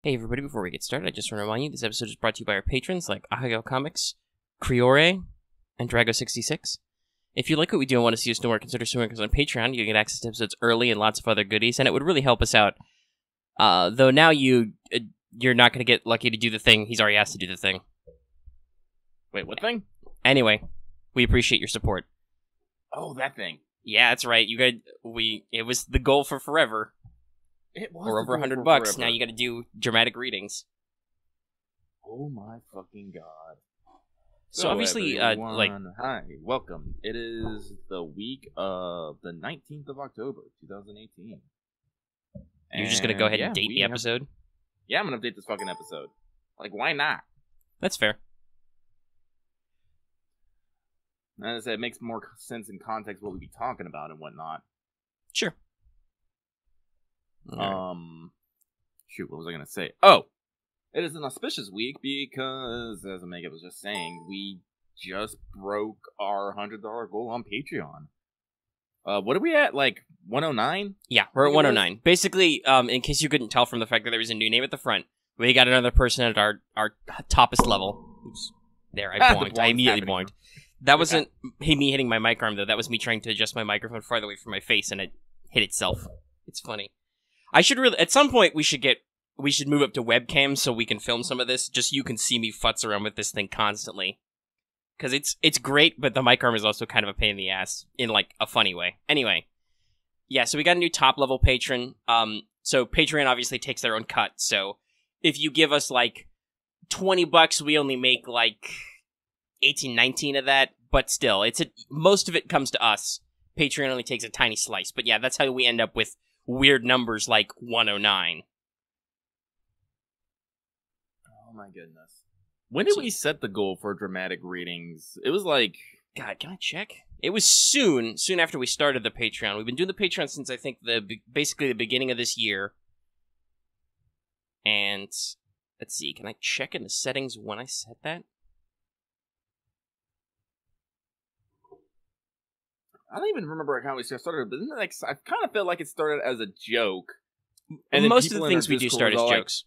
Hey everybody, before we get started, I just want to remind you this episode is brought to you by our patrons like Ahago Comics, Criore, and Drago66. If you like what we do and want to see us do more, consider supporting us on Patreon. You get access to episodes early and lots of other goodies, and it would really help us out. Though now you're not going to get lucky to do the thing. He's already asked to do the thing. Wait, what thing? Anyway, we appreciate your support. Oh, that thing. Yeah, that's right. It was the goal for forever. It was Or over $100 bucks. Now you got to do dramatic readings. Oh my fucking god! So obviously, hi, welcome. It is the week of the 19th of October, 2018. You're just gonna go ahead and date the episode? Yeah, I'm gonna update this fucking episode. Like, why not? That's fair. As I said, it makes more sense in context what we'd be talking about and whatnot. Sure. Shoot, what was I gonna say? Oh! It is an auspicious week because, as Omega was just saying, we just broke our $100 goal on Patreon. What are we at? Like, 109? Yeah, we're at 109. Basically, in case you couldn't tell from the fact that there was a new name at the front, we got another person at our toppest level. Oops. There, I boinked. I immediately boinked. That wasn't me hitting my mic arm, though. That was me trying to adjust my microphone farther away from my face, and it hit itself. It's funny. I should really, at some point, we should move up to webcams so we can film some of this. Just so you can see me futz around with this thing constantly. Because it's great, but the mic arm is also kind of a pain in the ass in, like, a funny way. Anyway. Yeah, so we got a new top-level patron. So Patreon obviously takes their own cut. So if you give us, like, $20, we only make, like, 18, 19 of that. But still, most of it comes to us. Patreon only takes a tiny slice. But yeah, that's how we end up with weird numbers like 109. Oh my goodness. When did we set the goal for dramatic readings? It was like... God, can I check? It was soon after we started the Patreon. We've been doing the Patreon since, I think, basically the beginning of this year. And, let's see, can I check in the settings when I set that? I don't even remember how we started, but I kind of felt like it started as a joke. And most of the things we do start as jokes.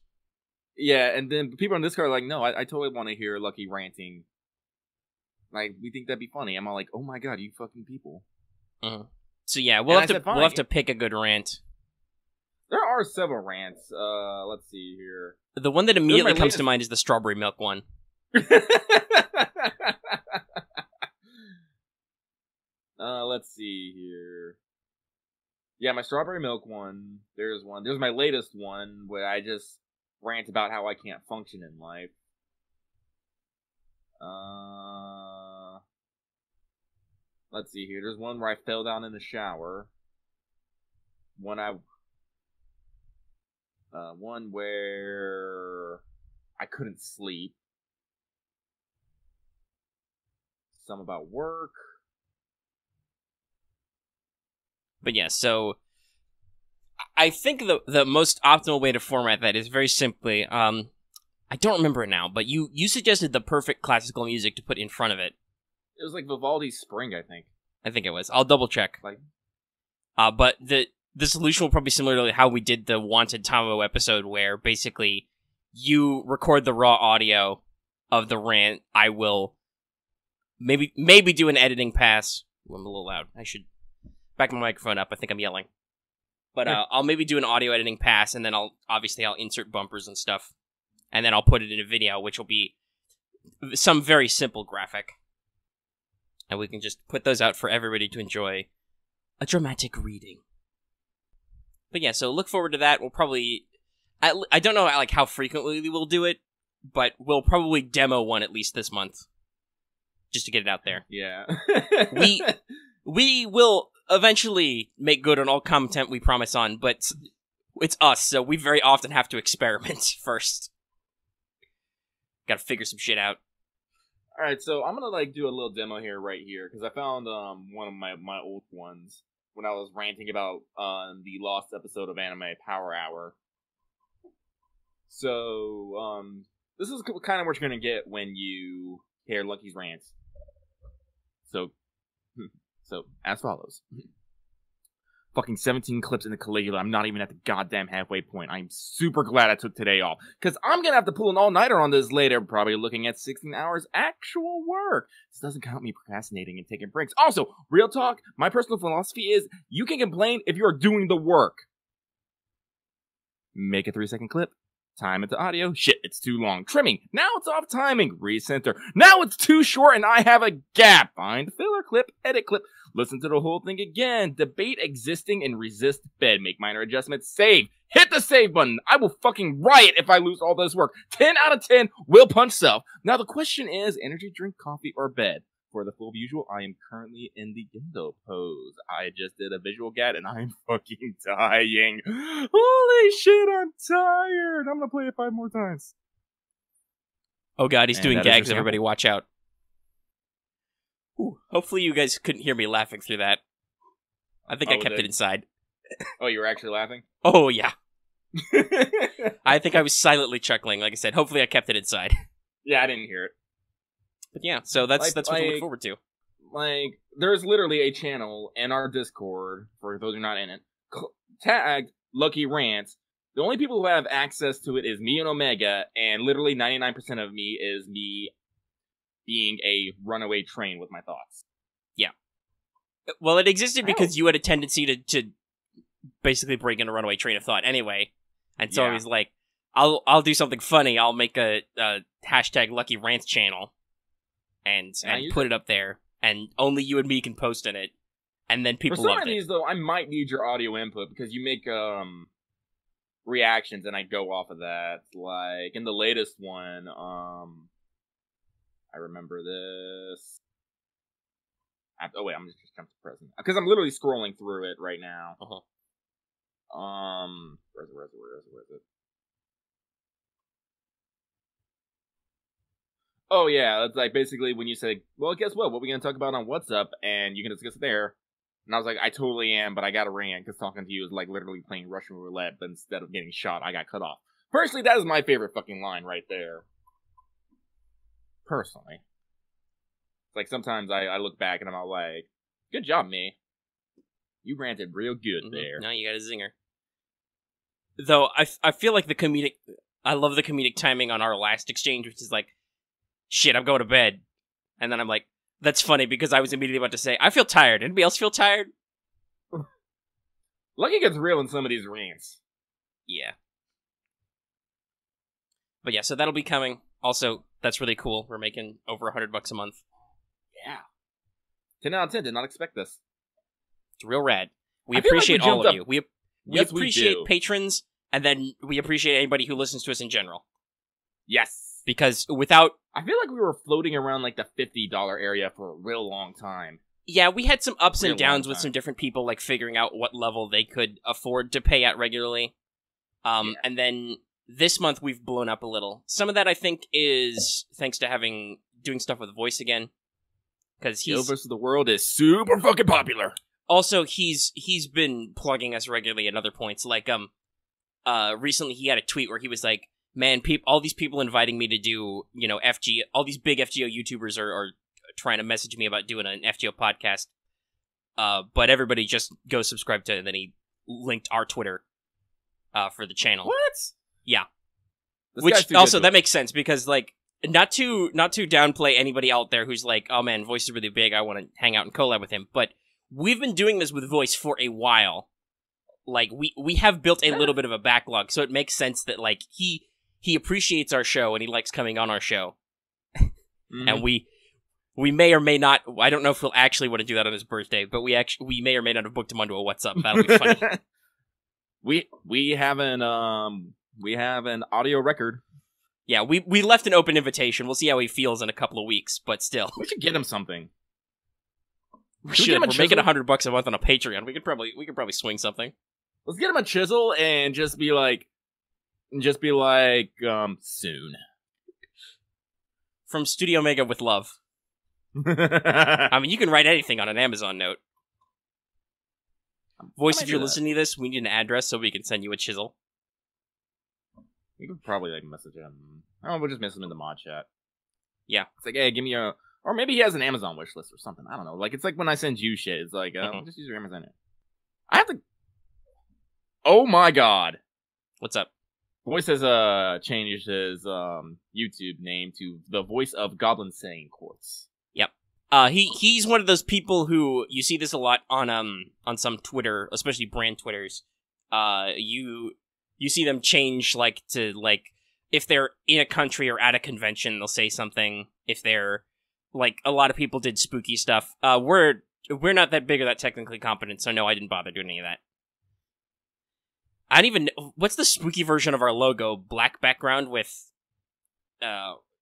Yeah, and then people on Discord are like, no, I totally want to hear Lucky ranting. Like, we think that'd be funny. I'm all like, oh my god, you fucking people. So yeah, we'll have to pick a good rant. There are several rants. Let's see here. The one that immediately comes to mind is the strawberry milk one. Let's see here. Yeah, my strawberry milk one. There's one. There's my latest one where I just rant about how I can't function in life. Let's see here. There's one where I fell down in the shower. One where I couldn't sleep. Some about work. But yeah, so I think the most optimal way to format that is very simply, I don't remember it now, but you suggested the perfect classical music to put in front of it. It was like Vivaldi's Spring, I think. I think it was. I'll double check. But the solution will probably be similar to how we did the Wanted Tomo episode, where basically you record the raw audio of the rant. I will maybe do an editing pass. Ooh, I'm a little loud. I should back my microphone up. I think I'm yelling. But I'll maybe do an audio editing pass, and then I'll insert bumpers and stuff. And then I'll put it in a video, which will be some very simple graphic. And we can just put those out for everybody to enjoy a dramatic reading. But yeah, so look forward to that. We'll probably... I don't know like how frequently we'll do it, but we'll probably demo one at least this month. Just to get it out there. Yeah. We will eventually make good on all content we promise on, but it's us, so we very often have to experiment first. Gotta figure some shit out. Alright, so I'm gonna do a little demo here, right here, because I found one of my old ones when I was ranting about the lost episode of Anime Power Hour. So, this is kind of what you're gonna get when you hear Lucky's rants. So, as follows. fucking 17 clips in the Caligula. I'm not even at the goddamn halfway point. I'm super glad I took today off. Because I'm going to have to pull an all-nighter on this later. Probably looking at 16 hours actual work. This doesn't count me procrastinating and taking breaks. Also, real talk, my personal philosophy is you can complain if you're doing the work. Make a 3-second clip. Time it to audio. Shit, it's too long. Trimming. Now it's off timing. Recenter. Now it's too short and I have a gap. Find filler clip. Edit clip. Listen to the whole thing again. Debate existing and resist bed. Make minor adjustments. Save. Hit the save button. I will fucking riot if I lose all this work. 10 out of 10 will punch self. Now the question is, energy drink, coffee, or bed? For the full visual, I am currently in the Gendo pose. I just did a visual gat and I'm fucking dying. Holy shit, I'm tired. I'm gonna play it 5 more times. Oh god, he's doing gags. Everybody watch out. Ooh, hopefully you guys couldn't hear me laughing through that. I think I kept it inside. Oh, you were actually laughing? Oh, yeah. I think I was silently chuckling. Like I said, hopefully I kept it inside. Yeah, I didn't hear it. But yeah, so that's what we look forward to. Like, there's literally a channel in our Discord, for those who are not in it, tagged Lucky Rants. The only people who have access to it is me and Omega, and literally 99% of me is me being a runaway train with my thoughts. Yeah. Well, it existed because you had a tendency to basically break in a runaway train of thought anyway. And so I was like, I'll do something funny. I'll make a hashtag Lucky Rants channel. And put it up there, and only you and me can post in it, and then people love it. For some of these, though, I might need your audio input, because you make reactions, and I go off of that. Like, in the latest one, I remember this. Oh, wait, I'm just jump to present. Because I'm literally scrolling through it right now. Where's it? Oh, yeah, that's like basically when you say, well, guess what are we going to talk about on What's Up? And you can discuss it there. And I was like, I totally am, but I got to rant because talking to you is like literally playing Russian roulette, but instead of getting shot, I got cut off. Personally, that is my favorite fucking line right there. Personally. It's like sometimes I look back and I'm all like, good job, me. You ranted real good there. Now you got a zinger. Though, I feel like I love the comedic timing on our last exchange, which is like, shit, I'm going to bed. And then I'm like, that's funny because I was immediately about to say, I feel tired. Anybody else feel tired? Lucky gets real in some of these rants. Yeah. But yeah, so that'll be coming. Also, that's really cool. We're making over $100 a month. Yeah. 10 out of 10. Did not expect this. It's real rad. We appreciate all of you. We appreciate patrons, and then we appreciate anybody who listens to us in general. Yes. Because without... I feel like we were floating around like the $50 area for a real long time. Yeah, we had some ups and downs with some different people, like figuring out what level they could afford to pay at regularly. And then this month we've blown up a little. Some of that I think is thanks to doing stuff with Voice again. Because Joe vs. the World is super fucking popular. Also, he's been plugging us regularly at other points. Like, recently he had a tweet where he was like, man, all these people inviting me to do, all these big FGO YouTubers are trying to message me about doing an FGO podcast. But everybody just go subscribe to it. And then he linked our Twitter for the channel. What? Yeah. Which also, that makes sense because, like, not to downplay anybody out there who's like, oh man, Voice is really big. I want to hang out and collab with him. But we've been doing this with Voice for a while. Like, we have built a little bit of a backlog. So it makes sense that, like, he appreciates our show and he likes coming on our show. And we may or may not, I don't know if we'll actually want to do that on his birthday, but we may or may not have booked him onto a What's Up. That'll be funny. we have an audio record. Yeah, we left an open invitation. We'll see how he feels in a couple of weeks, but still. We should get him something. We're making $100 a month on a Patreon. We could probably swing something. Let's get him a chisel and just be like, soon. From StudiOmega with love. I mean, you can write anything on an Amazon note. Voice, if you're listening to this, we need an address so we can send you a chisel. We could probably, message him. Oh, we'll just message him in the mod chat. Yeah. It's like, hey, give me a... Or maybe he has an Amazon wish list or something. I don't know. Like, it's like when I send you shit. It's like, just use your Amazon. I have to. Oh my god! What's up? Voice has changed his YouTube name to the Voice of Goblin Slayer Quartz. Yep. He's one of those people who you see this a lot on some Twitter, especially brand Twitters. You see them change to if they're in a country or at a convention, they'll say something. If they're a lot of people did spooky stuff. We're not that big or that technically competent, so no, I didn't bother doing any of that. I don't even know. What's the spooky version of our logo? Black background with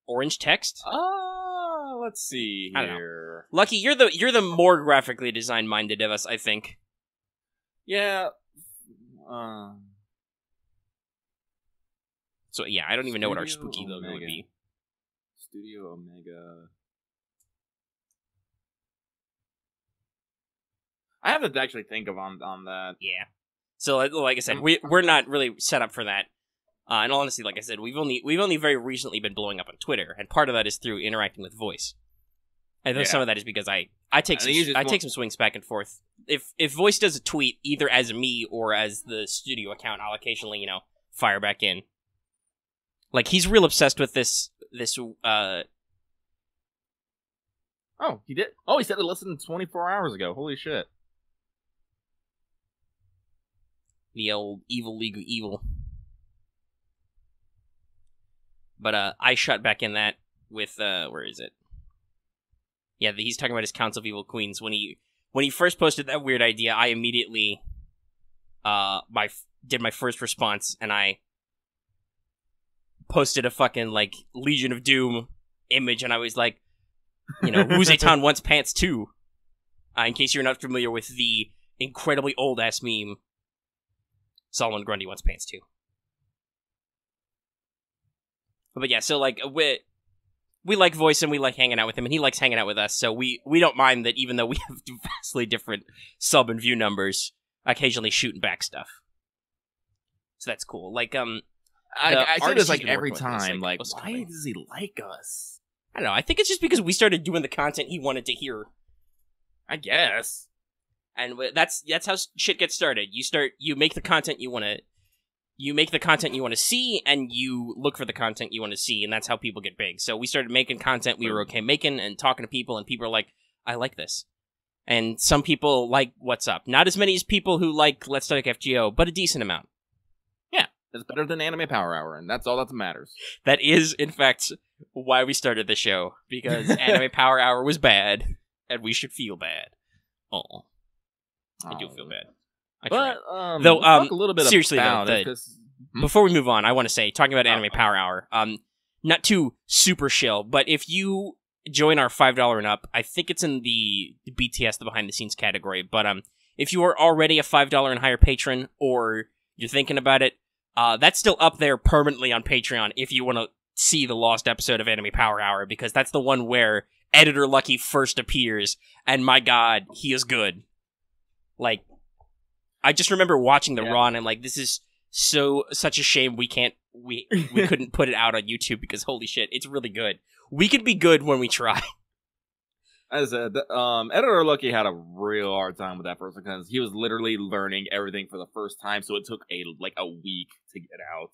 orange text? Let's see here. Lucky, you're the more graphically design minded of us, I think. Yeah. So yeah, I don't even know what our spooky logo would be. StudiOmega. I have to actually think of on that. Yeah. So, like I said, we're not really set up for that. And honestly, like I said, we've only very recently been blowing up on Twitter, and part of that is through interacting with Voice. I think some of that is because I take some swings back and forth. If Voice does a tweet, either as me or as the studio account, I'll occasionally fire back in. He's real obsessed with this. Oh, he did. Oh, he said it less than 24 hours ago. Holy shit. The old evil league of evil. But I shot back in that with where is it? Yeah, he's talking about his Council of Evil Queens. When he first posted that weird idea, I immediately did my first response, and I posted a fucking Legion of Doom image, and I was like, Wuzetan wants pants too. In case you're not familiar with the incredibly old ass meme. Solomon Grundy wants pants too. But yeah, so we like Voice and we like hanging out with him, and he likes hanging out with us, so we don't mind that even though we have vastly different sub and view numbers, occasionally shooting back stuff. So that's cool. I say this every time, why does he like us? I don't know, I think it's just because we started doing the content he wanted to hear. I guess. And that's how shit gets started. You make the content you want to see, and you look for the content you want to see, and that's how people get big. So we started making content we were okay making and talking to people, and people are like, I like this. And some people like What's Up. Not as many as people who like Let's Talk FGO, but a decent amount. Yeah, it's better than Anime Power Hour, and that's all that matters. That is, in fact, why we started the show, because Anime Power Hour was bad, and we should feel bad. Oh. I do feel bad. Talk a little bit seriously about though, before we move on, I want to say, talking about Anime Power Hour, not too super shill, but if you join our $5 and up, I think it's in the BTS, the behind the scenes category, but if you are already a $5 and higher patron, or you're thinking about it, that's still up there permanently on Patreon if you want to see the lost episode of Anime Power Hour, because that's the one where Editor Lucky first appears, and my god, he is good. I just remember watching the Raw, and I'm like, this is such a shame we couldn't put it out on YouTube, because holy shit, it's really good. We could be good when we try. As I said, Editor Lucky had a real hard time with that person, because he was literally learning everything for the first time, so it took a week to get out.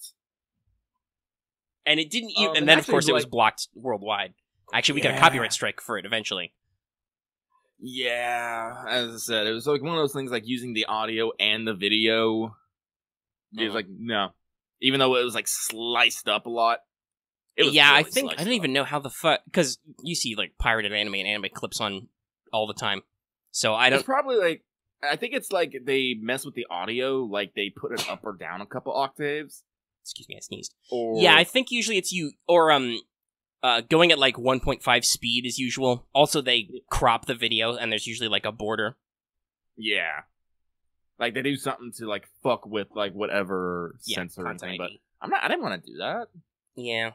And it didn't even, and then of course it was blocked worldwide. Actually, we got a copyright strike for it eventually. Yeah, as I said, it was one of those things using the audio and the video. It was no. Even though it was sliced up a lot. It was I don't even know how the fuck, because you see pirated anime and anime clips on all the time. So I don't. It's probably I think it's they mess with the audio, they put it up or down a couple octaves. Excuse me, I sneezed. Yeah, I think usually it's going at 1.5 speed is usual. Also, they crop the video, and there's usually a border. Yeah, they do something to fuck with whatever censoring thing. But I didn't want to do that. Yeah,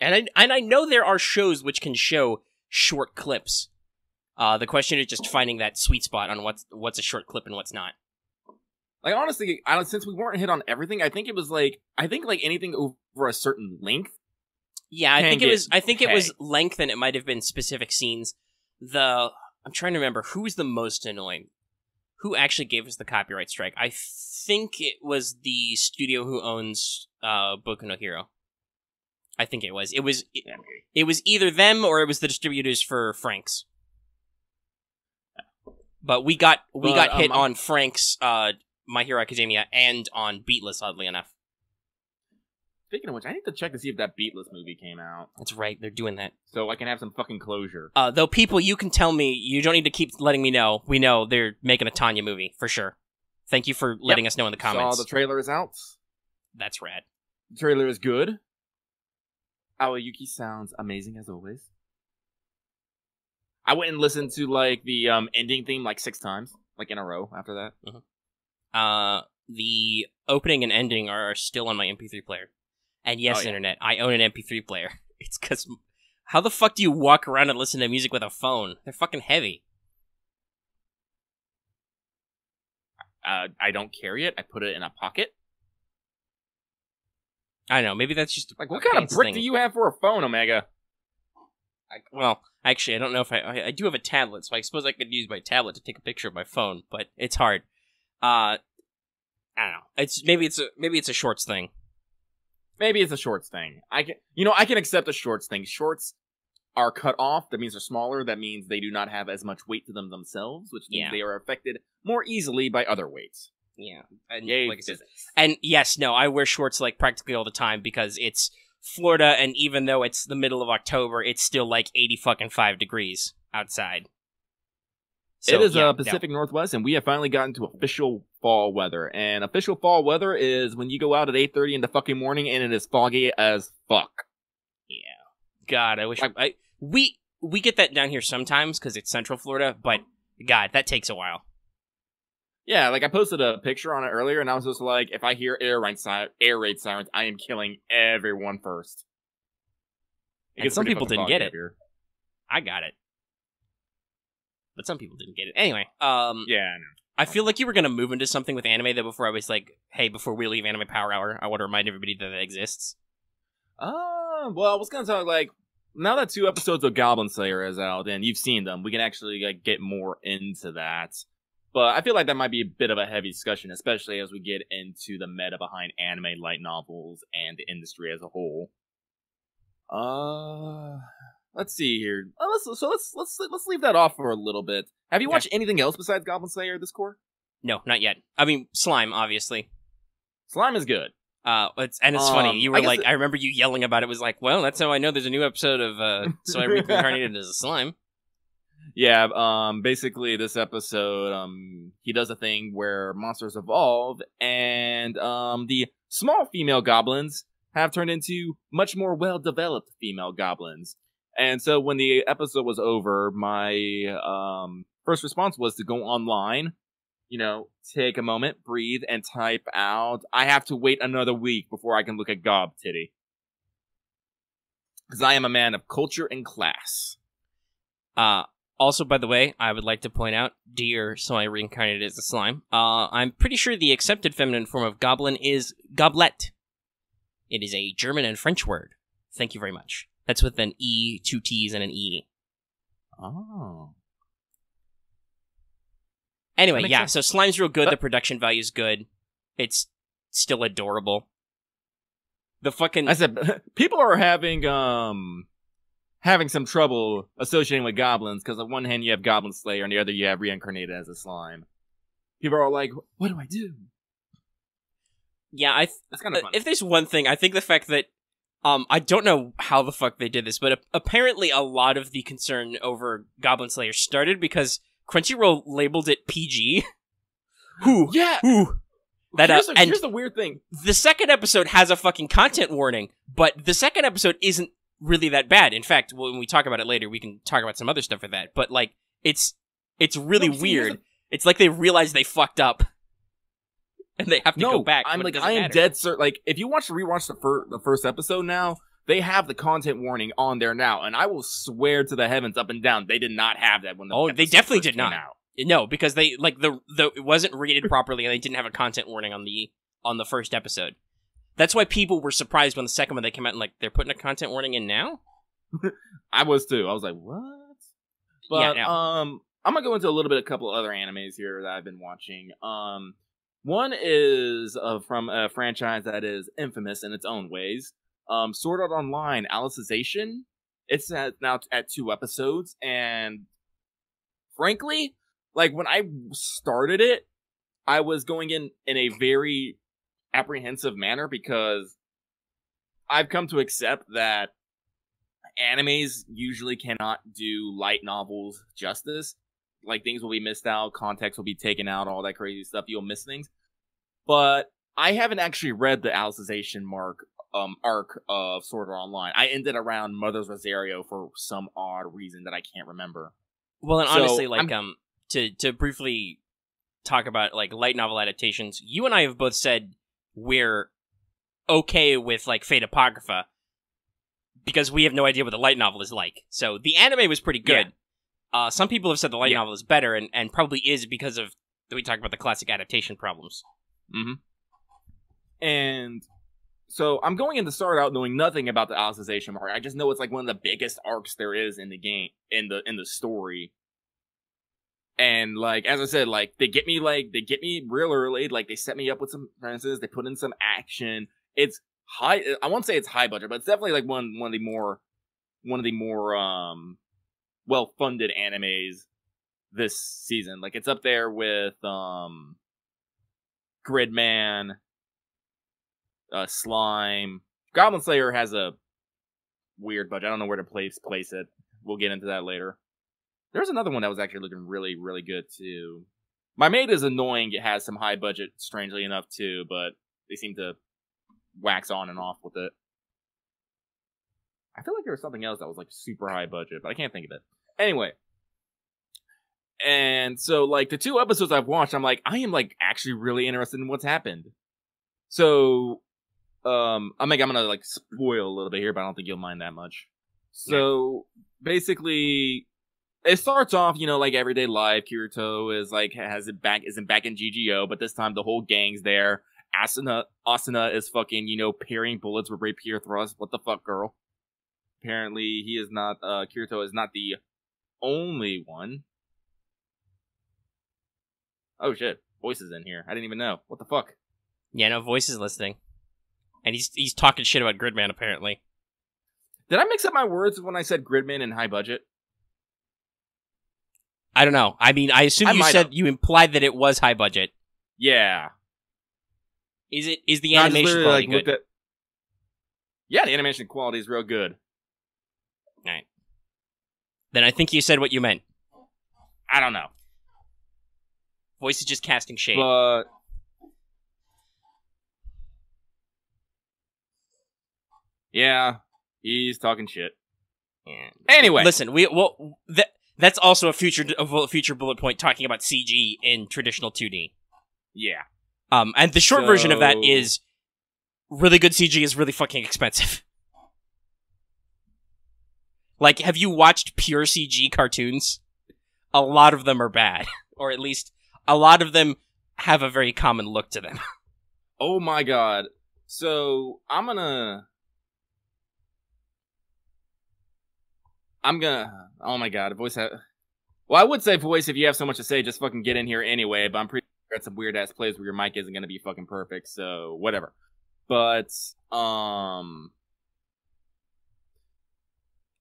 and I know there are shows which can show short clips. The question is just finding that sweet spot on what's a short clip and what's not. Honestly, since we weren't hit on everything, I think it was anything over a certain length. Yeah, I think it was length, and it might have been specific scenes. I'm trying to remember who was the most annoying. Who actually gave us the copyright strike? I think it was the studio who owns Boku no Hero. I think it was. It was either them or it was the distributors for Frank's. But we got hit on Frank's My Hero Academia and on Beatless, oddly enough. Speaking of which, I need to check to see if that Beatless movie came out. That's right, they're doing that. So I can have some fucking closure. Though people, you can tell me, you don't need to keep letting me know. We know they're making a Tanya movie, for sure. Thank you for letting us know in the comments. Saw the trailer is out. That's rad. The trailer is good. Aoyuki sounds amazing as always. I went and listened to like the ending theme like 6 times, like in a row after that. Mm-hmm. The opening and ending are still on my MP3 player. And yes, Internet, I own an MP3 player. It's because how the fuck do you walk around and listen to music with a phone? They're fucking heavy. I don't carry it. I put it in a pocket. I don't know. Maybe that's just like what kind of brick do you have for a phone, Omega? Well, actually, I don't know if I do have a tablet, so I suppose I could use my tablet to take a picture of my phone, but it's hard. I don't know. Maybe it's a shorts thing. Maybe it's a shorts thing. I can accept a shorts thing. Shorts are cut off. That means they're smaller. That means they do not have as much weight to them themselves, which means they are affected more easily by other weights. Yeah. And yay, like and yes, no, I wear shorts like practically all the time because it's Florida, and even though it's the middle of October, it's still like 85 degrees outside. So, it is Pacific Northwest, and we have finally gotten to official fall weather. And official fall weather is when you go out at 8:30 in the fucking morning and it is foggy as fuck. Yeah. God, I wish we get that down here sometimes because it's Central Florida, but God, that takes a while. Yeah, like I posted a picture on it earlier, and I was just like, if I hear air raid sirens, I am killing everyone first. And some people didn't get it. I got it. But some people didn't get it. Anyway, yeah, I know. I feel like you were going to move into something with anime that before I was like, hey, before we leave Anime Power Hour, I want to remind everybody that it exists. Well, I was going to talk, like, now that 2 episodes of Goblin Slayer is out, and you've seen them, we can actually like get more into that. But I feel like that might be a bit of a heavy discussion, especially as we get into the meta behind anime, light novels, and the industry as a whole. Let's see here. Let's leave that off for a little bit. Have you watched anything else besides Goblin Slayer this core? No, not yet. I mean, Slime, obviously. Slime is good. It's funny. You were like, I remember you yelling about it. It was like, well, that's how I know there's a new episode of So I Reincarnated as a Slime. Yeah, basically this episode, he does a thing where monsters evolve, and the small female goblins have turned into much more well-developed female goblins. And so when the episode was over, my first response was to go online, take a moment, breathe, and type out, I have to wait another week before I can look at Gob Titty. Because I am a man of culture and class. Also, by the way, I would like to point out, dear So I Reincarnated as a Slime, I'm pretty sure the accepted feminine form of goblin is goblet. It is a German and French word. Thank you very much. That's with an E, 2 T's, and an E. Oh. Anyway, yeah, so Slime's real good, the production value's good. It's still adorable. I said, people are having some trouble associating with goblins, because on one hand you have Goblin Slayer, and the other you have Reincarnated as a Slime. People are all like, what do I do? Yeah, that's kind of fun. If there's one thing, I think the fact that I don't know how the fuck they did this, but apparently a lot of the concern over Goblin Slayer started because Crunchyroll labeled it PG. Yeah. Here's the weird thing. The second episode has a fucking content warning, but the second episode isn't really that bad. In fact, when we talk about it later, we can talk about some other stuff with that. But like, it's really weird. It's like they realize they fucked up. And they have to go back. I am dead certain. Like, if you rewatch the first episode now, they have the content warning on there now, and I will swear to the heavens up and down, they did not have that when the they definitely did not. Out. No, because they it wasn't rated properly, and they didn't have a content warning on the first episode. That's why people were surprised when the second one they came out and like they're putting a content warning in now. I was too. I was like, what? But yeah, I'm gonna go into a couple other animes here that I've been watching. One is from a franchise that is infamous in its own ways. Sword Art Online, Alicization. It's now at 2 episodes, and frankly, like when I started it, I was going in a very apprehensive manner because I've come to accept that animes usually cannot do light novels justice. Like, things will be missed out, context will be taken out, all that crazy stuff. You'll miss things. But I haven't actually read the Alicization arc of Sword Art Online. I ended around Mother's Rosario for some odd reason that I can't remember. Well, and honestly, like, to briefly talk about, like, light novel adaptations, you and I have both said we're okay with, like, Fate Apocrypha because we have no idea what the light novel is like. So the anime was pretty good. Yeah. Some people have said the light novel is better, and probably is because of, we talk about the classic adaptation problems. Mm-hmm. And so I'm going in to start out knowing nothing about the Alicization arc. I just know it's like one of the biggest arcs there is in the game, in the story. And like, as I said, like they get me real early. Like, they set me up with some references. They put in some action. It's high. I won't say it's high budget, but it's definitely like one of the more well-funded animes this season. Like, it's up there with Gridman, Slime. Goblin Slayer has a weird budget. I don't know where to place it. We'll get into that later. There's another one that was actually looking really, really good, too. My Maid is annoying. It has some high budget, strangely enough, too, but they seem to wax on and off with it. I feel like there was something else that was, like, super high budget, but I can't think of it. Anyway. And so, like, the 2 episodes I've watched, I'm like, I am, like, actually really interested in what's happened. So, I'm gonna, like, spoil a little bit here, but I don't think you'll mind that much. So, basically, it starts off, you know, like everyday life. Kirito is like isn't back in GGO, but this time the whole gang's there. Asuna is fucking, you know, parrying bullets with rapier thrusts. What the fuck, girl? Apparently, he is not. Kirito is not the only one. Oh shit, Voice is in here. I didn't even know. What the fuck? Yeah, no, Voice is listening, and he's talking shit about Gridman. Apparently, did I mix up my words when I said Gridman and high budget? I don't know. I mean, I assume you implied that it was high budget. Yeah. Is the animation quality good? Yeah, the animation quality is real good. Alright. Then I think you said what you meant. I don't know. Voice is just casting shade. But yeah, he's talking shit. Yeah. Anyway, listen, that's also a future bullet point talking about CG in traditional 2D. Yeah. And the short version of that is really good CG is really fucking expensive. Like, have you watched pure CG cartoons? A lot of them are bad. Or at least, a lot of them have a very common look to them. Oh my god. So, oh my god, Voice well, I would say Voice, if you have so much to say, just fucking get in here anyway, but I'm pretty sure at some weird-ass plays where your mic isn't gonna be fucking perfect, so, whatever. But, I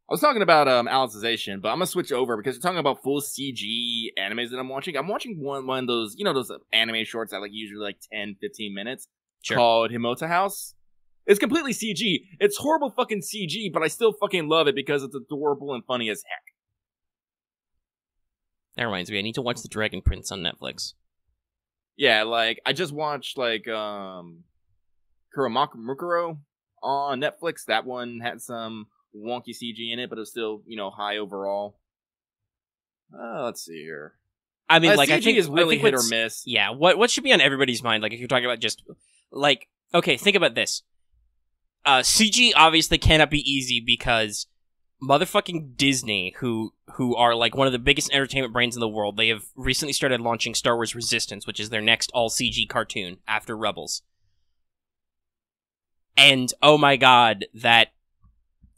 was talking about, Alicization, but I'm gonna switch over, because you're talking about full CG animes that I'm watching. I'm watching one of those, you know, those anime shorts that, like, usually, like, 10, 15 minutes, called Himota House. It's completely CG. It's horrible fucking CG, but I still fucking love it because it's adorable and funny as heck. That reminds me, I need to watch The Dragon Prince on Netflix. Yeah, like, I just watched, like, Kuromakuro on Netflix. That one had some wonky CG in it, but it was still, you know, high overall. Let's see here. I mean, like, CG I think is really hit or miss. Yeah, what should be on everybody's mind? Like, if you're talking about just, like, okay, think about this. CG obviously cannot be easy because motherfucking Disney, who are like one of the biggest entertainment brains in the world, they have recently started launching Star Wars Resistance, which is their next all CG cartoon after Rebels. And oh my god, that,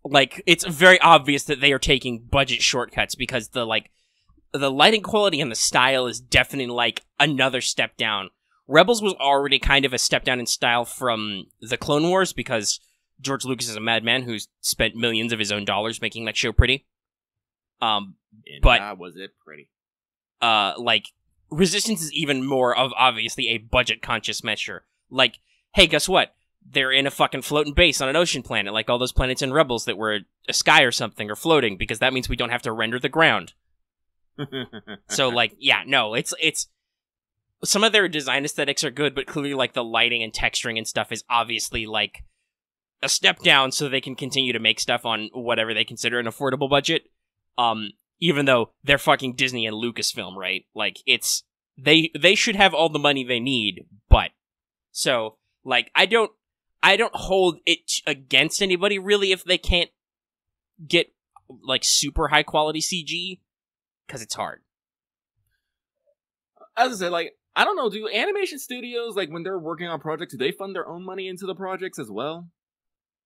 like, it's very obvious that they are taking budget shortcuts because the, like, the lighting quality and the style is definitely like another step down. Rebels was already kind of a step down in style from the Clone Wars because George Lucas is a madman who's spent millions of his own dollars making that show pretty. But was it pretty? Like Resistance is even more of obviously a budget conscious measure. Like, hey, guess what? They're in a fucking floating base on an ocean planet, like all those planets in Rebels that were a sky or something, or floating, because that means we don't have to render the ground. So, like, yeah, no, it's some of their design aesthetics are good, but clearly, like, the lighting and texturing and stuff is obviously, like, a step down so they can continue to make stuff on whatever they consider an affordable budget. Even though they're fucking Disney and Lucasfilm, right? Like, it's... They should have all the money they need, but... So, like, I don't hold it against anybody, really, if they can't get, like, super high-quality CG, because it's hard. As I said, like, I don't know, do animation studios, like, when they're working on projects, do they fund their own money into the projects as well?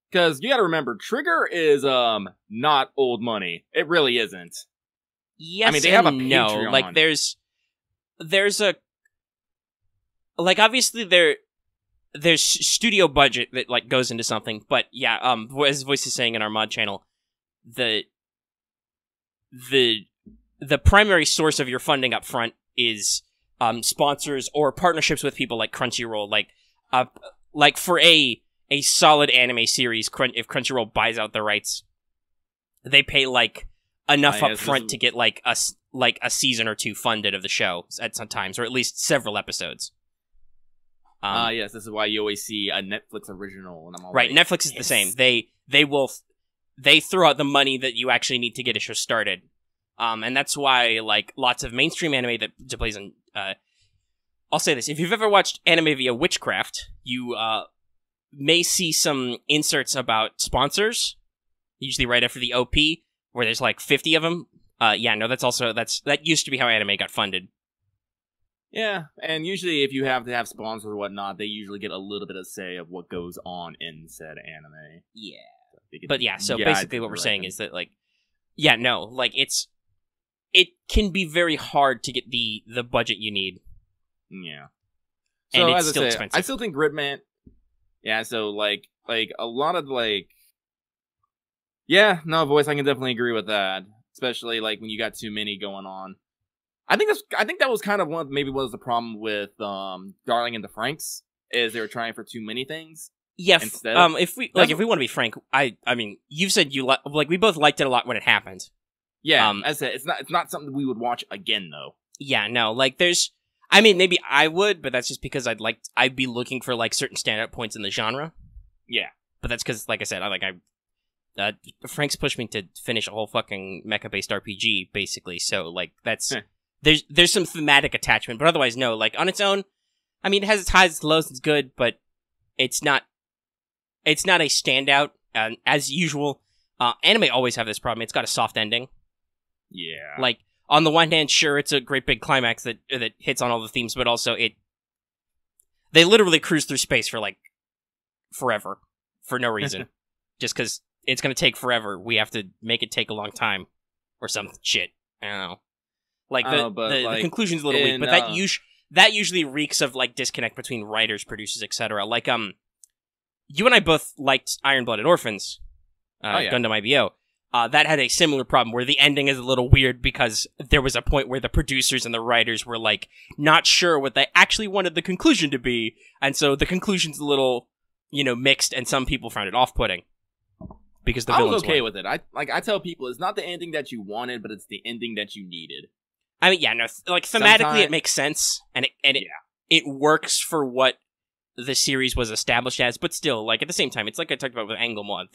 Because you gotta remember, Trigger is, not old money. It really isn't. Yes, I mean, they have a no. Patreon. Like, there's a... Like, obviously, there's studio budget that, like, goes into something, but, yeah, as Voice is saying in our mod channel, the primary source of your funding up front is sponsors or partnerships with people like Crunchyroll. Like for a solid anime series, if Crunchyroll buys out the rights, they pay like enough up front to get like a season or two funded of the show at some times, or at least several episodes. Yes, this is why you always see a Netflix original, and I'm all right. like, Netflix is the same. They throw out the money that you actually need to get a show started. And that's why, like, lots of mainstream anime that plays on, I'll say this, if you've ever watched anime via Witchcraft, you, may see some inserts about sponsors, usually right after the OP, where there's, like, 50 of them. Yeah, no, that used to be how anime got funded. Yeah, and usually if you have to have sponsors or whatnot, they usually get a little bit of say of what goes on in said anime. Yeah. But yeah, so basically what we're saying is that, like, yeah, no, like, it can be very hard to get the budget you need. Yeah. And so, it's still expensive. I still think Gridman... Yeah, so, like, a lot of, like... Yeah, no, Voice, I can definitely agree with that. Especially, like, when you got too many going on. I think that was kind of maybe was the problem with Darling in the Franxx, is they were trying for too many things. Yeah, if we want to be frank, I mean, you've said we both liked it a lot when it happened. Yeah, as I said, it's not something we would watch again though. Yeah, no, like I mean, maybe I would, but that's just because I'd be looking for like certain standout points in the genre. Yeah, but that's because, like I said, Frank's pushed me to finish a whole fucking mecha-based RPG, basically. So like that's there's some thematic attachment, but otherwise no. Like on its own, I mean, it has its highs, its lows, it's good, but it's not a standout. As usual, anime always have this problem. It's got a soft ending. Yeah. Like, on the one hand, sure, it's a great big climax that hits on all the themes, but also they literally cruise through space for, like, forever. For no reason. Just because it's going to take forever. We have to make it take a long time. Or some shit. I don't know. Like, the conclusion's a little weak, but that usually reeks of, like, disconnect between writers, producers, etc. Like, you and I both liked Iron-Blooded Orphans. Gundam IBO. That had a similar problem where the ending is a little weird because there was a point where the producers and the writers were, like, not sure what they actually wanted the conclusion to be, and so the conclusion's a little, mixed, and some people found it off-putting. Because the villains I was okay won. with it. I tell people, it's not the ending that you wanted, but it's the ending that you needed. I mean, yeah, no, like, thematically it makes sense, and it works for what the series was established as, but still, like, at the same time, it's like I talked about with Anglemon.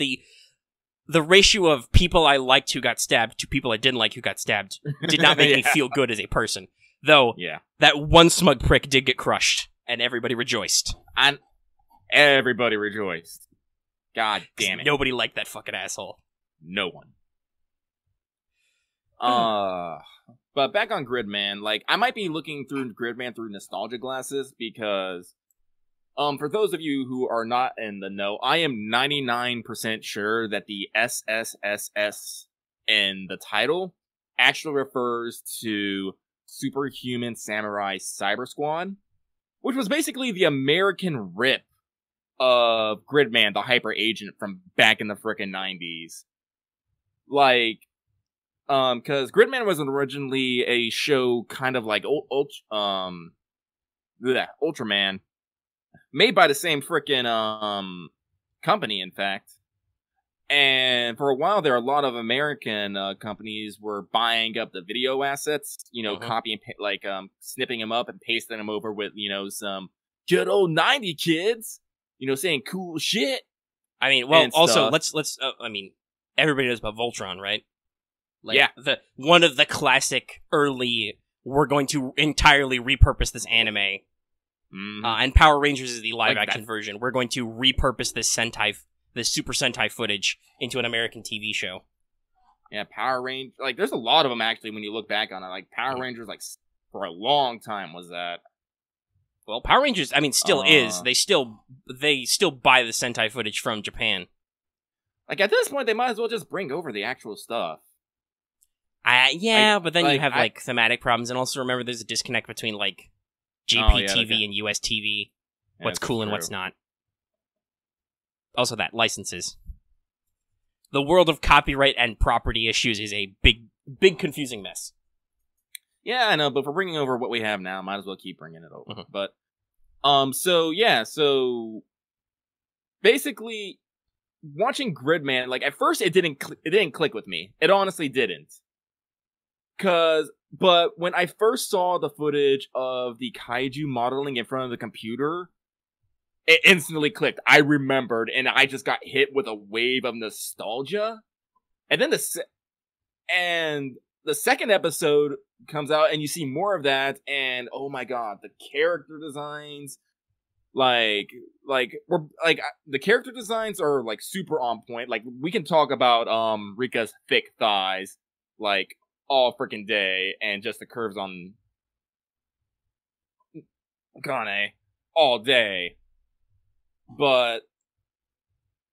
The ratio of people I liked who got stabbed to people I didn't like who got stabbed did not make me feel good as a person. Though, that one smug prick did get crushed, and everybody rejoiced. And everybody rejoiced. God damn it. Nobody liked that fucking asshole. No one. But back on Gridman, like, I might be looking through Gridman through nostalgia glasses, because... for those of you who are not in the know, I am 99% sure that the SSSS in the title actually refers to Superhuman Samurai Cyber Squad, which was basically the American rip of Gridman, the hyper agent from back in the frickin' 90s. Like, cause Gridman was originally a show kind of like Ultraman, made by the same frickin' company, in fact. And for a while there, a lot of American companies were buying up the video assets, copy and snipping them up and pasting them over with, some good old 90 kids, saying cool shit. I mean, well, also, let's everybody knows about Voltron, right? Like, yeah. One of the classic early, we're going to entirely repurpose this anime. Mm-hmm. And Power Rangers is the live-action version. We're going to repurpose this Super Sentai footage into an American TV show. Yeah, Power Rangers. Like, there's a lot of them, actually, when you look back on it. Like, Power Rangers, like, for a long time was that. Well, Power Rangers, still is. They still buy the Sentai footage from Japan. Like, at this point, they might as well just bring over the actual stuff. But then you have, thematic problems. And also remember, there's a disconnect between, JPTV and US TV. What's cool and what's not. Also that, licenses. The world of copyright and property issues is a big confusing mess. Yeah, I know, but for bringing over what we have now, might as well keep bringing it over. Mm-hmm. But, so basically, watching Gridman, like, at first it didn't click with me. It honestly didn't. But when I first saw the footage of the kaiju modeling in front of the computer, it instantly clicked. I remembered, and I just got hit with a wave of nostalgia. And then the second episode comes out, and you see more of that, and oh my god, the character designs, the character designs are like super on point. Like, we can talk about Rika's thick thighs, like, all freaking day, and just the curves on Kane all day. But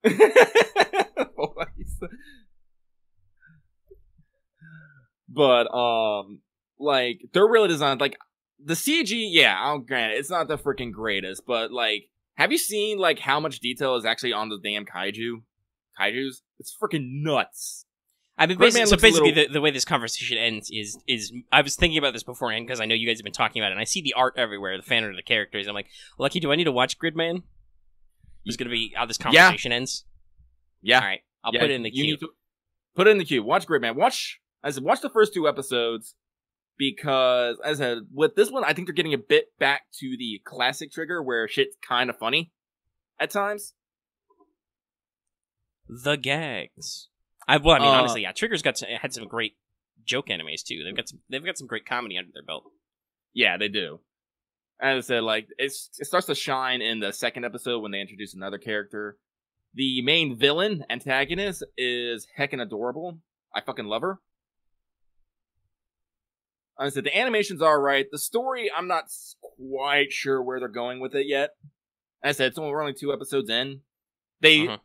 they're really designed, like, the CG, yeah, I'll grant it, it's not the freaking greatest, but, like, have you seen, like, how much detail is actually on the damn kaijus? It's freaking nuts. Basically, the way this conversation ends is I was thinking about this beforehand, because I know you guys have been talking about it, and I see the art everywhere, the fan art of the characters. I'm like, Lucky, do I need to watch Gridman? Is going to be how this conversation ends? Yeah. All right, I'll put it in the queue. Put it in the queue. Watch Gridman. Watch the first 2 episodes, because, as I said, with this one, I think they're getting a bit back to the classic Trigger, where shit's kind of funny at times. The gags. Honestly, yeah. Trigger's had some great joke animes too. They've got some great comedy under their belt. Yeah, they do. As I said, like, it starts to shine in the second episode when they introduce another character. The main villain, antagonist, is heckin' adorable. I fucking love her. As I said, the animation's alright. The story, I'm not quite sure where they're going with it yet. As I said, we're only 2 episodes in. They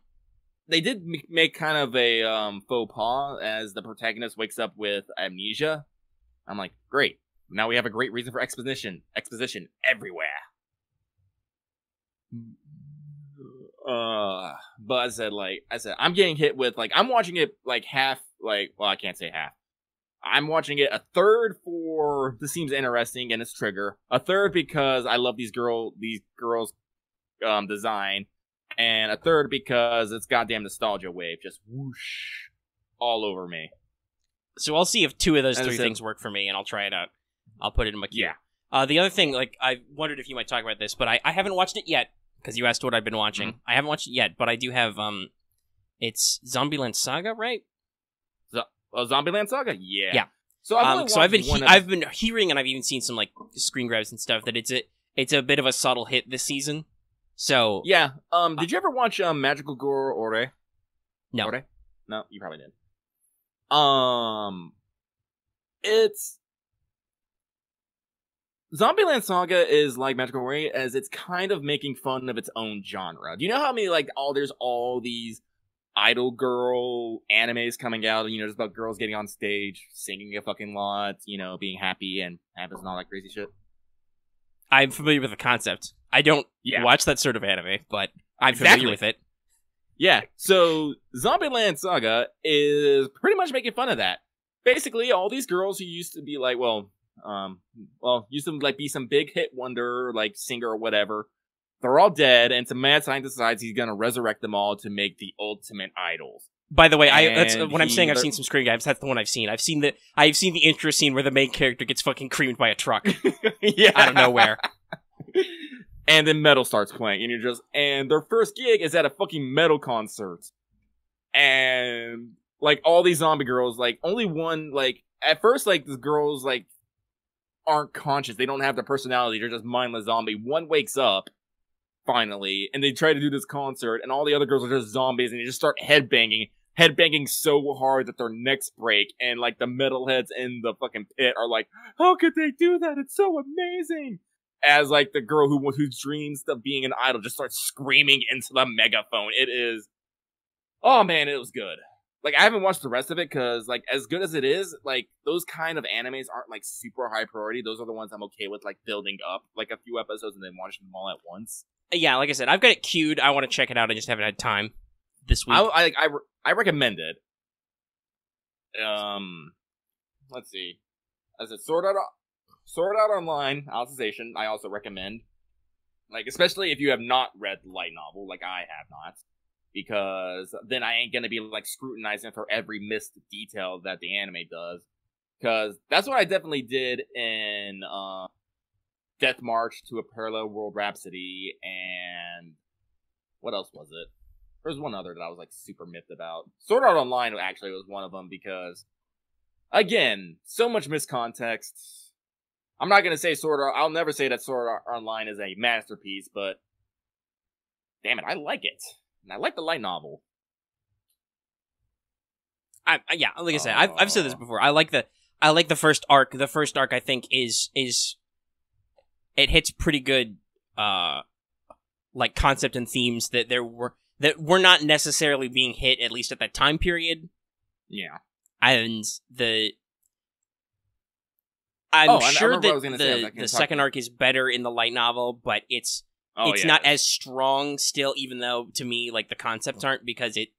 did make kind of a faux pas as the protagonist wakes up with amnesia. I'm like, great. Now we have a great reason for exposition everywhere. But as I said, I'm getting hit with, like, I'm watching it, like, half, like, well, I can't say half. I'm watching it a third for, this seems interesting and it's Trigger. A third because I love these girls' design. And a third because it's goddamn nostalgia wave. Just whoosh all over me. So I'll see if 2 of those 3 things work for me, and I'll try it out. I'll put it in my queue. Yeah. The other thing, like, I wondered if you might talk about this, but I haven't watched it yet, because you asked what I've been watching. Mm-hmm. I haven't watched it yet, but I do have, it's Zombieland Saga, right? Zombieland Saga? Yeah. Yeah. So I've been hearing, and I've even seen some, like, screen grabs and stuff, that it's a bit of a subtle hit this season. So yeah, did you ever watch Magical Girl Ore? No. Ore? No, you probably did. It's Zombieland Saga is like Magical Ore, as it's kind of making fun of its own genre. Do you know how many, like, there's all these idol girl animes coming out, you know, just about girls getting on stage, singing a fucking lot, you know, being happy and all that crazy shit. I'm familiar with the concept. I don't watch that sort of anime, but I'm familiar with it. Yeah, so Zombieland Saga is pretty much making fun of that. Basically, all these girls who used to be like, used to like be some big hit wonder, like singer or whatever, they're all dead, and some mad scientist decides he's gonna resurrect them all to make the ultimate idols. By the way, that's when I'm saying I've seen some screen grabs. That's the one I've seen. I've seen the intro scene where the main character gets fucking creamed by a truck. Yeah, out of nowhere. And then metal starts playing, and and their first gig is at a fucking metal concert. And, like, all these zombie girls, like, only one, like, at first, like, the girls, like, aren't conscious. They don't have their personality. They're just mindless zombie. One wakes up, finally, and they try to do this concert, and all the other girls are just zombies, and they just start headbanging so hard that their necks break, and, like, the metalheads in the fucking pit are like, how could they do that? It's so amazing! As, like, the girl who dreams of being an idol just starts screaming into the megaphone. It is... Oh, man, it was good. Like, I haven't watched the rest of it, because, like, as good as it is, like, those kind of animes aren't, like, super high priority. Those are the ones I'm okay with, like, building up, like, a few episodes and then watching them all at once. Yeah, like I said, I've got it queued. I want to check it out. I just haven't had time this week. I recommend it. Let's see. As it Sword Art Online, Alicization, I also recommend. Like, especially if you have not read the light novel, like I have not. Because then I ain't gonna be, like, scrutinizing for every missed detail that the anime does. Because that's what I definitely did in, Death March to a Parallel World Rhapsody, and... What else was it? There's one other that I was, like, super miffed about. Sword Art Online, actually, was one of them, because... Again, so much miscontext. I'm not gonna say I'll never say that Sword Art Online is a masterpiece, but damn it, I like it. And I like the light novel. Yeah, like I said, I've said this before. I like the first arc. The first arc, I think, is it hits pretty good, like, concept and themes that were not necessarily being hit, at least at that time period. Yeah, and I'm sure that the second arc is better in the light novel, but it's not as strong still, even though, to me, like, the concepts aren't, because it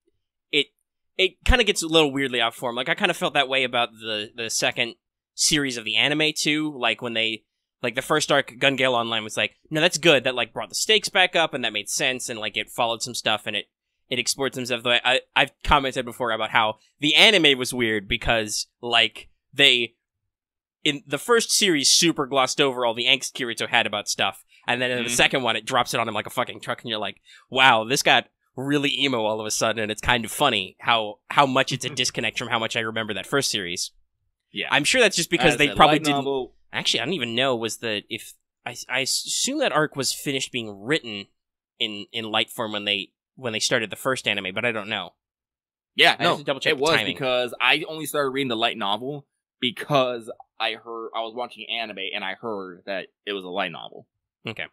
kind of gets a little weirdly off form. Like, I kind of felt that way about the second series of the anime, too. Like, when they, like, the first arc, Gun Gale Online, was like, no, that's good. That, like, brought the stakes back up, and that made sense, and, like, it followed some stuff, and it explored some stuff. I've commented before about how the anime was weird, because, like, in the first series, super glossed over all the angst Kirito had about stuff. And then in the second one, it drops it on him like a fucking truck, and you're like, wow, this got really emo all of a sudden, and it's kind of funny how much it's a disconnect from how much I remember that first series. Yeah. I'm sure that's just because they probably didn't... Novel. Actually, I don't even know, I assume that arc was finished being written in light form when they started the first anime, but I don't know. Yeah, no, it was timing. Because I only started reading the light novel because I was watching anime and I heard that it was a light novel. Okay.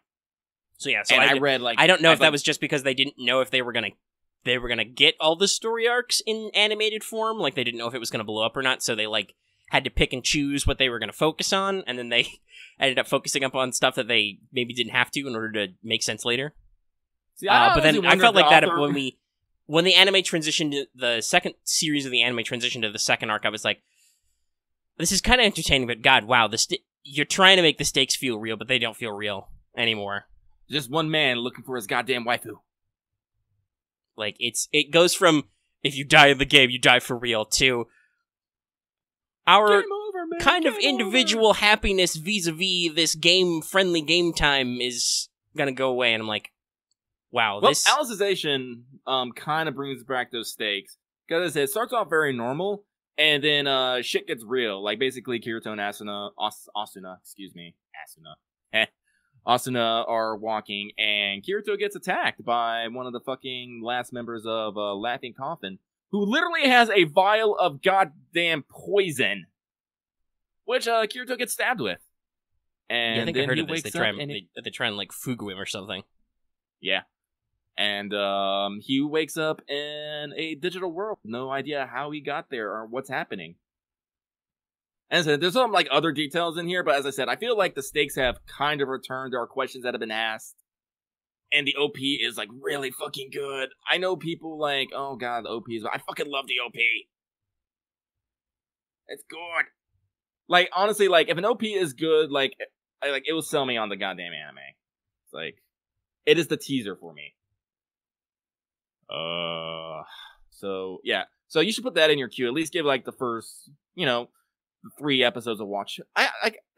So yeah, so I read, like, I don't know if that was just because they didn't know if they were gonna get all the story arcs in animated form, like they didn't know if it was gonna blow up or not, so they, like, had to pick and choose what they were gonna focus on, and then they ended up focusing up on stuff that they maybe didn't have to in order to make sense later. See, but then I felt like that when the anime transitioned to the second series of the anime transitioned to the second arc, I was like, this is kind of entertaining, but God, wow, you're trying to make the stakes feel real, but they don't feel real anymore. Just one man looking for his goddamn waifu. Like, it goes from, if you die in the game, you die for real, to our kind of individual happiness vis-a-vis this friendly game time is gonna go away, and I'm like, wow, this... Alicization kind of brings back those stakes, because it starts off very normal, and then shit gets real. Like, basically, Kirito and Asuna, Asuna are walking, and Kirito gets attacked by one of the fucking last members of Laughing Coffin, who literally has a vial of goddamn poison, which Kirito gets stabbed with. And I think I heard of this. They try and, like, fugu him or something. Yeah. And he wakes up in a digital world. No idea how he got there or what's happening. And I said, there's some like other details in here, but as I said, I feel like the stakes have kind of returned. There are questions that have been asked. And the OP is like really fucking good. I know people like, oh god, the OP is... I fucking love the OP. It's good. Like, honestly, like, if an OP is good, like, it will sell me on the goddamn anime. It's like, it is the teaser for me. So, yeah. So you should put that in your queue. At least give, like, the first, 3 episodes a watch.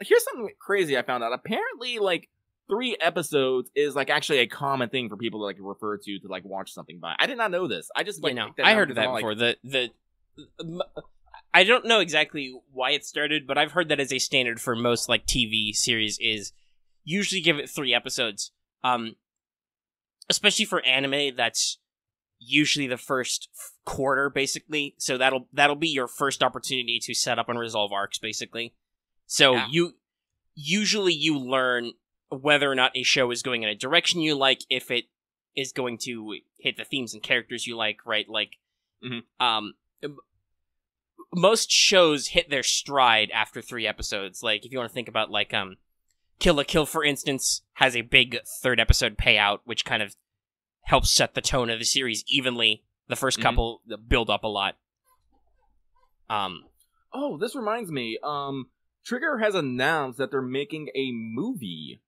Here's something crazy I found out. Apparently, like, 3 episodes is, like, actually a common thing for people to, like, refer to, like, watch something by. I did not know this. I just, like... I heard of that before. I don't know exactly why it started, but I've heard that as a standard for most, like, TV series is usually give it 3 episodes. Especially for anime, that's usually the first quarter, basically. So that'll be your first opportunity to set up and resolve arcs, basically. So you learn whether or not a show is going in a direction you like, if it is going to hit the themes and characters you like, right? Like, most shows hit their stride after 3 episodes. Like, if you want to think about, like, Kill la Kill, for instance, has a big 3rd episode payout, which kind of helps set the tone of the series evenly. The first couple build up a lot. Oh, this reminds me. Trigger has announced that they're making a movie.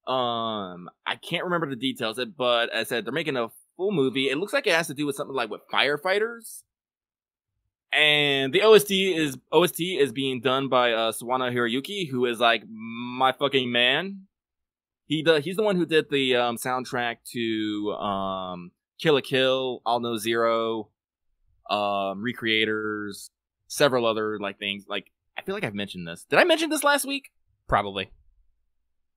I can't remember the details, but as I said, they're making a full movie. It looks like it has to do with something like with firefighters. And the OST is being done by Sawano Hiroyuki, who is like my fucking man. He's the one who did the soundtrack to Kill la Kill, All No Zero, Recreators, several other like things. Like, I feel like I've mentioned this. Did I mention this last week? Probably.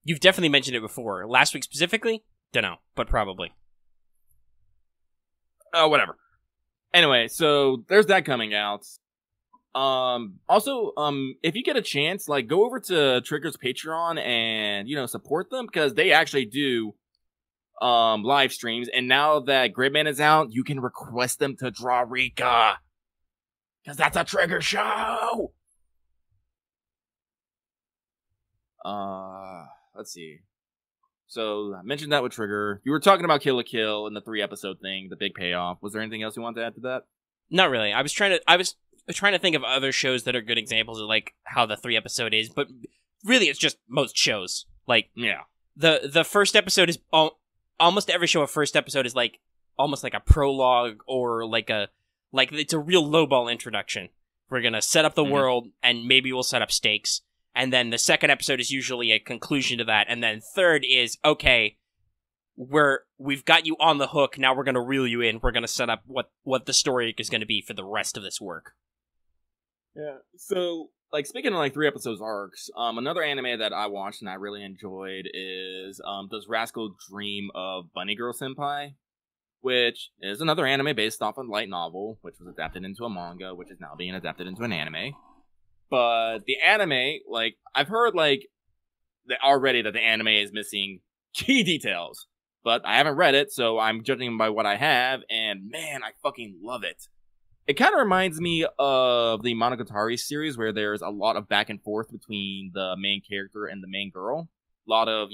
You've definitely mentioned it before. Last week specifically? Dunno, but probably. Oh, whatever. Anyway, so there's that coming out. Also, if you get a chance, like, go over to Trigger's Patreon and, support them, because they actually do, live streams, and now that Gridman is out, you can request them to draw Rika. Because that's a Trigger show! Let's see. So, I mentioned that with Trigger. You were talking about Kill la Kill and the 3-episode thing, the big payoff. Was there anything else you wanted to add to that? Not really. I was trying to think of other shows that are good examples of, like, how the 3-episode is, but really it's just most shows. Like, yeah. The first episode is... almost every show, a first episode is, like, almost like a prologue, or like it's a real lowball introduction. We're gonna set up the world, and maybe we'll set up stakes. And then the second episode is usually a conclusion to that. And then third is, okay, we've got you on the hook. Now we're going to reel you in. We're going to set up what the story is going to be for the rest of this work. Yeah. So, like, speaking of, like, 3 episodes arcs, another anime that I watched and I really enjoyed is, Does Rascal Dream of Bunny Girl Senpai? Which is another anime based off a light novel, which was adapted into a manga, which is now being adapted into an anime. But the anime, like, I've heard, like, already that the anime is missing key details. But I haven't read it, so I'm judging by what I have, and man, I fucking love it. It kind of reminds me of the Monogatari series, where there's a lot of back and forth between the main character and the main girl. A lot of,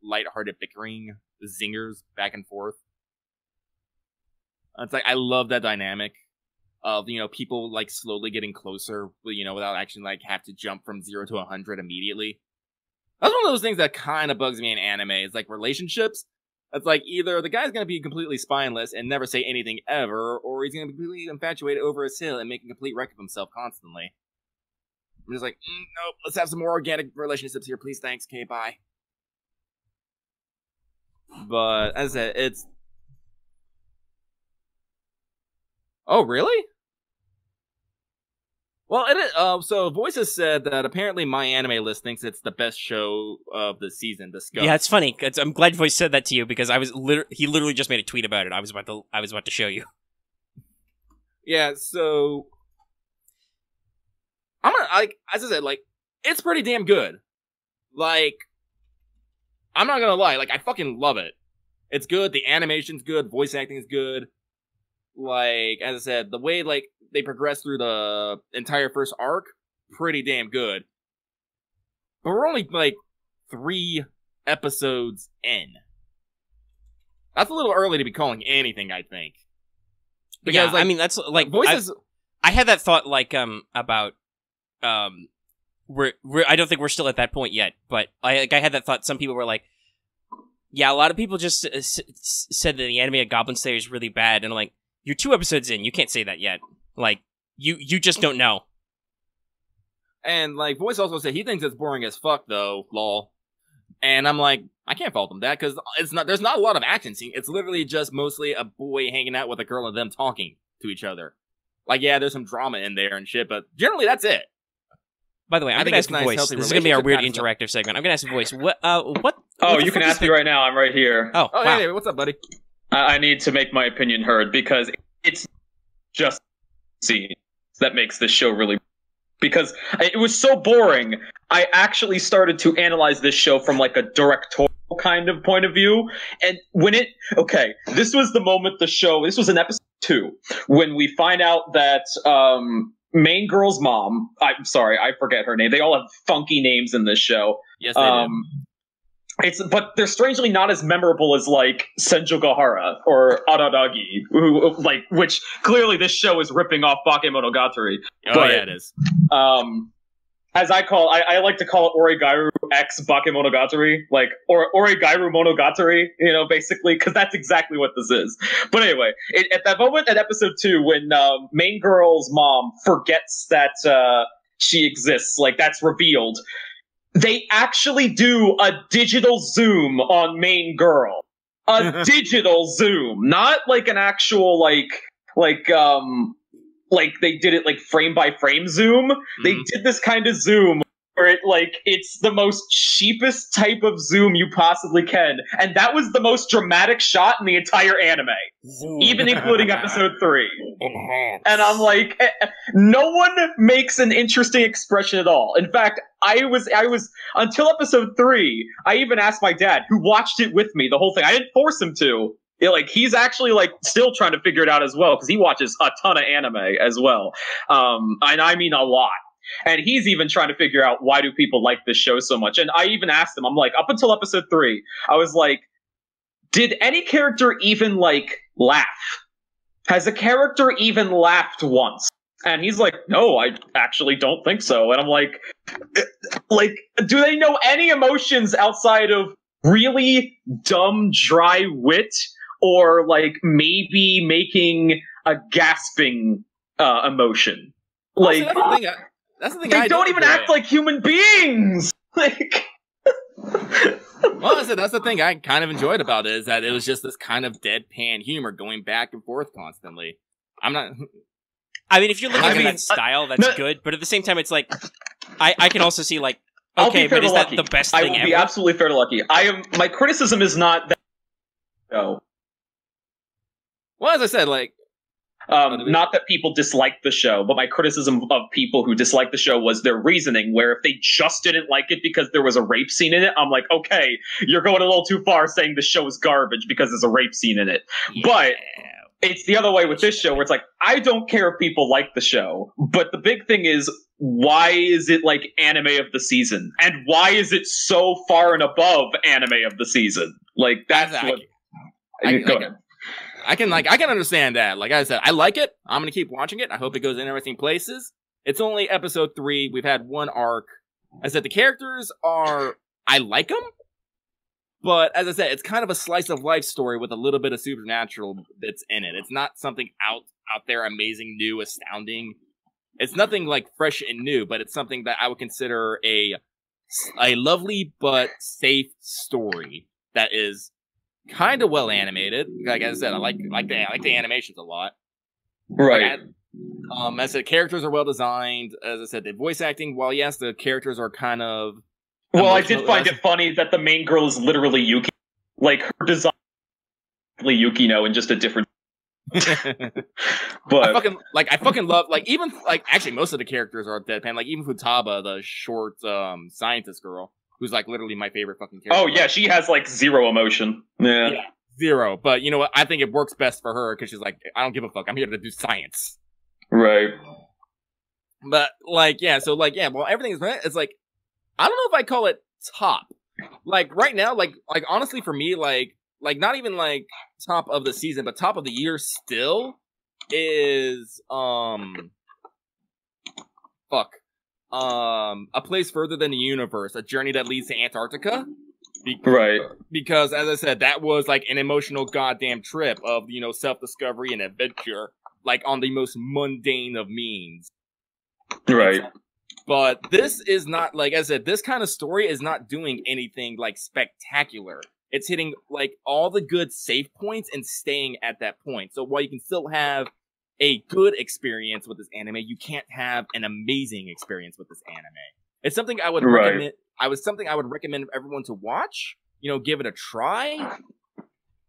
lighthearted bickering, zingers, back and forth. It's like, I love that dynamic of, people, like, slowly getting closer, without actually, like, have to jump from 0 to 100 immediately. That's one of those things that kind of bugs me in anime. It's like relationships. It's like either the guy's going to be completely spineless and never say anything ever, or he's going to be completely infatuated over his hill and make a complete wreck of himself constantly. I'm just like, nope, let's have some more organic relationships here, please, thanks, okay, bye. But, as I said, it's... Oh, really? Well, it is, so Voice has said that apparently My Anime List thinks it's the best show of the season discussed. Yeah, it's funny. I'm glad Voice said that to you, because he literally just made a tweet about it. I was about to show you. Yeah, so I'm gonna, like, as I said, like, it's pretty damn good. Like, I'm not gonna lie, like, I fucking love it. It's good. The animation's good. Voice acting's good. Like, as I said, the way, like, they progress through the entire first arc, pretty damn good. But we're only, like, 3 episodes in. That's a little early to be calling anything, I think. Because, I mean, that's, like, voices... I had that thought, like, about, I don't think we're still at that point yet, but I had that thought. Some people were like, yeah, a lot of people just said that the anime of Goblin Slayer is really bad, and I'm like, you're 2 episodes in, you can't say that yet. Like, you just don't know. And, like, Voice also said he thinks it's boring as fuck, though, lol. And I'm like, I can't fault him that, because there's not a lot of action scene. It's literally just mostly a boy hanging out with a girl and them talking to each other. Like, yeah, there's some drama in there and shit, but generally that's it. By the way, I'm going to ask Voice. This is going to be our weird interactive segment. I'm going to ask Voice. What? Oh, you can ask me right now. I'm right here. Oh, wow. Hey, what's up, buddy? I need to make my opinion heard because it's just scenes that makes this show really... Because it was so boring, I actually started to analyze this show from, like, a directorial kind of point of view. And when this was the moment this was in episode 2, when we find out that, main girl's mom, I'm sorry, I forget her name. They all have funky names in this show. Yes, they do. But they're strangely not as memorable as, like, Senjo Gahara or Araragi, which clearly this show is ripping off Bakemonogatari. Oh, but, yeah, it is. As I like to call it Origairu X Bakemonogatari, like, or Origairu Monogatari, basically, because that's exactly what this is. But anyway, at that moment in episode 2, when main girl's mom forgets that she exists, like, that's revealed, they actually do a digital zoom on main girl. A digital zoom, not like an actual, like they did it like frame by frame zoom. Mm-hmm. They did this kind of zoom where it's the most cheapest type of zoom you possibly can. And that was the most dramatic shot in the entire anime. Zoom. Even including episode 3. Enhance. And I'm like, no one makes an interesting expression at all. In fact, I was until episode 3, I even asked my dad, who watched it with me, the whole thing. I didn't force him to. He's actually, still trying to figure it out as well, because he watches a ton of anime as well. And I mean a lot. And he's even trying to figure out, why do people like this show so much? And I even asked him, I'm like, up until episode 3, I was like, did any character even, laugh? Has a character even laughed once? And he's like, no, I actually don't think so. And I'm like, do they know any emotions outside of really dumb, dry wit? Or, maybe making a gasping emotion. That's the thing. They don't even act like human beings! Well, that's the thing I kind of enjoyed about it, is that it was just this kind of deadpan humor going back and forth constantly. I mean, if you're looking at that style, that's good, but at the same time, it's like, I can also see, okay, but is that the best thing ever? I will be absolutely fair to Lucky. My criticism is not that... No. Well, as I said, not that people dislike the show, but my criticism of people who dislike the show was their reasoning, where if they just didn't like it because there was a rape scene in it, I'm like, okay, you're going a little too far saying the show is garbage because there's a rape scene in it. Yeah. But it's the other way with this show, where it's like, I don't care if people like the show, but the big thing is, why is it anime of the season? And why is it so far and above anime of the season? That's what... Go ahead. I can understand that. Like I said, I like it. I'm gonna keep watching it. I hope it goes in interesting places. It's only episode 3. We've had one arc. I said the characters I like them, but as I said, it's kind of a slice of life story with a little bit of supernatural that's in it. It's not something out there amazing, new, astounding. It's nothing fresh and new, but it's something that I would consider a lovely but safe story that is kind of well animated. Like I said, I like the animations a lot. Right. As I said, characters are well designed. As I said, the voice acting, while yes, the characters are kind of... Well, I did find it funny that the main girl is literally Yuki. Her design is Yukino in just a different... But I fucking love, even, actually most of the characters are deadpan. Even Futaba, the short scientist girl, who's literally my favorite fucking character. Oh yeah, she has 0 emotion. Yeah. 0. But you know what? I think it works best for her because she's like, I don't give a fuck. I'm here to do science. Right. But like, yeah. So like, yeah. Well, everything is. It's like, I don't know if I call it top. Like right now, like honestly, for me, like not even like top of the season, but top of the year still is A Place Further Than the Universe, A Journey That Leads to Antarctica. Right. Because, as I said, that was like an emotional goddamn trip of, you know, self-discovery and adventure, like on the most mundane of means. Right. But this is not, like I said, this kind of story is not doing anything like spectacular. It's hitting like all the good safe points and staying at that point. So while you can still have a good experience with this anime, you can't have an amazing experience with this anime. It's something I would recommend. Something I would recommend everyone to watch. You know, give it a try.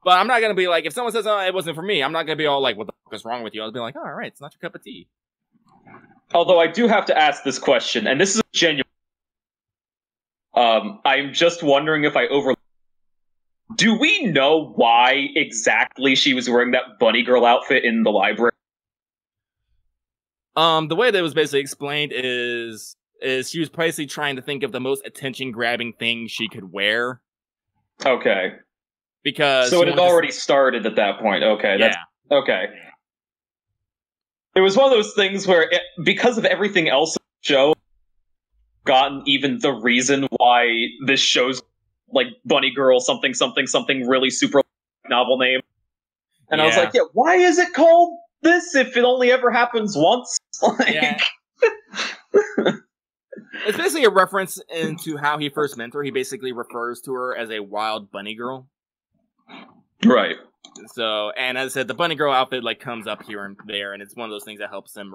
But I'm not gonna be like, if someone says, "Oh, it wasn't for me," I'm not gonna be all like, "What the fuck is wrong with you?" I'll be like, "Oh, all right, it's not your cup of tea." Although I do have to ask this question, and this is genuine. I'm just wondering if I over. Do we know why exactly she was wearing that bunny girl outfit in the library? The way that it was basically explained is she was basically trying to think of the most attention-grabbing thing she could wear. Okay. Because so it had already started at that point. Okay. Yeah. Okay. It was one of those things where, because of everything else in the show, gotten even the reason why this show's like Bunny Girl something really super novel name. And I was like, yeah, why is it called this if it only ever happens once? Yeah. It's basically a reference into how he first met her. He basically refers to her as a wild bunny girl. Right. So, and as I said, the bunny girl outfit like comes up here and there, and it's one of those things that helps him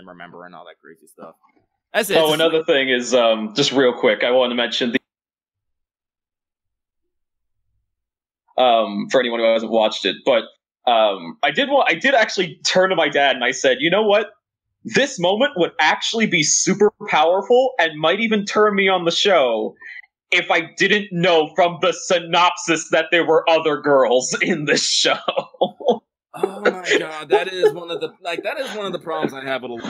remember and all that crazy stuff. That's it. Another thing is, just real quick, I want to mention for anyone who hasn't watched it, but I did actually turn to my dad and I said, you know what? This moment would actually be super powerful and might even turn me on the show if I didn't know from the synopsis that there were other girls in this show. Oh my god, that is one of the problems I have with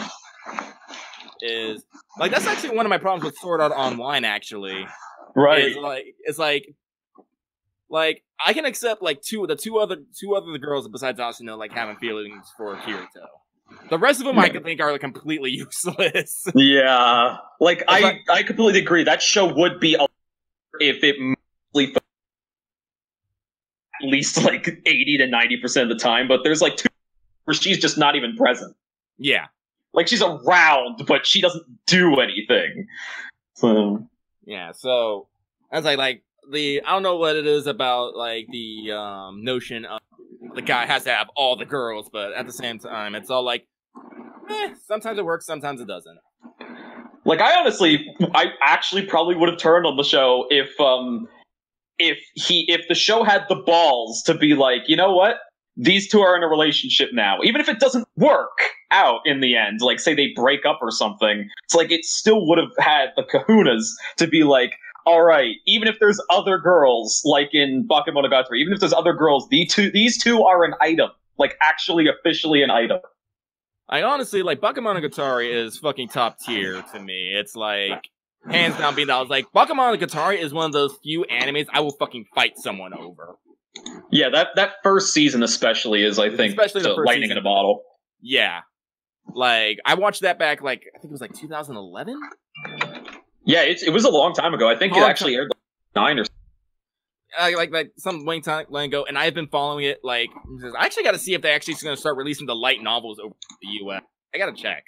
is like that's actually one of my problems with Sword Art Online actually. Right. It's like I can accept like two other girls besides Asuna like having feelings for Kirito. The rest of them I can think are like, completely useless. Yeah. Like I completely agree. That show would be if it mostly at least like 80 to 90% of the time, but there's like 2 where she's just not even present. Yeah. Like she's around, but she doesn't do anything. So yeah, so as I don't know what it is about like the notion of the guy has to have all the girls, but at the same time it's all like sometimes it works, sometimes it doesn't. Like I actually probably would have turned on the show if the show had the balls to be like, you know what? These two are in a relationship now. Even if it doesn't work out in the end, like say they break up or something, it's like it still would have had the kahunas to be like, all right, even if there's other girls, like in Bakemonogatari, even if there's other girls, these two are an item. Like actually officially an item. I honestly, like, Bakemonogatari is fucking top tier to me. It's like, hands down being that I was like, Bakemonogatari is one of those few animes I will fucking fight someone over. Yeah, that first season especially is, I think, especially the first lightning season. in a bottle. Yeah. Like, I watched that back, like, I think it was like 2011? Yeah, it was a long time ago. I think it actually aired like 9 or like some long time ago, and I've been following it. Like, I actually got to see if they actually going to start releasing the light novels over the U.S. I got to check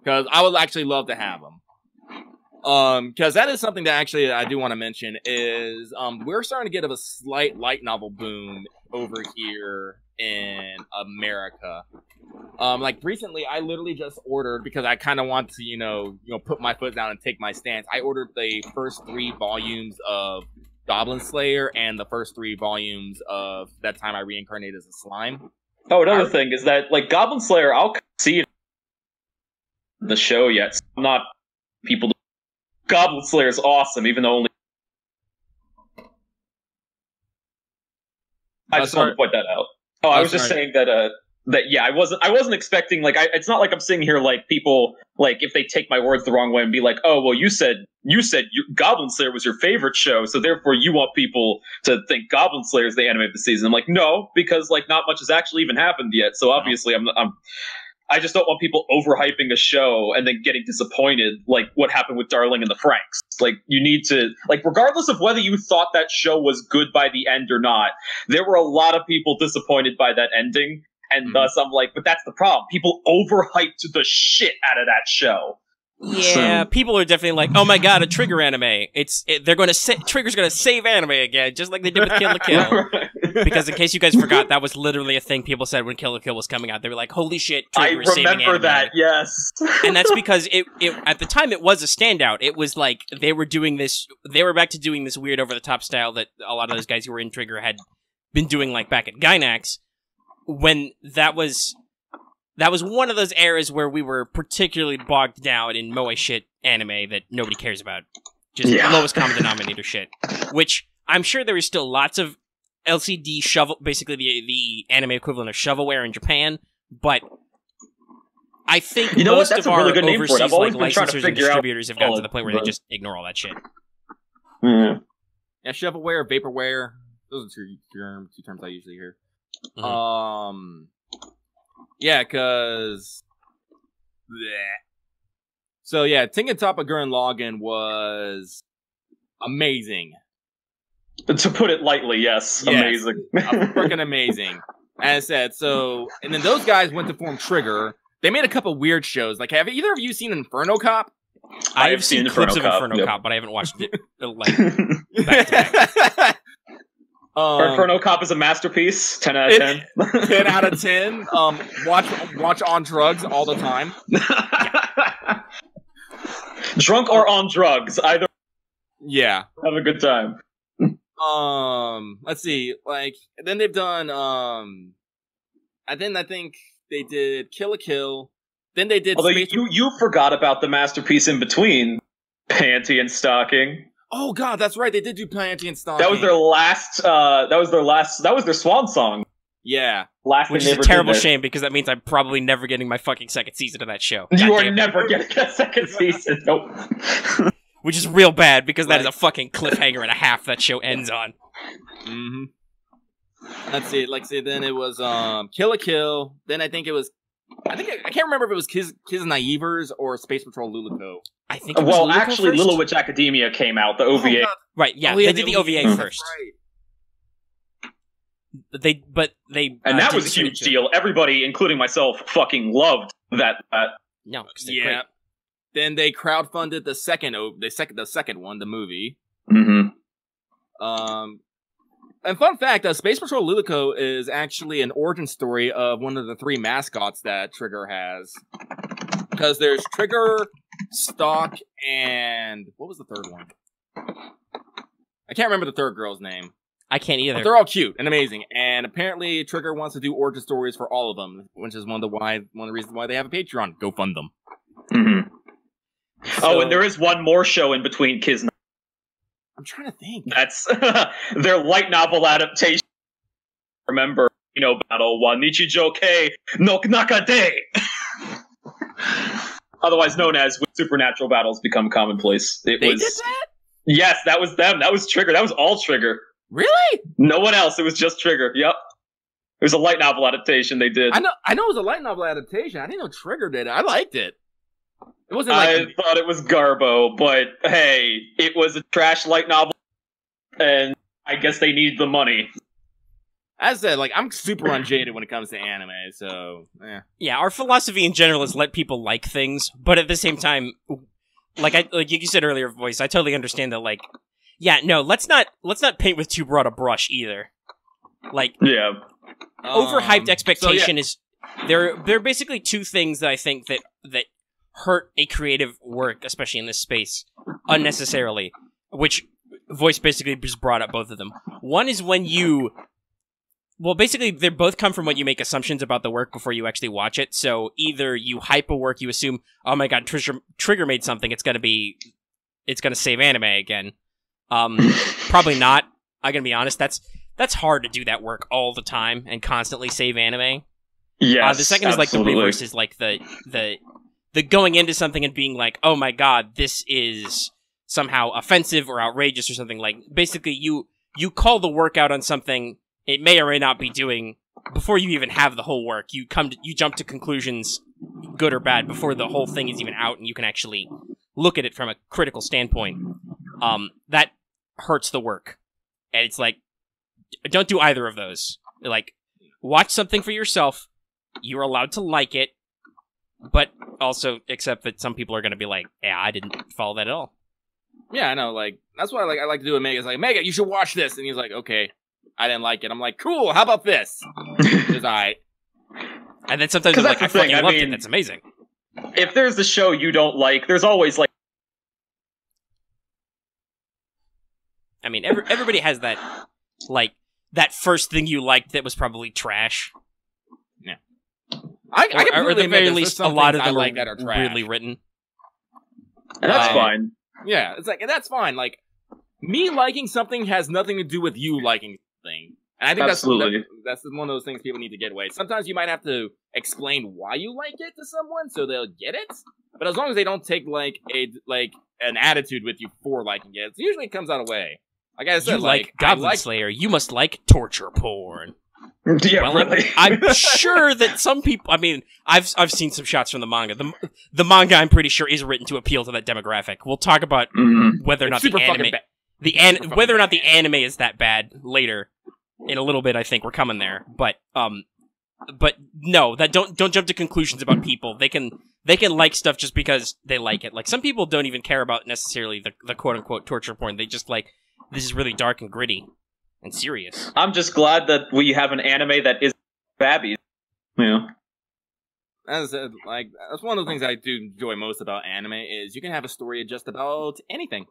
because I would actually love to have them. Because that is something that actually I do want to mention is we're starting to get a slight light novel boom over here in America. Like recently, I literally just ordered because I kind of want to, you know, put my foot down and take my stance. I ordered the first 3 volumes of Goblin Slayer and the first 3 volumes of That Time I Reincarnated as a Slime. Oh, another thing is that, like, Goblin Slayer, I'll see it in the show yet. So I'm not people. Goblin Slayer is awesome, even though only I just wanted to point that out. Oh, I was just saying that I wasn't expecting, like, it's not like I'm sitting here like people, like, if they take my words the wrong way and be like, oh, well, you said Goblin Slayer was your favorite show, so therefore you want people to think Goblin Slayer is the anime of the season. I'm like, no, because, like, not much has actually even happened yet, so obviously I just don't want people overhyping a show and then getting disappointed, like what happened with Darling and the Franxx. Like, you need to, like, regardless of whether you thought that show was good by the end or not, there were a lot of people disappointed by that ending, and thus I'm like, but that's the problem. People overhyped the shit out of that show. Yeah, people are definitely like, oh my god, a Trigger anime. Trigger's gonna save anime again, just like they did with Kill la Kill. Because in case you guys forgot, that was literally a thing people said when Kill la Kill was coming out. They were like, holy shit, Trigger is saving anime. I remember that, yes. And that's because it at the time it was a standout. It was like they were back to doing this weird over-the-top style that a lot of those guys who were in Trigger had been doing, like, back at Gainax, when that was one of those eras where we were particularly bogged down in moe shit anime that nobody cares about. Just lowest common denominator shit. Which, I'm sure there is still lots of LCD shovel, basically the anime equivalent of shovelware in Japan, but I think most of our overseas, like, licensors and distributors have gotten to the point where they just ignore all that shit. Yeah, shovelware, vaporware, those are two terms I usually hear. Mm-hmm. Yeah, cause... Bleh. So yeah, Tengen Toppa Gurren Lagann was amazing. To put it lightly, yes. Amazing. Freaking amazing. As I said, so... And then those guys went to form Trigger. They made a couple weird shows. Like, have either of you seen Inferno Cop? I have seen clips of Inferno Cop, but I haven't watched it, like, back to back. Inferno Cop is a masterpiece. 10 out of 10. 10 out of 10. Watch on drugs all the time. Drunk or on drugs, either. Yeah. Have a good time. Let's see. Like, then they've done, I think they did Kill la Kill. Then they did. Although you forgot about the masterpiece in between, Panty and Stocking. Oh god, that's right. They did do Panty and Stocking. That was their last. That was their swan song. Yeah, which is a terrible shame because that means I'm probably never getting my fucking second season of that show. You are never getting a second season. Nope. Which is real bad because that is a fucking cliffhanger and a half that show ends on. Mm-hmm. Let's see. Then it was Kill la Kill. Then I can't remember if it was Kiz Naivers or Space Patrol Luluco. I think it was Luluco actually first? Little Witch Academia came out, the OVA. Right, yeah, they did the OVA first. Right. And that was a huge deal. Everybody, including myself, fucking loved that. No, yeah. Great. Then they crowdfunded the second one, the movie. Mm-hmm. And fun fact, Space Patrol Luluco is actually an origin story of one of the 3 mascots that Trigger has. Because there's Trigger, Stock, and... what was the third one? I can't remember the third girl's name. I can't either. But they're all cute and amazing. And apparently Trigger wants to do origin stories for all of them, which is one of the reasons why they have a Patreon. Go fund them. Mm-hmm. So, and there is one more show in between Kiz. I'm trying to think. That's their light novel adaptation. Remember, Battle One Nichijoke no Nakade. Otherwise known as when supernatural battles become commonplace. They did that? Yes, that was them. That was Trigger. That was all Trigger. Really? No one else. It was just Trigger. Yep. It was a light novel adaptation they did. I know it was a light novel adaptation. I didn't know Trigger did it. I liked it. It wasn't I thought it was Garbo, but hey, it was a trash light novel, and I guess they needed the money. As I said, I'm super unjaded when it comes to anime, so, Yeah, our philosophy in general is let people like things, but at the same time, like you said earlier, Voice, I totally understand that, let's not paint with too broad a brush either. Yeah. Overhyped expectation is... There are basically 2 things that I think that hurt a creative work, especially in this space, unnecessarily, which Voice basically just brought up both of them. One is when you... Well, basically, they both come from when you make assumptions about the work before you actually watch it, so either you hype a work, you assume, oh my god, Trigger made something, it's gonna save anime again. Probably not. I'm gonna be honest, that's hard to do that work all the time and constantly save anime. Yes, the second is like the absolutely. reverse, is like the going into something and being like, oh my god, this is somehow offensive or outrageous or something. Like, basically, you call the work out on something it may or may not be doing before you even have the whole work. You jump to conclusions, good or bad, before the whole thing is even out, and you can actually look at it from a critical standpoint. That hurts the work. And it's like, don't do either of those. Like, watch something for yourself. You're allowed to like it, but also accept that some people are going to be like, yeah, I didn't follow that at all. Yeah, I know. Like, that's what I like to do with Mega. It's like, Mega, you should watch this. And he's like, okay, I didn't like it. I'm like, cool, how about this? It's alright. And then sometimes I'm like, I fucking loved it. That's amazing. If there's a show you don't like, there's always like... I mean, everybody has that, like, that first thing you liked that was probably trash. Yeah. I or at the very least, a lot of them like that are trash. weirdly written. And that's fine. Yeah, it's like, and that's fine. Like, me liking something has nothing to do with you liking something. And I think that's one of those things people need to get away. Sometimes you might have to explain why you like it to someone so they'll get it. But as long as they don't take like an attitude with you for liking it, usually it comes out of way. Like I said, you like Goblin Slayer, you must like torture porn. Yeah, well, really. I'm sure that some people. I mean, I've seen some shots from the manga. The manga, I'm pretty sure, is written to appeal to that demographic. We'll talk about whether or not the anime, whether or not the anime is that bad later. In a little bit, I think we're coming there. But no, that don't jump to conclusions about people. They can like stuff just because they like it. Like, some people don't even care about necessarily the quote unquote torture porn. They just like, this is really dark and gritty and serious. I'm just glad that we have an anime that is babby. Yeah. As I said, like, that's one of the things I do enjoy most about anime is you can have a story just about anything.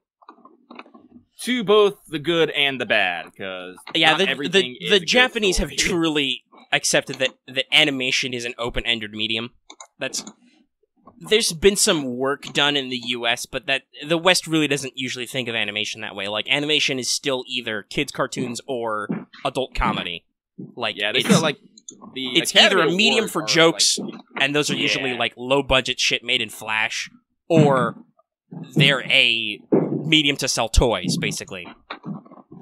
To both the good and the bad, because the Japanese have truly accepted that animation is an open-ended medium. There's been some work done in the US, but that the West really doesn't usually think of animation that way. Like, animation is still either kids' cartoons or adult comedy. Like, yeah, they feel like it's either a medium for jokes, and those are usually like low-budget shit made in Flash, or they're a medium to sell toys, basically.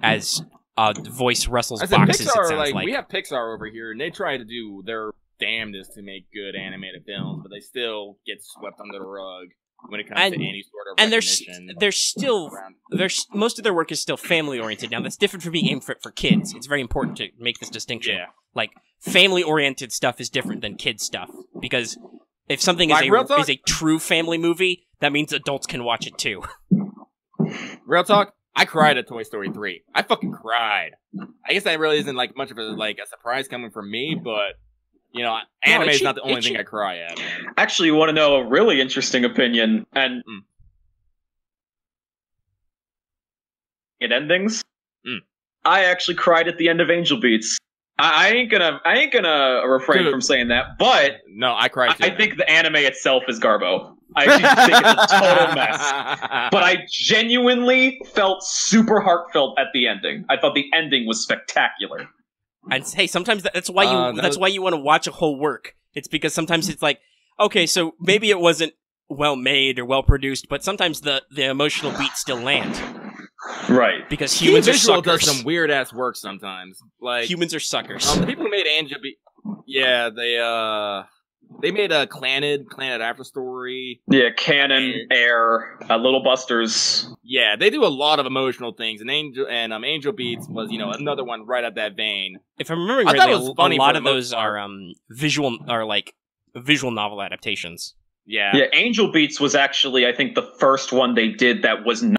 As Voice wrestles boxes, Pixar, it sounds like. We have Pixar over here, and they try to do their damnedest to make good animated films, but they still get swept under the rug when it comes to any sort of recognition. And they're still most of their work is still family oriented. Now, that's different from being aimed for kids. It's very important to make this distinction. Yeah. Like, family oriented stuff is different than kids stuff, because if something is a true family movie, that means adults can watch it too. Real talk, I cried at Toy Story 3. I fucking cried. I guess that really isn't like much of a surprise coming from me, but you know, anime is not the only thing I cry at, man. Actually, you want to know a really interesting opinion and endings? I actually cried at the end of Angel Beats. I ain't gonna refrain from saying that, but no, I cried too. I think the anime itself is garbo. I actually think it's a total mess. But I genuinely felt super heartfelt at the ending. I thought the ending was spectacular. And hey, sometimes that's why you want to watch a whole work. It's because sometimes it's like, okay, so maybe it wasn't well made or well produced, but sometimes the emotional beats still land. Right. Because humans are suckers. Does some weird ass work sometimes. Like, humans are suckers. The people who made Angel Beats, yeah, they made a Planet After Story. Yeah, Canon, Air, Little Busters. Yeah, they do a lot of emotional things, and Angel Beats was, another one right up that vein. If I'm remembering right, a lot of those are visual novel adaptations. Yeah. Yeah, Angel Beats was actually, I think, the first one they did that was not.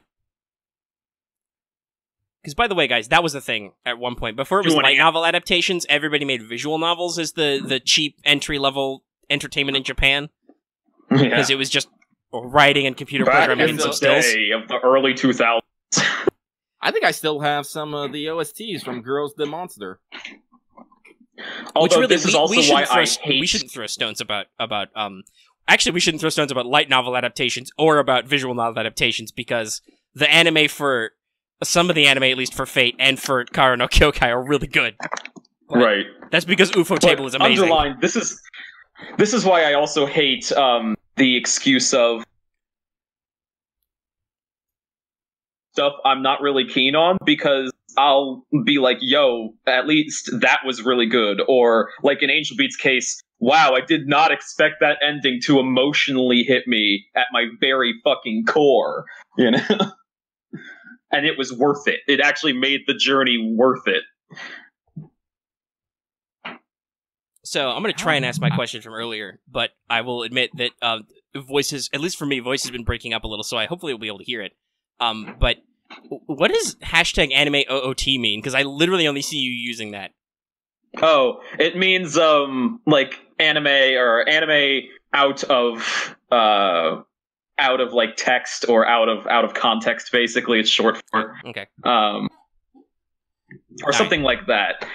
Because, by the way, guys, that was the thing at one point. Before it was light novel adaptations, everybody made visual novels as the cheap entry-level entertainment in Japan. Because it was just writing and computer programming and some stills. Of the early 2000s. I think I still have some of the OSTs from Girls the Monster. Although this is also why I hate... We shouldn't throw stones about actually, we shouldn't throw stones about light novel adaptations or about visual novel adaptations, because the anime for some of the anime, at least for Fate and for Kara no Kyokai, are really good. But Right. That's because UFO Table is amazing. Underline, this is why I also hate the excuse of stuff I'm not really keen on, because I'll be like, yo, at least that was really good. Or, like in Angel Beats' case, wow, I did not expect that ending to emotionally hit me at my very fucking core. You know? And it was worth it. It actually made the journey worth it. So I'm going to try and ask my question from earlier, but I will admit that voices, at least for me, voice has been breaking up a little, so I hopefully will be able to hear it. But what does hashtag anime OOT mean? Because I literally only see you using that. Oh, it means like anime, or anime out of like text, or out of context. Basically, it's short for Okay. Or something like that,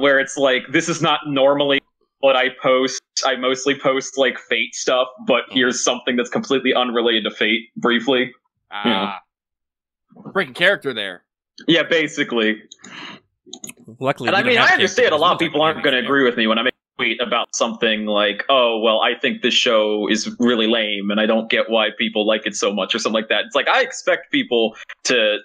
where it's like, this is not normally what I post. I mostly post like Fate stuff, but here's something that's completely unrelated to Fate. Briefly, breaking character there. Yeah, basically. Luckily, And I mean, I understand a lot of people aren't going to anime. agree with me when I make a tweet about something like, oh, well, I think this show is really lame, and I don't get why people like it so much, or something like that. It's like, I expect people to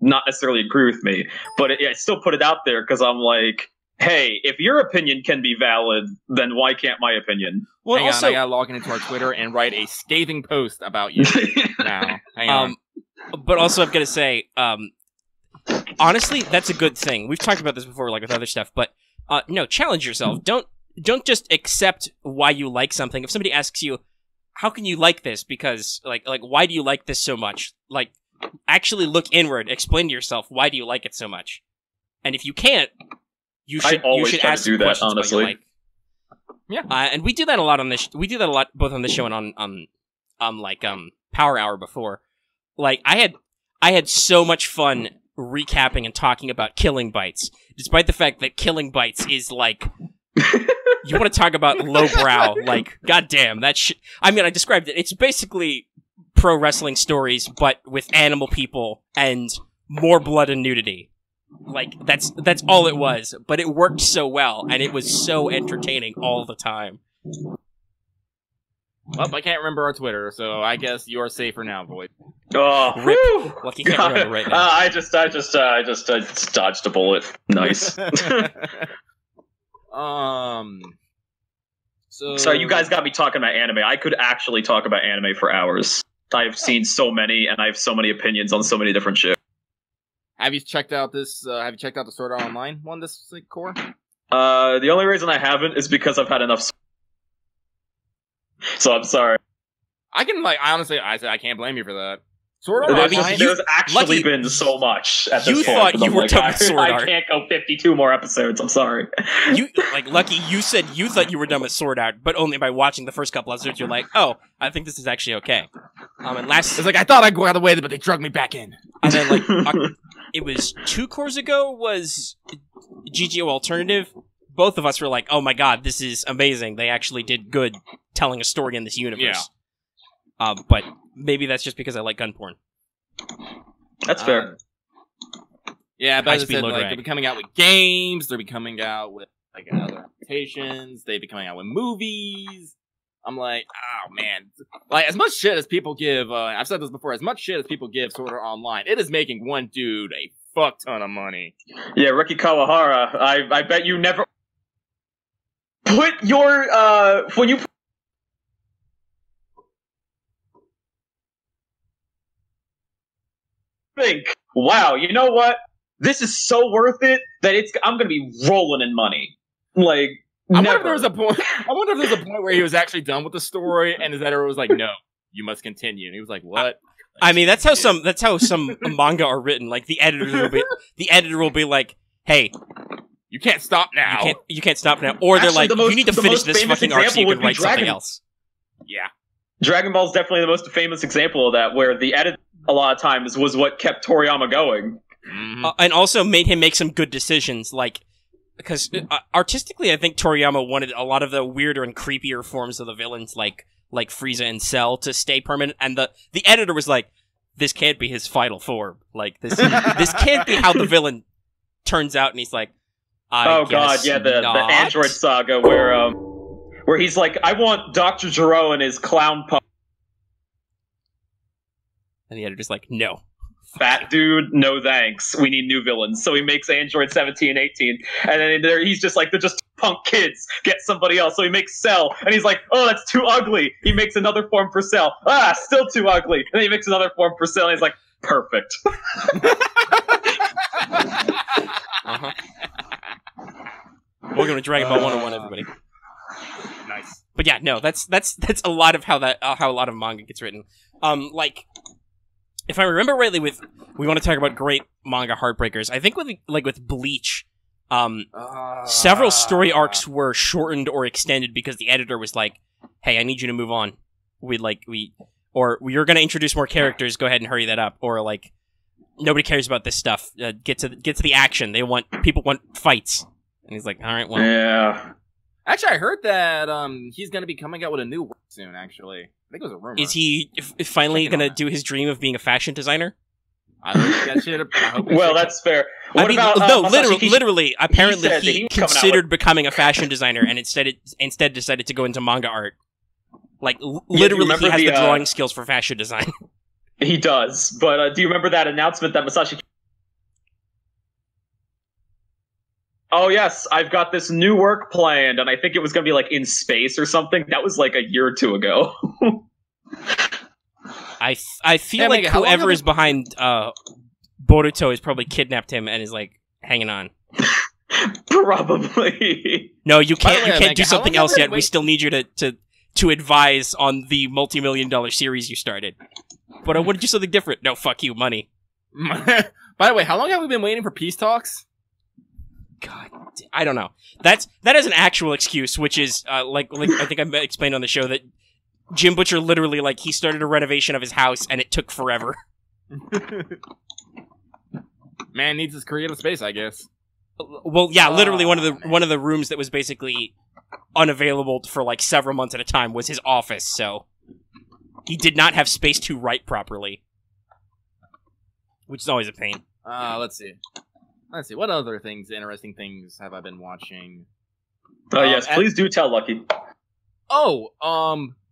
not necessarily agree with me, but I still put it out there because I'm like, hey, if your opinion can be valid, then why can't my opinion? Well, Hang also, on, I gotta log into our Twitter and write a scathing post about you now. Hang on. but also I've got to say, honestly, that's a good thing. We've talked about this before, like with other stuff, but no, challenge yourself. Don't just accept why you like something. If somebody asks you, how can you like this? Because like why do you like this so much? Like, actually look inward. Explain to yourself, why do you like it so much? And if you can't, you should try ask to do that, questions honestly. about you like. Yeah, and we do that a lot on this. We do that a lot both on this show and on Power Hour before. Like, I had so much fun recapping and talking about Killing Bites, despite the fact that Killing Bites is like, you want to talk about lowbrow? Like, goddamn, that shit. I mean, I described it. It's basically pro wrestling stories, but with animal people and more blood and nudity. Like, that's all it was, but it worked so well, and it was so entertaining all the time. Well, I can't remember our Twitter, so I guess you are safer now, Void. Oh, Rip. whew. Lucky can't remember right now. I just dodged a bullet. Nice. Sorry, you guys got me talking about anime. I could actually talk about anime for hours. I've seen so many, and I have so many opinions on so many different shit. Have you checked out this? Have you checked out the Sword Art Online one this core? The only reason I haven't is because I've had enough. So I'm sorry. I can honestly, I can't blame you for that. Sword Art Online. There's actually Lucky, been so much at this point. You thought you were done with Sword Art. I can't go 52 more episodes. I'm sorry. Lucky, you said you thought you were done with Sword Art, but only by watching the first couple episodes, you're like, oh, I think this is actually okay. And last, it's like, I thought I'd go out of the way, but they drug me back in. And then it was 2 cores ago was GGO Alternative. Both of us were like, oh my god, this is amazing. They actually did good telling a story in this universe. Yeah. But maybe that's just because I like gun porn. That's fair. Yeah, but as I High-speed said, low like, drag. they'll be coming out with games, they'll be coming out with like other adaptations, they'll be coming out with movies. I'm like, oh man. Like, as much shit as people give, I've said this before, as much shit as people give Sword Art Online, it is making one dude a fuck ton of money. Yeah, Ricky Kawahara, I bet you never put your, when you think, wow, you know what? This is so worth it that I'm gonna be rolling in money. Like, I wonder if there was a point. I wonder if there's a point where he was actually done with the story, and his editor was like, "No, you must continue." And he was like, "What?" I mean, that's how some manga are written. Like, the editor will be like, "Hey, you can't stop now. You can't stop now." Or they're Actually, like, "You need to finish most this famous fucking arc so you example can would write be something else." Yeah, Dragon Ball is definitely the most famous example of that, where the edit a lot of times was what kept Toriyama going. mm-hmm. And also made him make some good decisions, like, because artistically, I think Toriyama wanted a lot of the weirder and creepier forms of the villains, like Frieza and Cell, to stay permanent, and the editor was like, this can't be his final form. Like, this can't be how the villain turns out, and he's like, oh god, yeah, the Android saga where he's like, I want Dr. Gero and his clown pup. And the editor's like, no. Fat dude, no thanks. We need new villains. So he makes Android 17 and 18, and then he's just like, they're just punk kids. Get somebody else. So he makes Cell, and he's like, oh, that's too ugly. He makes another form for Cell. Ah, still too ugly. And then he makes another form for Cell, and he's like, perfect. Uh-huh. Welcome to Dragon Ball 101, everybody. Nice. But yeah, no, that's a lot of how a lot of manga gets written. Like, if I remember rightly, we want to talk about great manga heartbreakers. I think with Bleach, several story arcs were shortened or extended because the editor was like, "Hey, I need you to move on. You're going to introduce more characters. Go ahead and hurry that up." Or like, nobody cares about this stuff. Get to the action. People want fights. And he's like, "All right, well." Yeah. Actually, I heard that he's going to be coming out with a new work soon, actually. I think it was a rumor. Is he finally going to do his dream of being a fashion designer? I hope that shit. Well, that's fair. What about, literally, apparently he considered becoming a fashion designer and instead decided to go into manga art. Like, literally, he has the drawing skills for fashion design. He does, but do you remember that announcement that Masashi... Oh yes, I've got this new work planned, and I think it was going to be like in space or something. That was like a year or two ago. I feel like whoever is behind Boruto has probably kidnapped him and is like hanging on. Probably. No, you can't do something else yet. We still need you to advise on the multi-million-dollar series you started. But I want to do something different. No, fuck you, money. By the way, how long have we been waiting for peace talks? God, I don't know. That is an actual excuse, which is like I think I explained on the show that Jim Butcher literally, like, he started a renovation of his house and it took forever. Man needs his creative space, I guess. Well, yeah, literally one of the rooms that was basically unavailable for like several months at a time was his office, so he did not have space to write properly, which is always a pain. Let's see. What other interesting things have I been watching? Oh yes, please do tell, Lucky. Oh,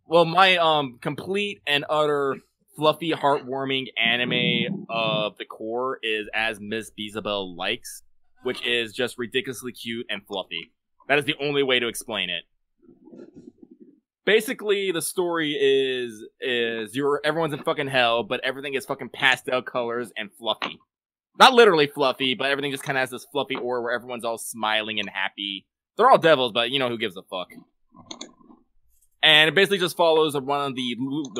well, my complete and utter fluffy, heartwarming anime of the core is As Miss Beelzebub Likes, which is just ridiculously cute and fluffy. That is the only way to explain it. Basically, the story is everyone's in fucking hell, but everything is fucking pastel colors and fluffy. Not literally fluffy, but everything just kind of has this fluffy aura where everyone's all smiling and happy. They're all devils, but you know who gives a fuck. And it basically just follows one of the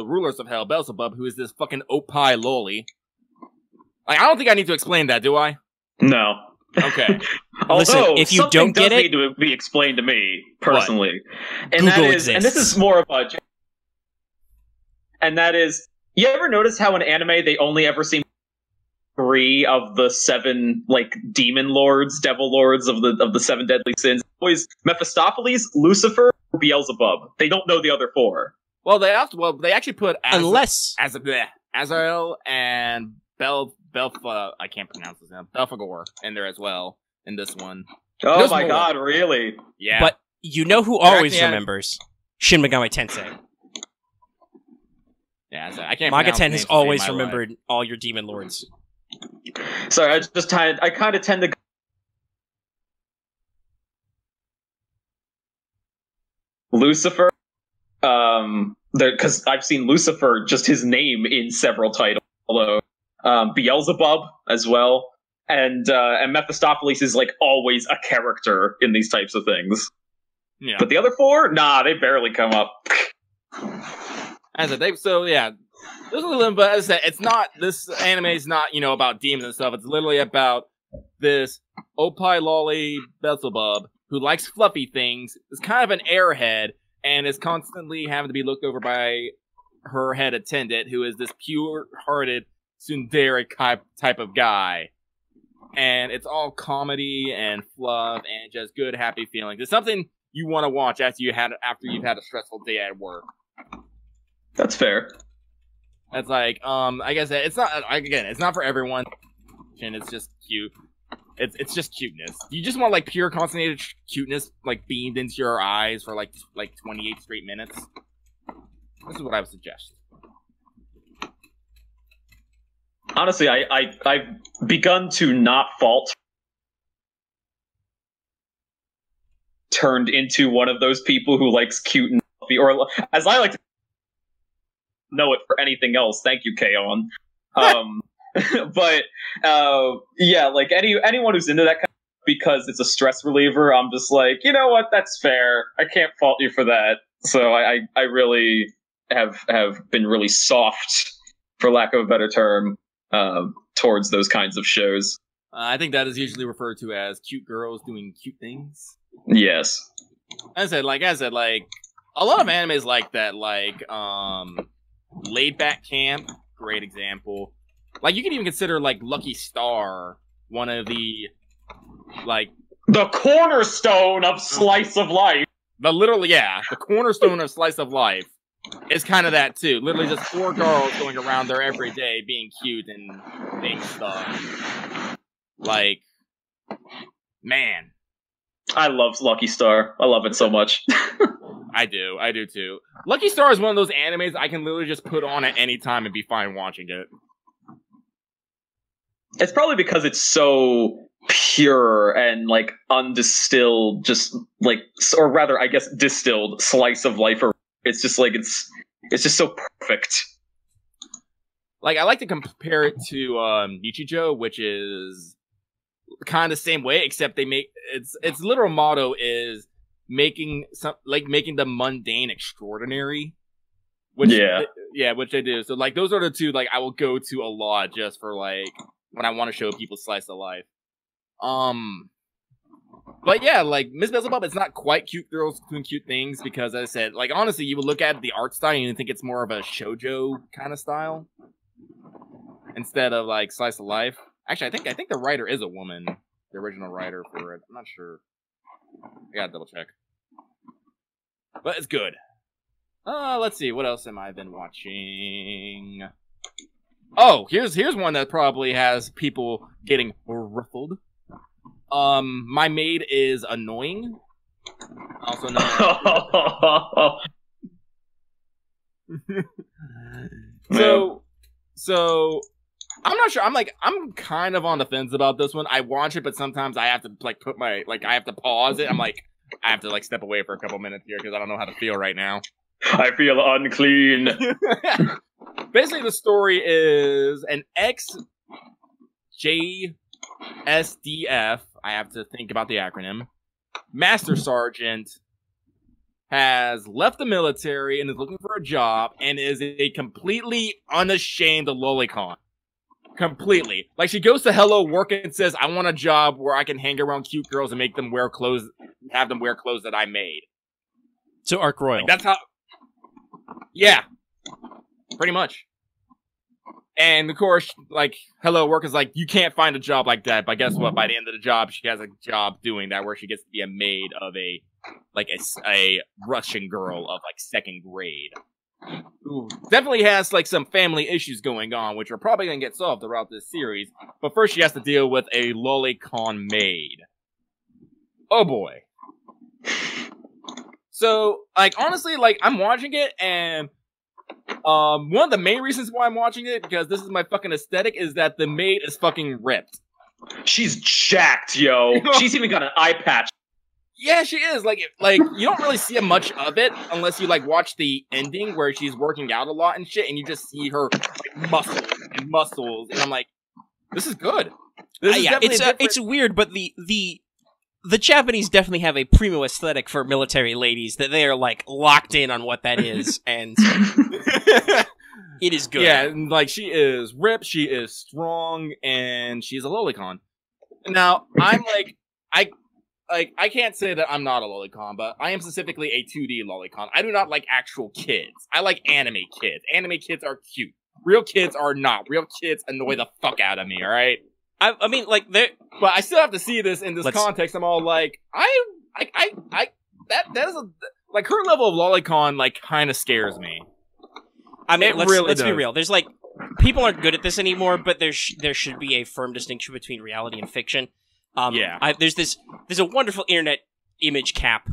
rulers of hell, Beelzebub, who is this fucking opie loli. Like, I don't think I need to explain that, do I? No. Okay. Listen, if you don't get it, need to be explained to me personally. What? And Google exists. And this is more of a... And that is, you ever notice how in anime they only ever seem 3 of the 7 like demon lords, devil lords of the 7 deadly sins? Always Mephistopheles, Lucifer, Beelzebub. They don't know the other 4. Well, they actually put Azrael and I can't pronounce his name. Belphegor in there as well in this one. Oh my god, really? Yeah. But you know who always remembers? Shin Megami Tensei. Yeah, so I can't. Magaten has always remembered all your demon lords. Sorry, I kind of tend to. Lucifer, because I've seen Lucifer, just his name in several titles. Although Beelzebub as well, and Mephistopheles is like always a character in these types of things. Yeah. But the other 4, nah, they barely come up. So yeah, there's a little, but as I said, it's not. This anime is not, about demons and stuff. It's literally about this opie lolly Beelzebub who likes fluffy things, is kind of an airhead, and is constantly having to be looked over by her head attendant, who is this pure-hearted tsundere type of guy. And it's all comedy and fluff and just good, happy feelings. It's something you want to watch after you've had a stressful day at work. That's fair. It's like, like I said, it's not, again, it's not for everyone, and it's just cute. It's just cuteness. You just want, like, pure concentrated cuteness, like, beamed into your eyes for, like 28 straight minutes. This is what I would suggest. Honestly, I've begun to not fault turned into one of those people who likes cute and fluffy, or as I like to know it for anything else. Thank you, Kaon. But yeah, like anyone who's into that kind of, because it's a stress reliever, I'm just like, you know what, that's fair. I can't fault you for that. So I really have been really soft, for lack of a better term, towards those kinds of shows. I think that is usually referred to as cute girls doing cute things. Yes. As I said, like a lot of animes like that, like Laid Back Camp, great example. Like, you can even consider, like, Lucky Star one of the, like... the cornerstone of Slice of Life! The cornerstone of Slice of Life is kind of that, too. Literally just 4 girls going around there every day being cute and being stuff. Like, man. I love Lucky Star. I love it so much. I do too. Lucky Star is one of those animes I can literally just put on at any time and be fine watching it. It's probably because it's so pure and, like, undistilled, just, like, or rather, I guess, distilled slice of life. It's just, like, it's just so perfect. Like, I like to compare it to Nichijou, which is kind of the same way, except they make, its literal motto is making the mundane extraordinary. Which they do. So, like, those are the two, like, I will go to a lot just for, like, when I want to show people slice of life. But yeah, like, Miss Beelzebub, it's not quite cute girls doing cute things, because, as I said, like, honestly, you would look at the art style and you think it's more of a shoujo kind of style, instead of, like, slice of life. Actually, I think the writer is a woman, the original writer for it. I'm not sure. I gotta double check. But it's good. Let's see, what else have I been watching? Oh, here's one that probably has people getting ruffled. My maid is annoying. Also known. So I'm not sure. I'm kind of on the fence about this one. I watch it, but sometimes I have to, like, I have to pause it. I have to, like, step away for a couple minutes here because I don't know how to feel right now. I feel unclean. Basically, the story is an ex-JSDF, I have to think about the acronym, Master Sergeant, has left the military and is looking for a job and is a completely unashamed lolicon. Completely. Like, she goes to Hello Work and says, I want a job where I can hang around cute girls and make them wear clothes, have them wear clothes that I made. So Arc Royal. Like, that's how... Yeah. Pretty much. And, of course, like, Hello Work is like, you can't find a job like that, but guess what? By the end of the job, she has a job doing that where she gets to be a maid of a Russian girl of, like, 2nd grade. Who definitely has, like, some family issues going on, which are probably going to get solved throughout this series. But first she has to deal with a lolicon maid. Oh boy. So, like, honestly, like, I'm watching it, and one of the main reasons why I'm watching it, because this is my fucking aesthetic, is that the maid is fucking ripped. She's jacked, yo. She's even got an eye patch. Yeah, she is. Like, you don't really see much of it unless you, like, watch the ending where she's working out a lot and shit, and you just see her, like, muscles, and I'm like, this is good. This is it's weird, but the Japanese definitely have a primo aesthetic for military ladies that they are, like, locked in on what that is, and it is good. Yeah, and, like, she is ripped, she is strong, and she's a lolicon. Now, I'm I can't say that I'm not a lolicon, but I am specifically a 2D lolicon. I do not like actual kids. I like anime kids. Anime kids are cute. Real kids are not. Real kids annoy the fuck out of me, alright? I mean, like, but I still have to see this in this context. I'm all like, that is a, like, her level of lolicon, like, kind of scares me. I mean, let's really be does. real. There's like people aren't good at this anymore, but there should be a firm distinction between reality and fiction. There's a wonderful internet image cap,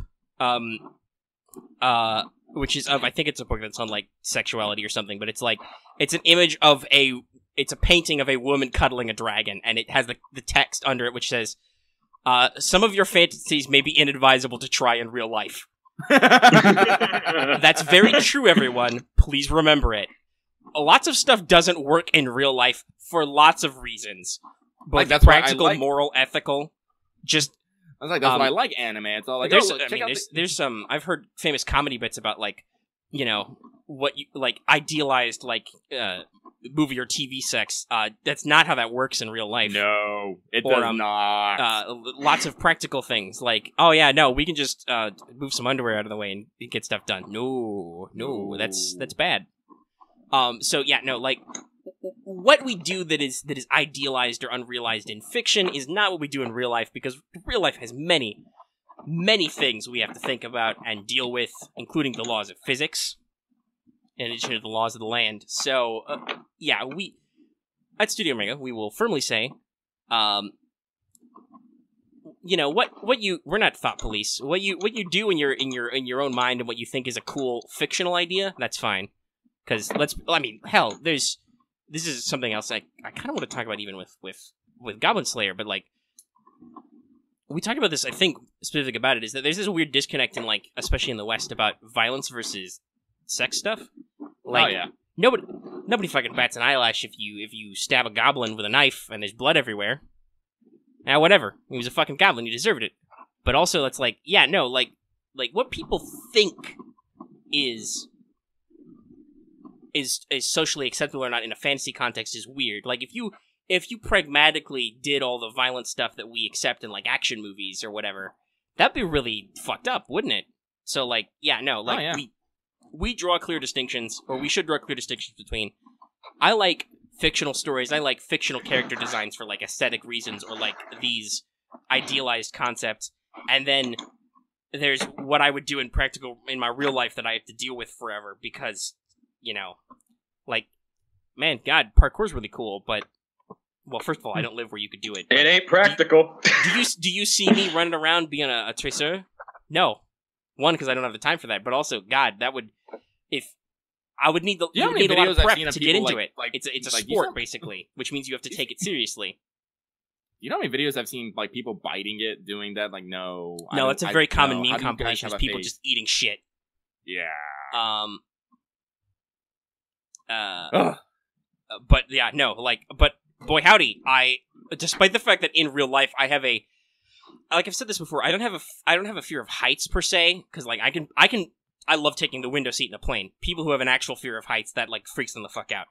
which is of, I think it's a book that's on like sexuality or something, but it's an image of it's a painting of a woman cuddling a dragon, and it has the text under it which says, some of your fantasies may be inadvisable to try in real life. That's very true, everyone. Please remember it. Lots of stuff doesn't work in real life for lots of reasons. Both that's practical, moral, ethical. Just I was like, that's why I like anime. It's all like, there's some. I've heard famous comedy bits about like, what you like idealized like movie or TV sex. That's not how that works in real life. No, it does not. Lots of practical things like, oh yeah, no, we can just move some underwear out of the way and get stuff done. No, that's bad. So yeah, no, like what we do that is idealized or unrealized in fiction is not what we do in real life, because real life has many things we have to think about and deal with, including the laws of physics, in addition to the laws of the land. So, yeah, we at StudiOmega, we will firmly say, we're not thought police. What you do in your own mind and what you think is a cool fictional idea, that's fine. Because this is something else I kind of want to talk about even with Goblin Slayer, but like we talked about this, I think specific about it is that there's this weird disconnect in like, especially in the West, about violence versus sex stuff. Like, nobody fucking bats an eyelash if you stab a goblin with a knife and there's blood everywhere. Now, whatever. He was a fucking goblin. He deserved it. But also, it's like, yeah, no, like what people think is socially acceptable or not in a fantasy context is weird. Like, if you pragmatically did all the violent stuff that we accept in like action movies or whatever, that'd be really fucked up, wouldn't it? So, like, yeah, no, like we draw clear distinctions, or we should draw clear distinctions between. I like fictional stories. I like fictional character designs for like aesthetic reasons, or like these idealized concepts. And then there's what I would do in my real life that I have to deal with forever because, like, man, God, parkour's really cool, but, well, first of all, I don't live where you could do it. It ain't practical. Do you see me running around being a traceur? No. One, because I don't have the time for that, but also, God, that would, if, I would need you would need a lot of prep to get into it. It's a sport, basically, which means you have to take it seriously. You know how many videos I've seen, like, people biting it, doing that? Like, no. No, it's a very common meme compilation of people just eating shit. Yeah. But yeah, no, like, but boy howdy, despite the fact that in real life I have like I've said this before, I don't have a fear of heights per se, because like I love taking the window seat in a plane. People who have an actual fear of heights, that like freaks them the fuck out.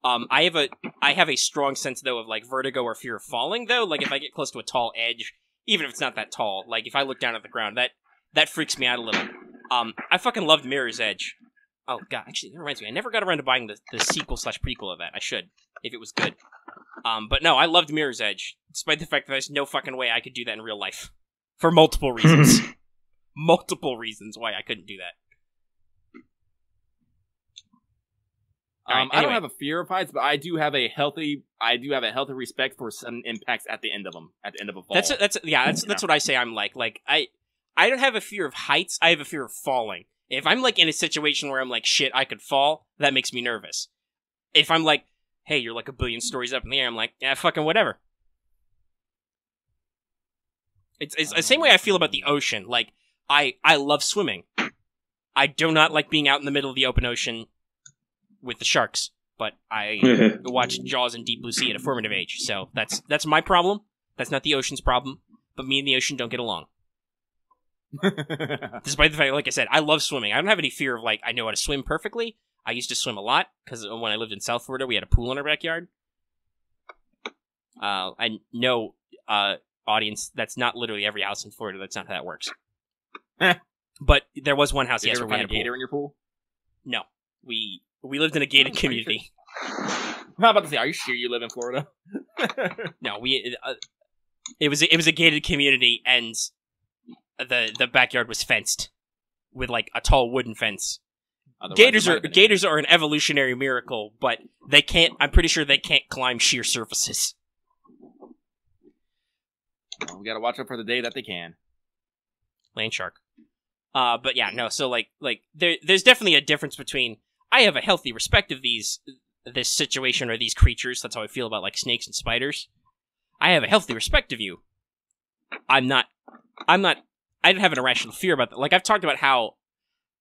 I have a strong sense though of like vertigo or fear of falling though. Like if I get close to a tall edge, even if it's not that tall, like if I look down at the ground, that freaks me out a little. I fucking loved Mirror's Edge. Oh god, actually, that reminds me. I never got around to buying the sequel/prequel of that. I should, if it was good. But no, I loved Mirror's Edge, despite the fact that there's no fucking way I could do that in real life, for multiple reasons. Multiple reasons why I couldn't do that. Anyway. I don't have a fear of heights, but I do have a healthy respect for sudden impacts at the end of them. At the end of a fall. That's what I say. I'm like I don't have a fear of heights. I have a fear of falling. If I'm, like, in a situation where I'm like, shit, I could fall, that makes me nervous. If I'm like, hey, you're like a billion stories up in the air, I'm like, yeah, fucking whatever. It's the same way I feel about the ocean. Like, I love swimming. I do not like being out in the middle of the open ocean with the sharks, but I watched Jaws and Deep Blue Sea at a formative age, so that's my problem. That's not the ocean's problem, but me and the ocean don't get along. Despite the fact, like I said, I love swimming. I don't have any fear of, like, I know how to swim perfectly. I used to swim a lot, because when I lived in South Florida, we had a pool in our backyard. I know, audience, that's not literally every house in Florida. That's not how that works. But there was one house, Did yes, you ever where we find had a gator in your pool? No. We lived in a gated community. I'm about to say, are you sure you live in Florida? No, it was a gated community, and the backyard was fenced with like a tall wooden fence, Gators are an evolutionary miracle, but they can't. I'm pretty sure they can't climb sheer surfaces. Well, we gotta watch out for the day that they can. Land shark. But yeah, no. So there's definitely a difference between I have a healthy respect of this situation or these creatures. That's how I feel about like snakes and spiders. I have a healthy respect of you. I didn't have an irrational fear about that. Like, I've talked about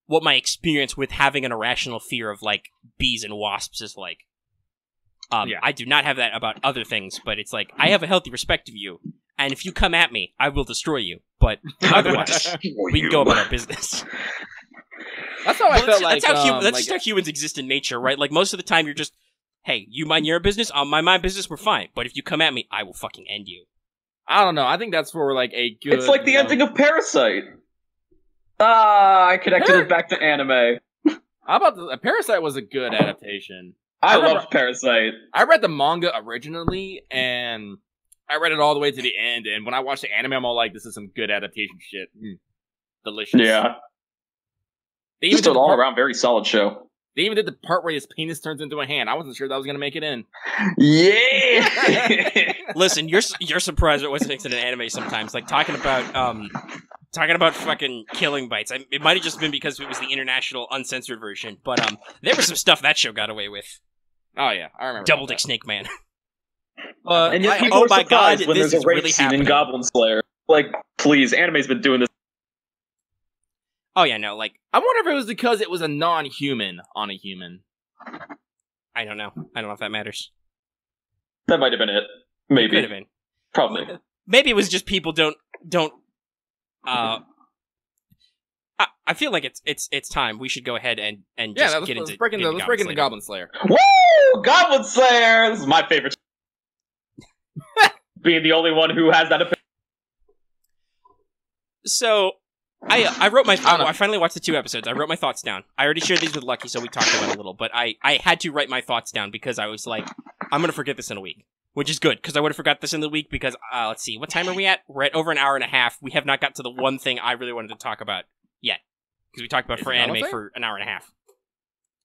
what my experience with having an irrational fear of, like, bees and wasps is like. I do not have that about other things, but it's like, I have a healthy respect of you, and if you come at me, I will destroy you, but otherwise, we can go about our business. That's how I felt like... That's just how humans exist in nature, right? Like, most of the time, you're just, hey, you mind your business, I'll mind my business, we're fine, but if you come at me, I will fucking end you. I don't know. I think that's for, like, a good... It's like the ending of Parasite. I connected it back to anime. How about Parasite was a good adaptation. I loved Parasite. I read the manga originally, and I read it all the way to the end, and when I watched the anime, I'm all like, this is some good adaptation shit. Delicious. Yeah. Just an all-around very solid show. They even did the part where his penis turns into a hand. I wasn't sure that was going to make it in. Yeah! Listen, you're surprised it wasn't fixed in an anime sometimes. Like, talking about fucking killing bites. It might have just been because it was the international uncensored version, but there was some stuff that show got away with. Oh yeah, I remember. Double Dick Snake Man. And yet people are surprised when there's a rape scene in Goblin Slayer. Like, please, anime's been doing this. Oh yeah, no, like... I wonder if it was because it was a non-human on a human. I don't know. I don't know if that matters. That might have been it. Maybe. It could have been. Probably. Maybe it was just people don't... I feel like it's time. We should go ahead and just get into... Let's break into Goblin Slayer. Woo! Goblin Slayer! This is my favorite. Being the only one who has that opinion. So... I wrote my... I finally watched the 2 episodes. I wrote my thoughts down. I already shared these with Lucky, so we talked about it a little. But I had to write my thoughts down because I was like, I'm going to forget this in a week. Which is good, because I would have forgot this in the week because, let's see, what time are we at? We're at over an hour and a half. We have not got to the one thing I really wanted to talk about yet. Because we talked about for anime for an hour and a half.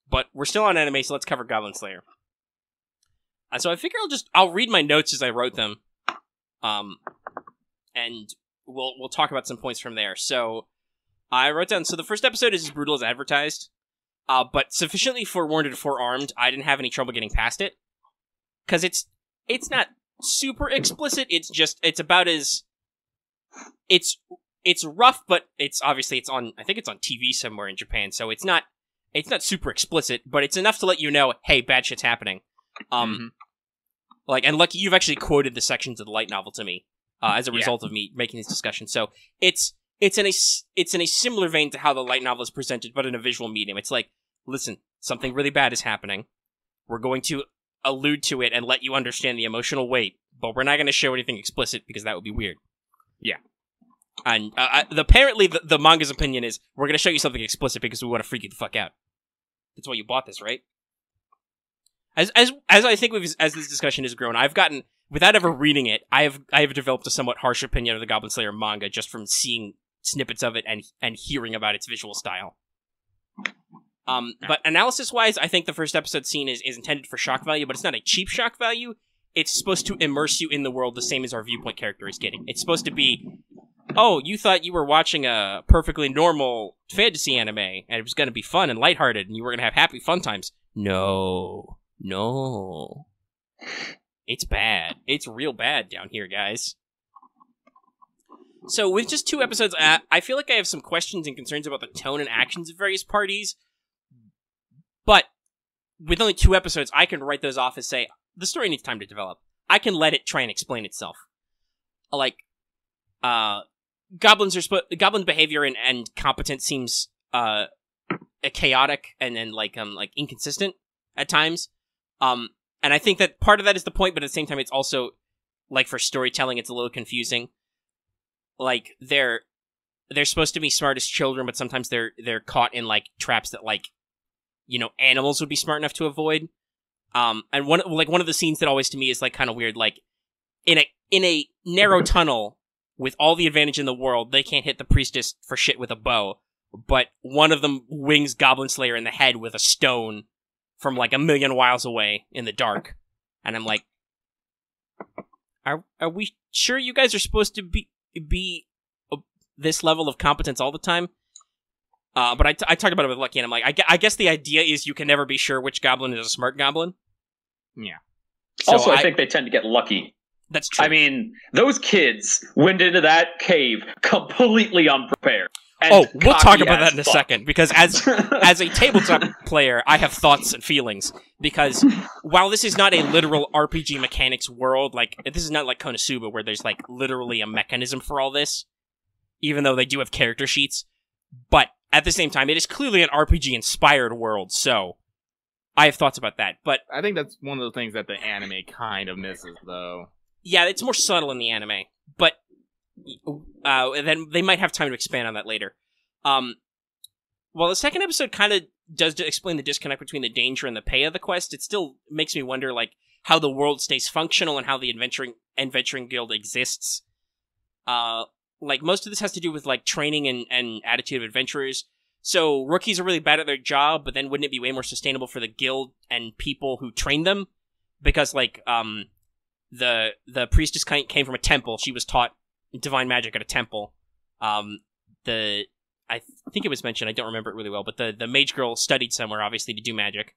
But we're still on anime, so let's cover Goblin Slayer. So I figure I'll read my notes as I wrote them. And... We'll talk about some points from there. So, I wrote down, so the first episode is as brutal as advertised, but sufficiently forewarned and forearmed, I didn't have any trouble getting past it. Because it's not super explicit, it's about as... It's rough, but it's obviously, I think it's on TV somewhere in Japan, so it's not super explicit, but it's enough to let you know, hey, bad shit's happening. Like, and Lucky, you've actually quoted the sections of the light novel to me. As a result of me making this discussion. So it's in a similar vein to how the light novel is presented, but in a visual medium. It's like, listen, something really bad is happening. We're going to allude to it and let you understand the emotional weight, but we're not going to show anything explicit because that would be weird. Yeah. And apparently the manga's opinion is, we're going to show you something explicit because we want to freak you the fuck out. That's why you bought this, right? As I think as this discussion has grown, I've gotten... Without ever reading it, I have developed a somewhat harsh opinion of the Goblin Slayer manga just from seeing snippets of it and hearing about its visual style. But analysis-wise, I think the first episode scene is intended for shock value, but it's not a cheap shock value. It's supposed to immerse you in the world the same as our viewpoint character is getting. It's supposed to be, oh, you thought you were watching a perfectly normal fantasy anime, and it was going to be fun and lighthearted, and you were going to have happy fun times. No. It's bad. It's real bad down here, guys. So, with just 2 episodes, I feel like I have some questions and concerns about the tone and actions of various parties. But, with only 2 episodes, I can write those off and say, the story needs time to develop. I can let it try and explain itself. Like, Goblin behavior and competence seems, chaotic and then, like, inconsistent at times. And I think that part of that is the point, but at the same time, it's also, like, for storytelling, it's a little confusing. Like, they're supposed to be smart as children, but sometimes they're caught in, like, traps that, like, animals would be smart enough to avoid. And one of the scenes that always to me is, like, kind of weird, like, in a narrow tunnel with all the advantage in the world, they can't hit the priestess for shit with a bow. but one of them wings Goblin Slayer in the head with a stone from like 1,000,000 miles away in the dark. And I'm like, are we sure you guys are supposed to be this level of competence all the time? But I talked about it with Lucky, and I'm like, I guess the idea is you can never be sure which goblin is a smart goblin. Yeah. So also, I think they tend to get lucky. That's true. I mean, those kids went into that cave completely unprepared. And we'll talk about that in a second, because as a tabletop player, I have thoughts and feelings, because while this is not a literal RPG mechanics world, like, this is not like Konosuba, where there's, like, literally a mechanism for all this, even though they do have character sheets, but at the same time, it is clearly an RPG-inspired world, so I have thoughts about that, but... I think that's one of the things that the anime kind of misses, though. Yeah, it's more subtle in the anime, but then they might have time to expand on that later. While the second episode kind of does explain the disconnect between the danger and the pay of the quest, it still makes me wonder, like, how the world stays functional and how the adventuring guild exists. Like, most of this has to do with, like, training and attitude of adventurers. So, rookies are really bad at their job, but then wouldn't it be way more sustainable for the guild and people who train them? Because, like, the priestess came from a temple. She was taught divine magic at a temple. I think it was mentioned, I don't remember it really well, but the mage girl studied somewhere, obviously, to do magic.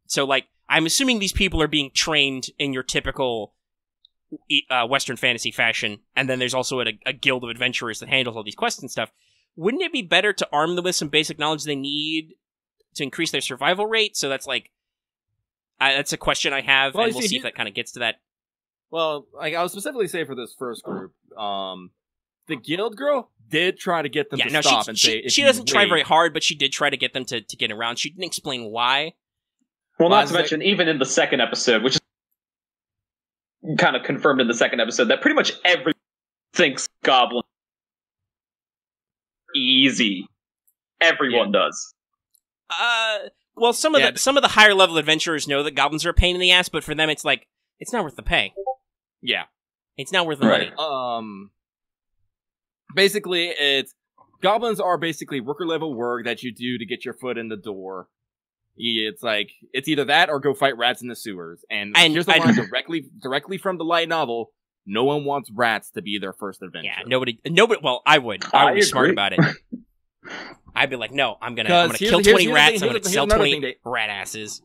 So, like, I'm assuming these people are being trained in your typical Western fantasy fashion, and then there's also a guild of adventurers that handles all these quests and stuff. Wouldn't it be better to arm them with some basic knowledge they need to increase their survival rate? So that's, like, that's a question I have, and we'll see if that kind of gets to that. Well, like, I was specifically saying for this first group, the guild girl did try to get them to stop and say... She doesn't try very hard, but she did try to get them to get around. She didn't explain why. Well, not to mention, even in the second episode, which is kind of confirmed in the second episode, that pretty much everyone thinks Goblin easy. Everyone does. Well, some of the higher level adventurers know that goblins are a pain in the ass, but for them it's like, it's not worth the pay. Yeah. It's not worth the money. Basically, goblins are basically worker level work that you do to get your foot in the door. It's like, it's either that or go fight rats in the sewers. And here's the line directly from the light novel: no one wants rats to be their first adventure. Yeah, nobody. Well, I would. I would be smart about it. I'd be like, no, I'm gonna kill 20 rats. I'm gonna sell 20 rat asses.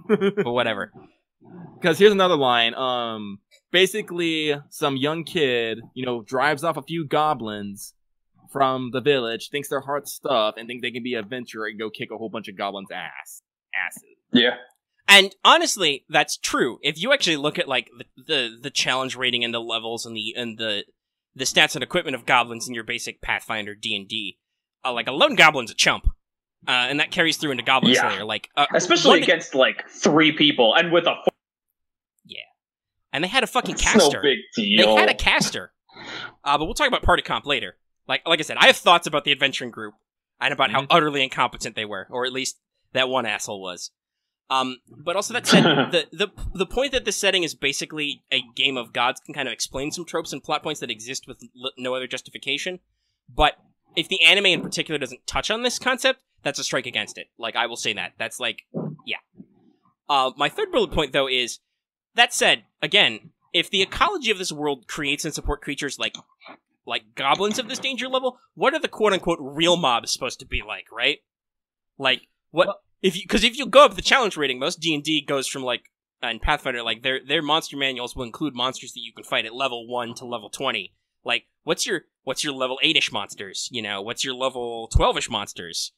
But whatever. Because here's another line. Basically, some young kid, drives off a few goblins from the village, thinks their heart's stuffed, and think they can be an adventurer and go kick a whole bunch of goblins' asses. Yeah. And honestly, that's true. If you actually look at, like, the challenge rating and the levels and the stats and equipment of goblins in your basic Pathfinder D&D, like, a lone goblin's a chump. And that carries through into Goblin Slayer. Like, especially against, like, 3 people, and with a... Yeah. And they had a fucking caster. No big deal. They had a caster. But we'll talk about party comp later. Like I said, I have thoughts about the adventuring group, and about how utterly incompetent they were, or at least that one asshole was. But also, that said, the point that this setting is basically a game of gods can kind of explain some tropes and plot points that exist with no other justification. But if the anime in particular doesn't touch on this concept, that's a strike against it. Like, I will say that. That's like, yeah. My third bullet point, though, is, that said, again, if the ecology of this world creates and support creatures like goblins of this danger level, what are the quote-unquote real mobs supposed to be like, right? Like, what... Because if you go up the challenge rating, most D&D goes from, like, and Pathfinder, like, their monster manuals will include monsters that you can fight at level 1 to level 20. Like, what's your level 8-ish monsters? What's your level 12-ish monsters?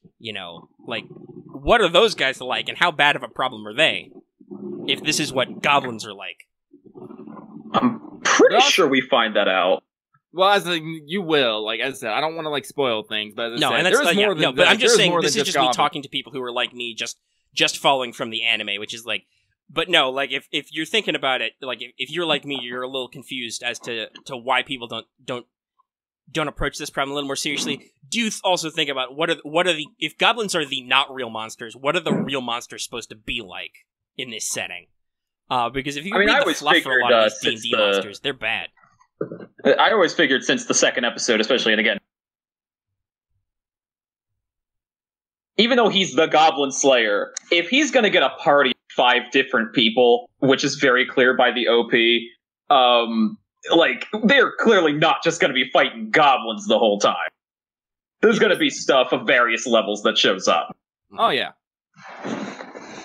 Like, what are those guys like, and how bad of a problem are they? If this is what goblins are like. I'm pretty sure we find that out. Well, you will. Like I said, I don't want to spoil things, but as I said, there's more than but I'm just saying this is just goblin. Me talking to people who are like me, just following from the anime, which is like. But no, like if you're thinking about it, like if you're like me, you're a little confused as to why people don't approach this problem a little more seriously. Do also think about what are the if goblins are the not real monsters, what are the real monsters supposed to be like in this setting? Because if you read the fluff for a lot of these D&D monsters, they're bad. I always figured since the second episode, especially, and again, even though he's the Goblin Slayer, if he's going to get a party of 5 different people, which is very clear by the OP, like, they're clearly not just going to be fighting goblins the whole time. There's going to be stuff of various levels that shows up. Oh yeah.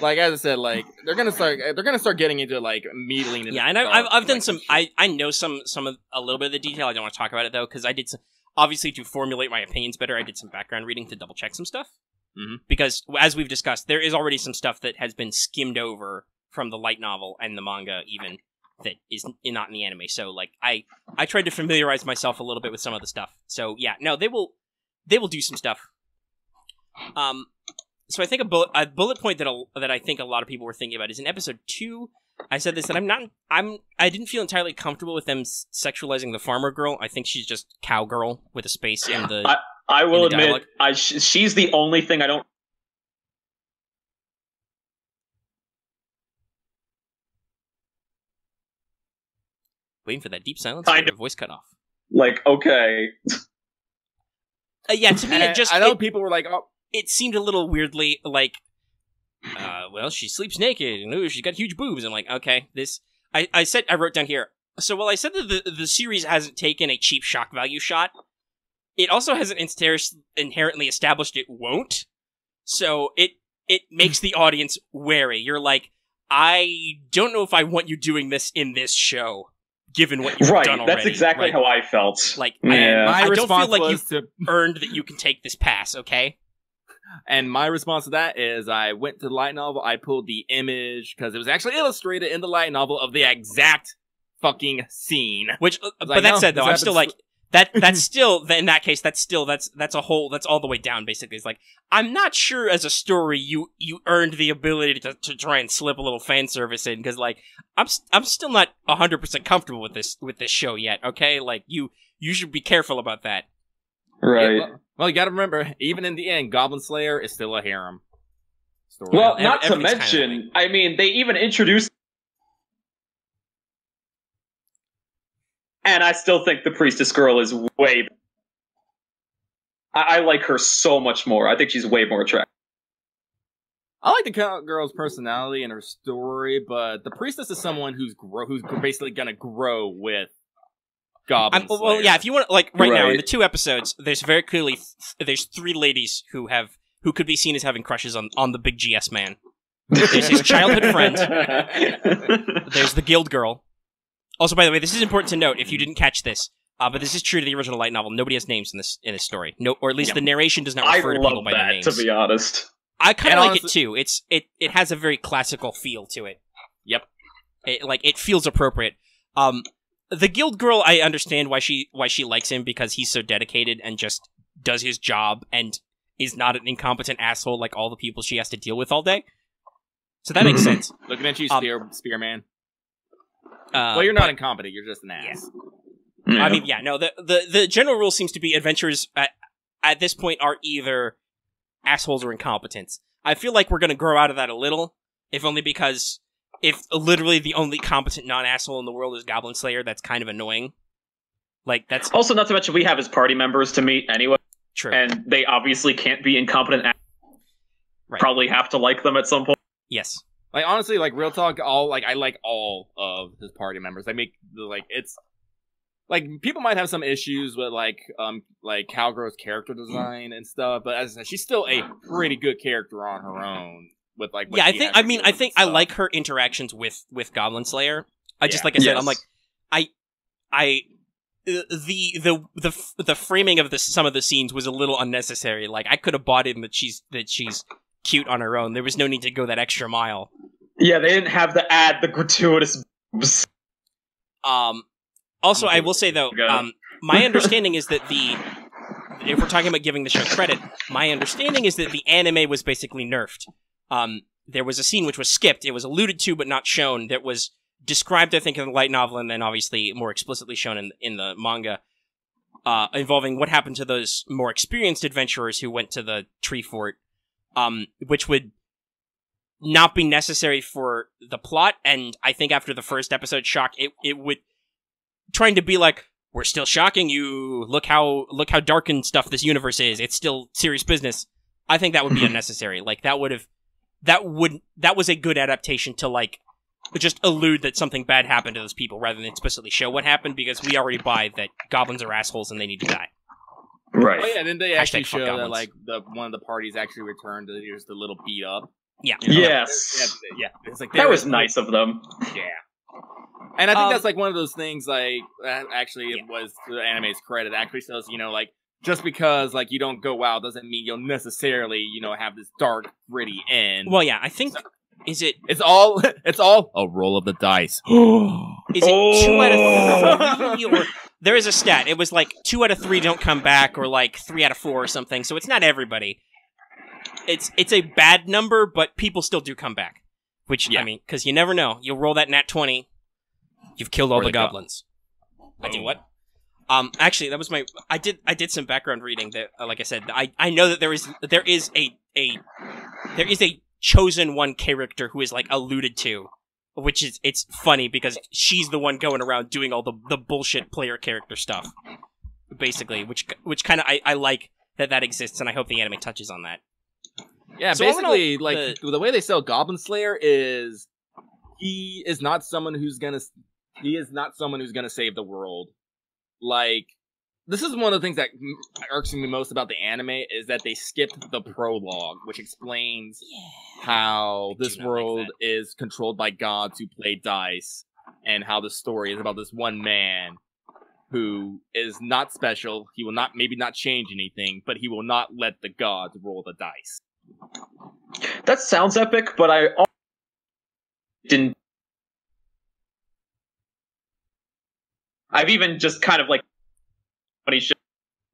Like as I said, like they're gonna start getting into like meddling. Yeah, and I've done some. I know some of a little bit of the detail. I don't want to talk about it though, because I did some, obviously to formulate my opinions better. I did some background reading to double check some stuff. Mm-hmm. Because as we've discussed, there is already some stuff that has been skimmed over from the light novel and the manga, even that is not in the anime. So like I tried to familiarize myself a little bit with some of the stuff. So yeah, no, they will do some stuff. So I think a bullet point that I think a lot of people were thinking about is in episode 2. I said this, that I didn't feel entirely comfortable with them sexualizing the farmer girl. I think she's just cowgirl with a space in the. I will admit, she's the only thing I don't. Waiting for that deep silence. Kind of voice cut off. Like, okay. Yeah, to me it just. I know people were like, oh. It seemed a little weirdly like, well, she sleeps naked, and ooh, she's got huge boobs. I'm like, okay, this. I wrote down here. So while I said that the series hasn't taken a cheap shock value shot, it also hasn't inherently established it won't. So it makes the audience wary. You're like, I don't know if I want you doing this in this show, given what you've done already. That's exactly how I felt. Like, yeah. I don't feel like you've earned that you can take this pass, okay? And my response to that is I went to the light novel, I pulled the image, because it was actually illustrated in the light novel of the exact fucking scene. Which, but that said, though, I'm still like, that's still, in that case, that's all the way down, basically. It's like, I'm not sure as a story you earned the ability to try and slip a little fan service in, because, like, I'm still not 100% comfortable with this show yet, okay? Like, you should be careful about that. Right. Yeah, well, you gotta remember, even in the end, Goblin Slayer is still a harem story. Well, not to mention, I mean, they even introduced... And I still think the priestess girl is way... I like her so much more. I think she's way more attractive. I like the girl's personality and her story, but the priestess is someone who's basically gonna grow with Goblin Slayer. Well, yeah, if you want, like, right now, in the 2 episodes, there's very clearly, there's 3 ladies who could be seen as having crushes on the big GS man. There's his childhood friend. There's the guild girl. Also, by the way, this is important to note, if you didn't catch this, but this is true to the original light novel. Nobody has names in this story. No, or at least the narration does not refer to people by their names. To be honest. I kind of like it, too. It has a very classical feel to it. Yep. It feels appropriate. The guild girl, I understand why she likes him, because he's so dedicated and just does his job and is not an incompetent asshole like all the people she has to deal with all day. So that makes sense. Looking at you, Spearman. Well, you're not incompetent. You're just an ass. Yeah. I mean, yeah, no. The general rule seems to be adventurers at this point are either assholes or incompetents. I feel like we're going to grow out of that a little, if only because if literally the only competent non-asshole in the world is Goblin Slayer, that's kind of annoying. Like, that's... Also, not to mention, we have his party members to meet anyway. True. And they obviously can't be incompetent. Right. Probably have to like them at some point. Yes. Like, honestly, like, real talk, I like all of his party members. They make, like, it's... Like, people might have some issues with, like Cowgirl's character design and stuff, but as I said, she's still a pretty good character on her own. With like, yeah, I think I like her interactions with Goblin Slayer. Just like I said, I'm like, the framing of some of the scenes was a little unnecessary. Like, I could have bought in that she's cute on her own. There was no need to go that extra mile. Yeah, they didn't have to add the gratuitous boobs. Also, I will say though, my understanding is that if we're talking about giving the show credit, my understanding is that the anime was basically nerfed. There was a scene which was skipped. It was alluded to but not shown. That was described, I think, in the light novel, and then obviously more explicitly shown in the manga, involving what happened to those more experienced adventurers who went to the tree fort, which would not be necessary for the plot. And I think after the first episode shock, it would trying to be like, we're still shocking you. Look how dark and stuff this universe is. It's still serious business. I think that would be unnecessary. Like, that was a good adaptation to, like, just allude that something bad happened to those people rather than explicitly show what happened, because we already buy that goblins are assholes and they need to die. Right. Oh yeah, then they actually show that goblins. like one of the parties actually returned to just a little beat up. Yeah. You know, Yes. yeah. It's like That was nice of them. Yeah. And I think that's like one of those things. Like actually, it was to the anime's credit. Actually shows like just because like you don't go out doesn't mean you'll necessarily have this dark gritty end. Well, yeah, I think It's all a roll of the dice. Is it 2 out of 3 or there is a stat? It was like 2 out of 3 don't come back, or like 3 out of 4 or something. So it's not everybody. It's a bad number, but people still do come back. Which I mean, because you never know. You'll roll that nat 20. You've killed all the goblins. I did what? Actually, that was my. I did some background reading that, like I said, I know that there is a chosen one character who is like alluded to, which is it's funny because she's the one going around doing all the bullshit player character stuff, basically. Which kind of I like that exists, and I hope the anime touches on that. Yeah, so basically, like the way they sell Goblin Slayer is he is not someone who's gonna save the world. Like, this is one of the things that irks me most about the anime is that they skipped the prologue, which explains how this world is controlled by gods who play dice, and how the story is about this one man who is not special. He will maybe not change anything, but he will not let the gods roll the dice. That sounds epic, but I didn't. I've even just kind of like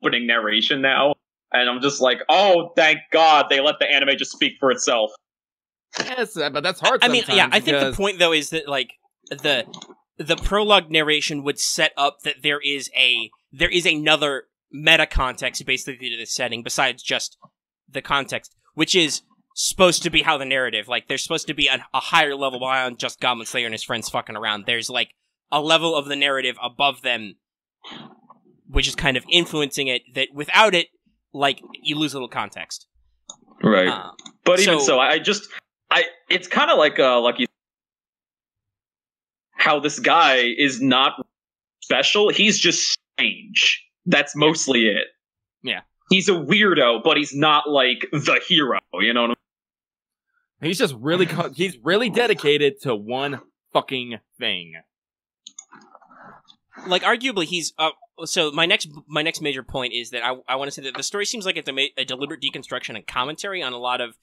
opening narration now, and I'm just like, oh, thank God they let the anime just speak for itself. Yes, but that's hard. I mean, yeah, I think the point though is that like the prologue narration would set up that there is another meta context basically to this setting besides just the context, which is supposed to be how the narrative, like, there's supposed to be a higher level beyond just Goblin Slayer and his friends fucking around. There's, like, a level of the narrative above them, which is kind of influencing it, that without it, like, you lose a little context. Right. But even so, it's kind of like, Lucky, how this guy is not special, he's just strange. That's mostly it. Yeah. He's a weirdo, but he's not, like, the hero, you know what I mean? He's just he's really dedicated to one fucking thing. Like, arguably, he's, so my next major point is that I want to say that the story seems like it's a deliberate deconstruction and commentary on a lot of,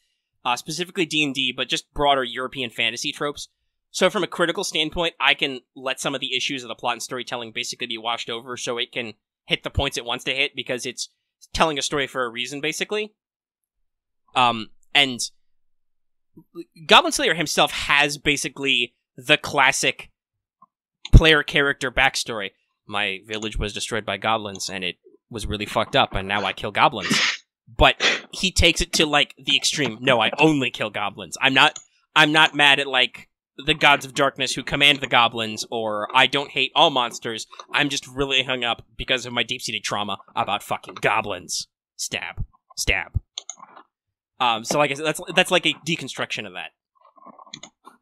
specifically D&D, but just broader European fantasy tropes. So from a critical standpoint, I can let some of the issues of the plot and storytelling basically be washed over so it can hit the points it wants to hit, because it's telling a story for a reason, basically. And Goblin Slayer himself has basically the classic player character backstory. My village was destroyed by goblins, and it was really fucked up, and now I kill goblins. But he takes it to, like, the extreme. No, I only kill goblins. I'm not mad at, like, the gods of darkness who command the goblins, or I don't hate all monsters. I'm just really hung up because of my deep-seated trauma about fucking goblins. Stab. Stab. So like I said, that's like a deconstruction of that.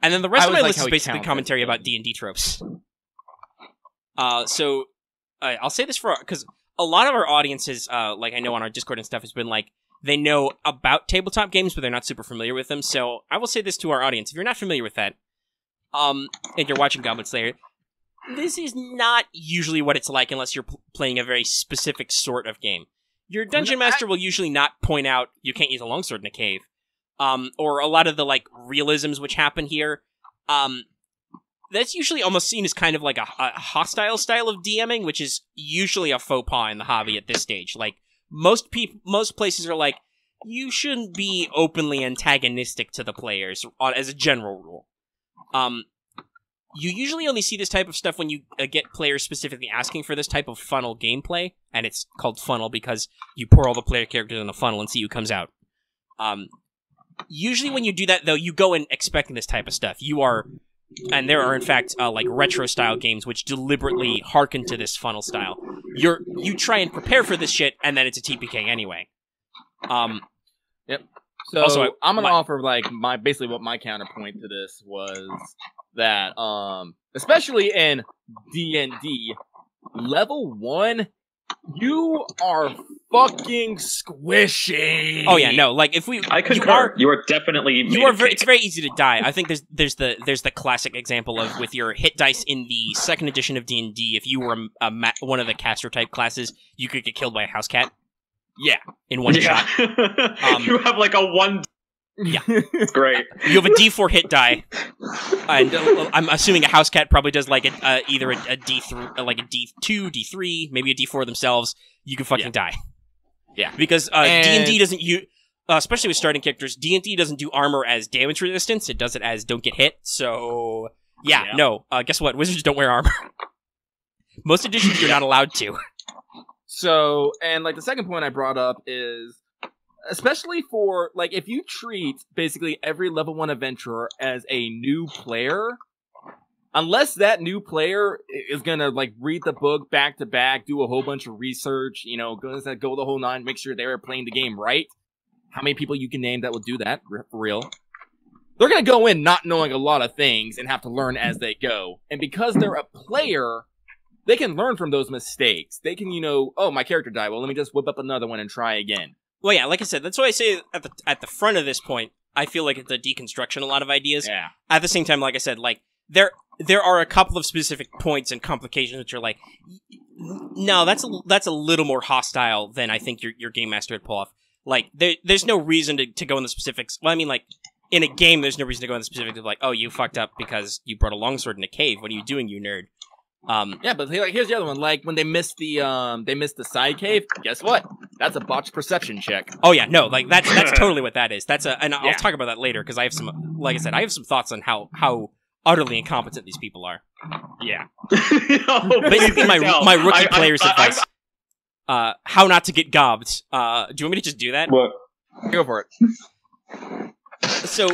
And then the rest of my list is basically commentary about D&D tropes. So I'll say this because a lot of our audiences, like I know on our Discord and stuff, has been like, they know about tabletop games, but they're not super familiar with them. So I will say this to our audience. If you're not familiar with that, and you're watching Goblin Slayer, this is not usually what it's like unless you're playing a very specific sort of game. Your dungeon master will usually not point out you can't use a longsword in a cave. Or a lot of the, like, realisms which happen here. That's usually almost seen as kind of like a hostile style of DMing, which is usually a faux pas in the hobby at this stage. Like, most places are like, you shouldn't be openly antagonistic to the players, as a general rule. You usually only see this type of stuff when you get players specifically asking for this type of funnel gameplay, and it's called funnel because you pour all the player characters in a funnel and see who comes out. Usually when you do that, though, you go in expecting this type of stuff. And there are, in fact, like, retro-style games which deliberately hearken to this funnel style. You try and prepare for this shit, and then it's a TPK anyway. Yep. So Also, I'm gonna offer like basically what my counterpoint to this was that especially in D&D level 1, you are fucking squishy. Oh yeah, no. Like if I concur. You are definitely. It's very easy to die. I think there's the classic example of with your hit dice in the 2nd edition of D&D. If you were one of the caster type classes, you could get killed by a house cat. Yeah, in one shot. You have like a 1. Yeah, it's great. You have a D4 hit die, and I'm assuming a house cat probably does like either a D3, like a D2, D3, maybe a D4 themselves. You can fucking die. Yeah, because D&D doesn't especially with starting characters, D&D doesn't do armor as damage resistance. It does it as don't get hit. So no. Guess what? Wizards don't wear armor. Most editions you're not allowed to. So, and like the second point I brought up is, especially for, like, if you treat basically every level 1 adventurer as a new player, unless that new player is gonna, like, read the book back to back, do a whole bunch of research, you know, go the whole 9, make sure they're playing the game right. How many people you can name that will do that, for real? They're gonna go in not knowing a lot of things and have to learn as they go. And because they're a player, they can learn from those mistakes. They can, you know, oh, my character died. Well, let me just whip up another one and try again. Well, yeah, like I said, that's why I say at the front of this point, I feel like it's a deconstruction a lot of ideas. Yeah. At the same time, like I said, like there are a couple of specific points and complications which are like, no, that's a little more hostile than I think your game master would pull off. Like there's no reason to go in the specifics. Well, I mean, like in a game, there's no reason to go in the specifics of like, oh, you fucked up because you brought a longsword in a cave. What are you doing, you nerd? Yeah, but here's the other one. Like when they missed the side cave. Guess what? That's a botched perception check. Oh yeah, no, like that's totally what that is. And I'll talk about that later because I have some, like I said, I have some thoughts on how utterly incompetent these people are. Yeah. Basically, my rookie player's advice: how not to get gobbed. Do you want me to just do that? What? Go for it. So,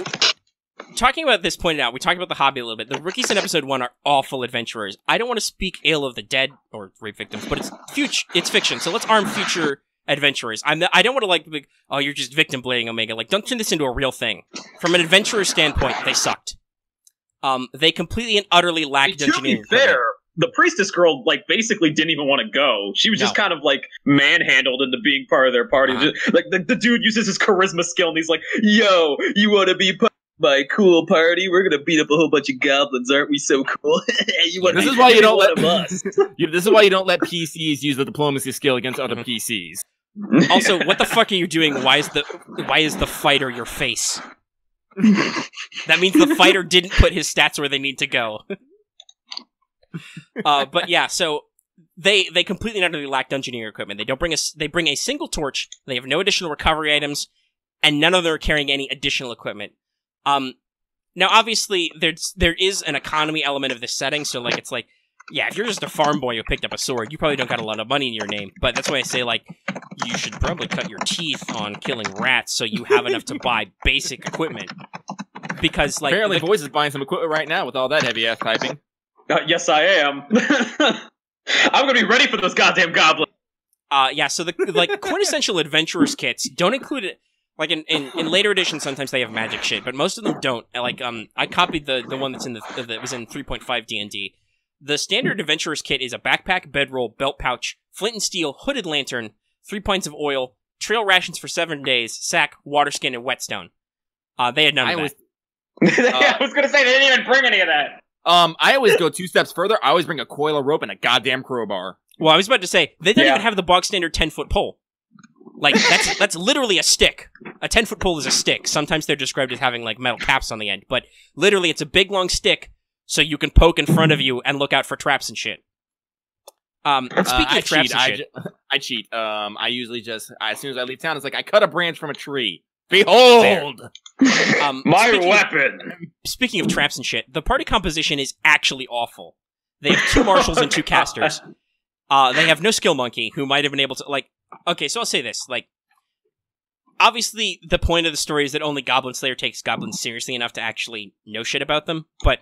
talking about this pointed out, we talked about the hobby a little bit. The rookies in episode 1 are awful adventurers. I don't want to speak ill of the dead or rape victims, but it's fiction. So let's arm future adventurers. I don't want to like, oh, you're just victim blading Omega. Like, don't turn this into a real thing. From an adventurer standpoint, they sucked. They completely and utterly lacked engineering. To be fair, the priestess girl, like, basically didn't even want to go. She was just kind of, like, manhandled into being part of their party. Like, the dude uses his charisma skill, and he's like, yo, you want to be part of my cool party? We're gonna beat up a whole bunch of goblins, aren't we so cool? This is why you don't let This is why you don't let PCs use the diplomacy skill against other PCs. Also, what the fuck are you doing? Why is the fighter your face? That means the fighter didn't put his stats where they need to go. But yeah, so they completely and utterly lack engineering equipment. They bring a single torch. They have no additional recovery items, and none of them are carrying any additional equipment. Now obviously there is an economy element of this setting, so like it's like, yeah, if you're just a farm boy who picked up a sword, you probably don't got a lot of money in your name. But that's why I say, like, you should probably cut your teeth on killing rats so you have enough to buy basic equipment. Because, like, apparently Voice is buying some equipment right now with all that heavy ass typing. Yes, I am. I'm gonna be ready for those goddamn goblins. Yeah. So the quintessential adventurers kits don't include it. Like in later editions, sometimes they have magic shit, but most of them don't. Like I copied the one that's that was in 3.5 D&D. The standard adventurer's kit is a backpack, bedroll, belt pouch, flint and steel, hooded lantern, 3 pints of oil, trail rations for 7 days, sack, water skin, and whetstone. They had none of that. I was gonna say they didn't even bring any of that. I always go 2 steps further. I always bring a coil of rope and a goddamn crowbar. Well, I was about to say, they don't even have the bog standard 10-foot pole. Like, that's literally a stick. A 10-foot pole is a stick. Sometimes they're described as having, like, metal caps on the end. But literally, it's a big, long stick, so you can poke in front of you and look out for traps and shit. Speaking of traps and shit... I cheat. I usually just, as soon as I leave town, it's like, I cut a branch from a tree. Behold! My weapon! Speaking of traps and shit, the party composition is actually awful. They have 2 marshals and 2 casters. They have no skill monkey, who might have been able to, like... Okay, so I'll say this, like... Obviously, the point of the story is that only Goblin Slayer takes goblins seriously enough to actually know shit about them, but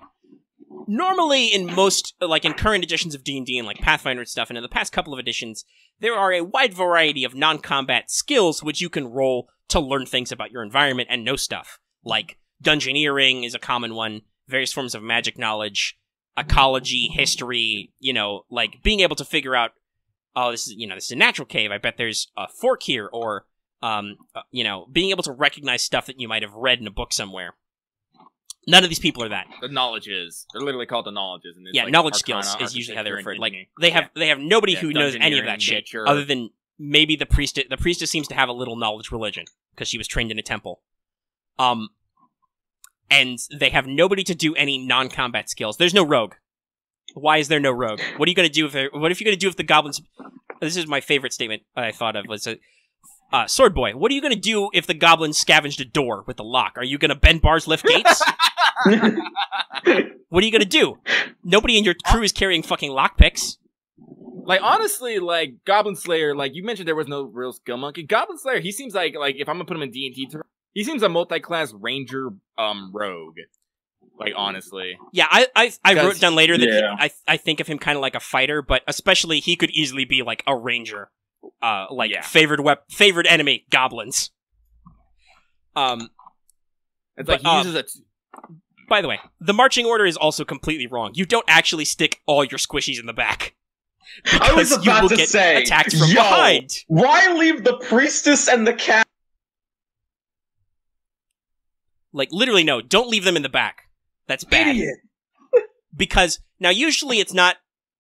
normally in most, like in current editions of D&D and like Pathfinder and stuff, and in the past couple of editions, there are a wide variety of non-combat skills which you can roll to learn things about your environment and know stuff. Like dungeoneering is a common one, various forms of magic knowledge, ecology, history, like being able to figure out, oh, this is a natural cave, I bet there's a fork here, or, being able to recognize stuff that you might have read in a book somewhere. None of these people are that. The knowledges. They're literally called the knowledges. And yeah, knowledge skills is usually how they're referred. Like, they have nobody who knows any of that shit, other than maybe the priestess. The priestess seems to have a little knowledge religion, because she was trained in a temple. And they have nobody to do any non-combat skills. There's no rogue. Why is there no rogue? What are you gonna do if the goblins... This is my favorite statement I thought of, was Sword Boy, what are you gonna do if the goblins scavenged a door with the lock? Are you gonna bend bars, lift gates? What are you gonna do? Nobody in your crew is carrying fucking lockpicks. Like, honestly, like, Goblin Slayer, like, you mentioned there was no real skill monkey. Goblin Slayer, he seems like, if I'm gonna put him in D&D terms, he seems a multi-class ranger, rogue. Like, honestly. Yeah, I wrote down later that I think of him kind of like a fighter, but especially he could easily be like a ranger. Favored enemy, goblins. It's like he uses it. By the way, the marching order is also completely wrong. You don't actually stick all your squishies in the back. I was about to say, attacked from behind. Why leave the priestess and the cat? Like, literally, no. Don't leave them in the back. That's bad. Idiot. Because, now, usually it's not,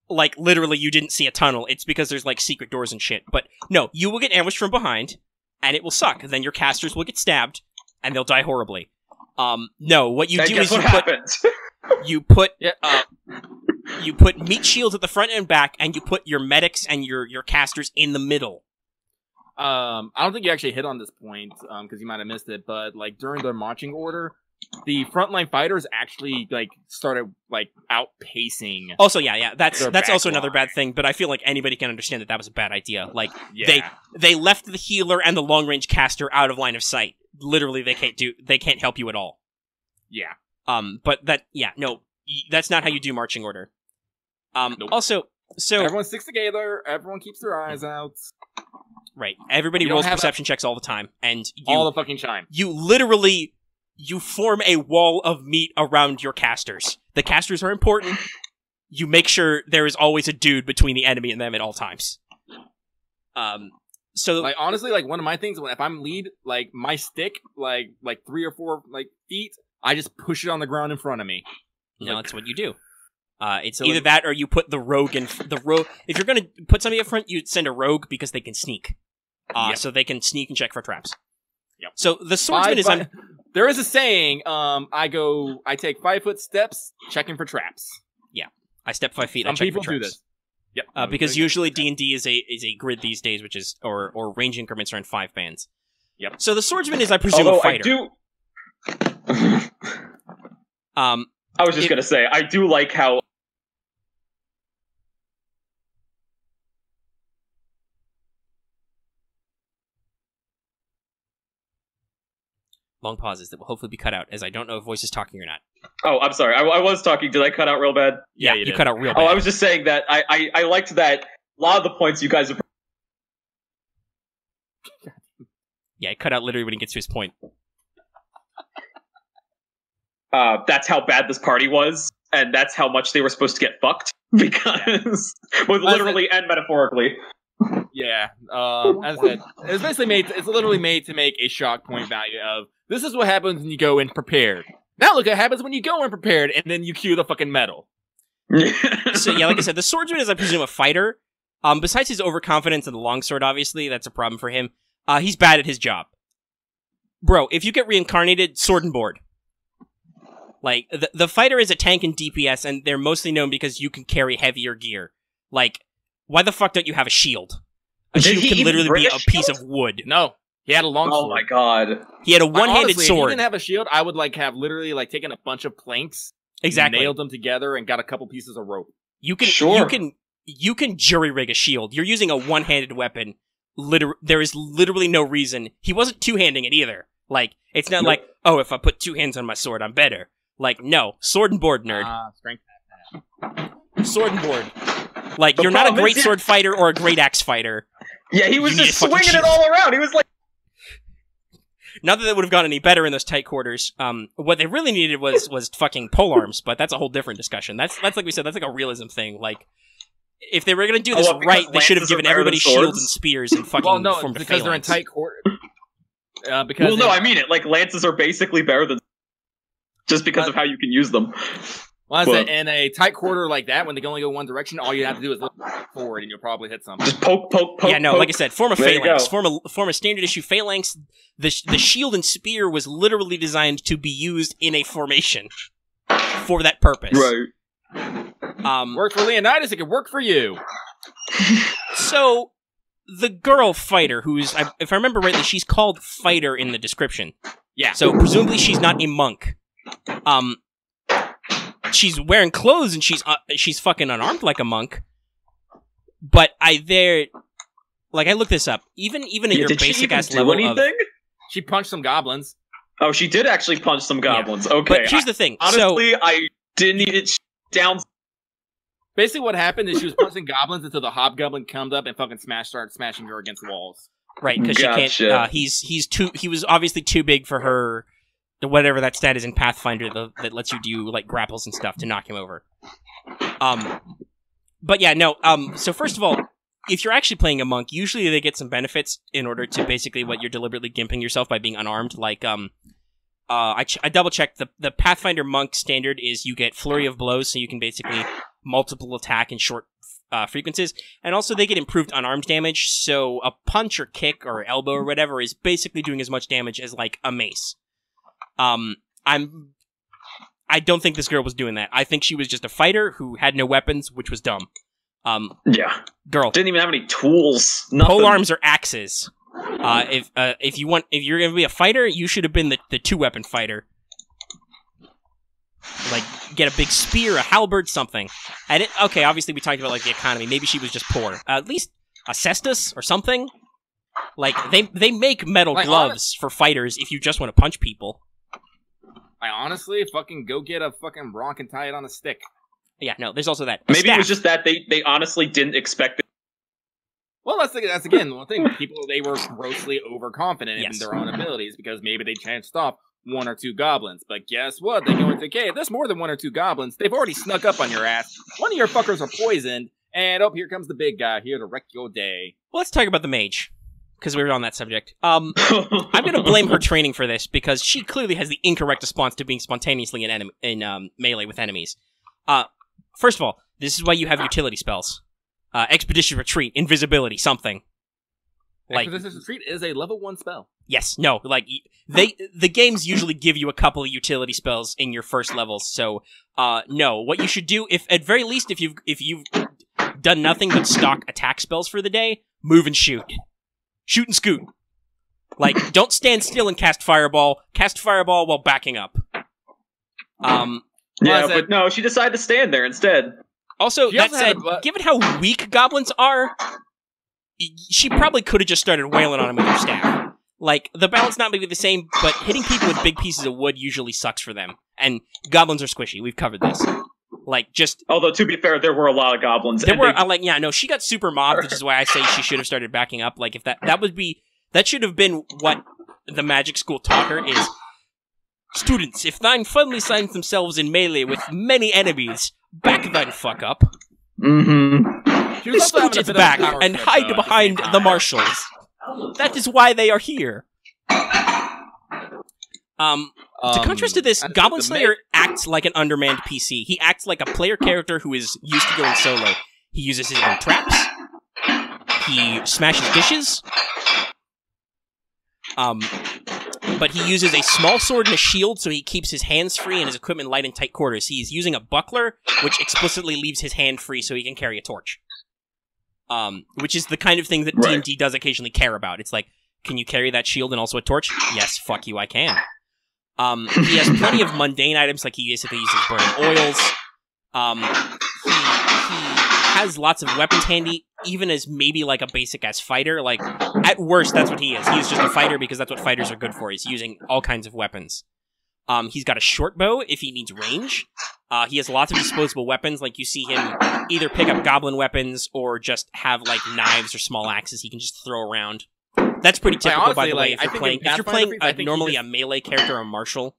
like, literally you didn't see a tunnel. It's because there's, like, secret doors and shit. But, no, you will get ambushed from behind, and it will suck. Then your casters will get stabbed, and they'll die horribly. No, what you do is you put meat shields at the front and back, and you put your medics and your casters in the middle. I don't think you actually hit on this point, because you might have missed it, but, like, during the marching order, the frontline fighters actually, like, started, like, outpacing. Also, yeah, that's also another bad thing, but I feel like anybody can understand that was a bad idea. Like, they left the healer and the long-range caster out of line of sight. Literally, they can't help you at all. Yeah. But that's not how you do marching order. Nope. Also, so... Everyone sticks together, everyone keeps their eyes out. Right. Everybody rolls perception checks all the time, and all the fucking time. You literally... You form a wall of meat around your casters. The casters are important. You make sure there is always a dude between the enemy and them at all times. So, like, honestly, like, one of my things, if I'm lead, like, my stick, like 3 or 4, like, feet, I just push it on the ground in front of me. No, that's what you do. It's either that or you put the rogue in the rogue. If you're gonna put somebody up front, you send a rogue because they can sneak. So they can sneak and check for traps. Yep. So the swordsman is on. There is a saying, I take 5-foot steps, checking for traps. Yeah. I step 5 feet, Some I check people for traps. do this. Yep. Because usually D&D is a grid these days, which is, or range increments are in 5 bands. Yep. So the swordsman is, I presume, a fighter. I was just gonna say, I do like how... Long pauses that will hopefully be cut out, as I don't know if Voice is talking or not. Oh, I'm sorry. I was talking. Did I cut out real bad? Yeah, you cut out real bad. Oh, I was just saying that I liked that a lot of the points you guys have... Yeah, he cut out literally when he gets to his point. That's how bad this party was, and that's how much they were supposed to get fucked, because... both literally and metaphorically. Yeah, as I said, it's basically it's literally made to make a shock point value of, this is what happens when you go in prepared. Now look what happens when you go in prepared, and then you cue the fucking metal. So yeah, like I said, the swordsman is, I presume, a fighter. Besides his overconfidence and the longsword, obviously, that's a problem for him. He's bad at his job. Bro, if you get reincarnated, sword and board. Like, the fighter is a tank in DPS, and they're mostly known because you can carry heavier gear. Like, why the fuck don't you have a shield? A shield can literally be a piece of wood. No. He had a long sword. Oh my god. He had a one-handed sword. If he didn't have a shield, I would have literally taken a bunch of planks, nailed them together, and got a couple pieces of rope. You can jury rig a shield. You're using a one-handed weapon. There is literally no reason. He wasn't two-handing it either. Like, it's not like, oh, if I put 2 hands on my sword, I'm better. Like, no. Sword and board, nerd. Strength. Sword and board. Like, you're not a great sword fighter or a great axe fighter. Yeah, he was just swinging it all around. He was like... Not that it would have gotten any better in those tight quarters. What they really needed was fucking polearms, but that's a whole different discussion. That's like we said, that's like a realism thing. Like, if they were going to do this right, they should have given everybody shields and spears and fucking formed a phalanx. Because they're in tight quarters. I mean it. Like, lances are basically better than... Just because of how you can use them. Well, in a tight quarter like that, when they can only go one direction, all you have to do is look forward, and you'll probably hit something. Just poke. Yeah, no, poke. Like I said, form a phalanx, form a standard issue phalanx. The shield and spear was literally designed to be used in a formation for that purpose. Right. Worked for Leonidas, it could work for you. So the girl fighter, who's, if I remember rightly, she's called Fighter in the description. Yeah. So presumably she's not a monk. She's wearing clothes and she's fucking unarmed like a monk. But I looked this up. Even at your basic ass level anything? She punched some goblins. Oh, she did actually punch some goblins. Yeah. Okay. But here's the thing. Honestly, I didn't need it down. Basically, what happened is she was punching goblins until the hobgoblin come up and fucking started smashing her against walls. Right, because she can't. He was obviously too big for her. Whatever that stat is in Pathfinder that lets you do like grapples and stuff to knock him over. But yeah, no. So first of all, if you're actually playing a monk, usually they get some benefits in order to basically what you're deliberately gimping yourself by being unarmed. Like I double checked the Pathfinder monk standard is you get flurry of blows, so you can basically multiple attack in short frequencies, and also they get improved unarmed damage. So a punch or kick or elbow or whatever is basically doing as much damage as like a mace. I don't think this girl was doing that. I think she was just a fighter who had no weapons, which was dumb. Yeah. Girl. Didn't even have any tools. Nothing. Pole arms or axes. If you're gonna be a fighter, you should have been the 2-weapon fighter. Like, get a big spear, a halberd, something. Okay, obviously we talked about like the economy. Maybe she was just poor. At least a cestus or something. Like, they make metal gloves for fighters if you just want to punch people. I honestly fucking go get a fucking rock and tie it on a stick. Yeah, no, there's also that. Maybe it was just that they honestly didn't expect it. Well, that's again one thing. They were grossly overconfident in their own abilities because maybe they chanced off 1 or 2 goblins. But guess what? They go into the cave. There's more than 1 or 2 goblins. They've already snuck up on your ass. One of your fuckers are poisoned. And here comes the big guy here to wreck your day. Well, let's talk about the mage. Because we were on that subject. I'm going to blame her training for this, because she clearly has the incorrect response to being spontaneously in melee with enemies. First of all, this is why you have utility spells. Expeditious Retreat, Invisibility, something. Expeditious Retreat is a level 1 spell. Yes, no, like, the games usually give you a couple of utility spells in your first levels, so, no. What you should do, at very least, if you've done nothing but stock attack spells for the day, move and shoot. Shoot and scoot. Like, don't stand still and cast Fireball. Cast Fireball while backing up. Yeah, but no, she decided to stand there instead. Also, that said, given how weak goblins are, she probably could have just started wailing on him with her staff. Like, the balance not maybe the same, but hitting people with big pieces of wood usually sucks for them. And goblins are squishy. We've covered this. Like, just... Although, to be fair, there were a lot of goblins. She got super mobbed, which is why I say she should have started backing up. Like, if that should have been what the magic school taught her is, students, if thine finally finds themselves in melee with many enemies, back thine fuck up. Mm-hmm. Scoot its back and hide behind the marshals. That is why they are here. To contrast to this, Goblin Slayer acts like an undermanned PC. He acts like a player character who is used to going solo. He uses his own traps. He smashes dishes. But he uses a small sword and a shield, so he keeps his hands free and his equipment light in tight quarters. He's using a buckler, which explicitly leaves his hand free so he can carry a torch. Which is the kind of thing that D&D does occasionally care about. It's like, can you carry that shield and also a torch? Yes, fuck you, I can. He has plenty of mundane items, like he basically uses burning oils. He has lots of weapons handy, even as maybe like a basic-ass fighter. Like, at worst, that's what he is. He is just a fighter because that's what fighters are good for. He's using all kinds of weapons. He's got a short bow if he needs range. He has lots of disposable weapons, like you see him either pick up goblin weapons or just have like knives or small axes he can just throw around. That's pretty typical, honestly, by the way. like, If you're playing normally a melee character or a martial,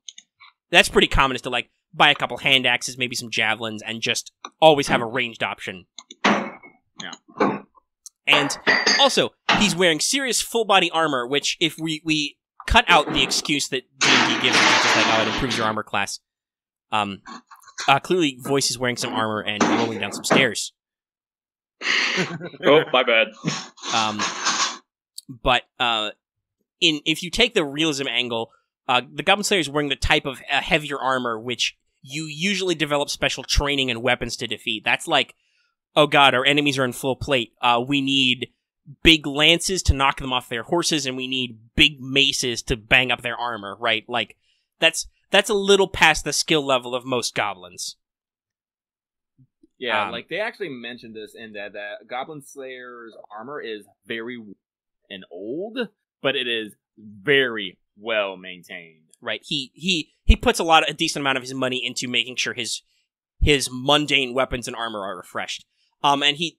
that's pretty common. Is to like buy a couple hand axes, maybe some javelins, and just always have a ranged option. Yeah. And also, he's wearing serious full body armor, which if we cut out the excuse that D&D gives, it's just like, oh, it improves your armor class. Clearly, Voice is wearing some armor and rolling down some stairs. Oh, my bad. But if you take the realism angle, the Goblin Slayer is wearing the type of heavier armor which you usually develop special training and weapons to defeat. That's like, oh god, our enemies are in full plate. We need big lances to knock them off their horses, and we need big maces to bang up their armor, right? Like, that's a little past the skill level of most goblins. Yeah, like, they actually mentioned this in that Goblin Slayer's armor is very and old, but it is very well maintained. Right. He puts a decent amount of his money into making sure his mundane weapons and armor are refreshed. And he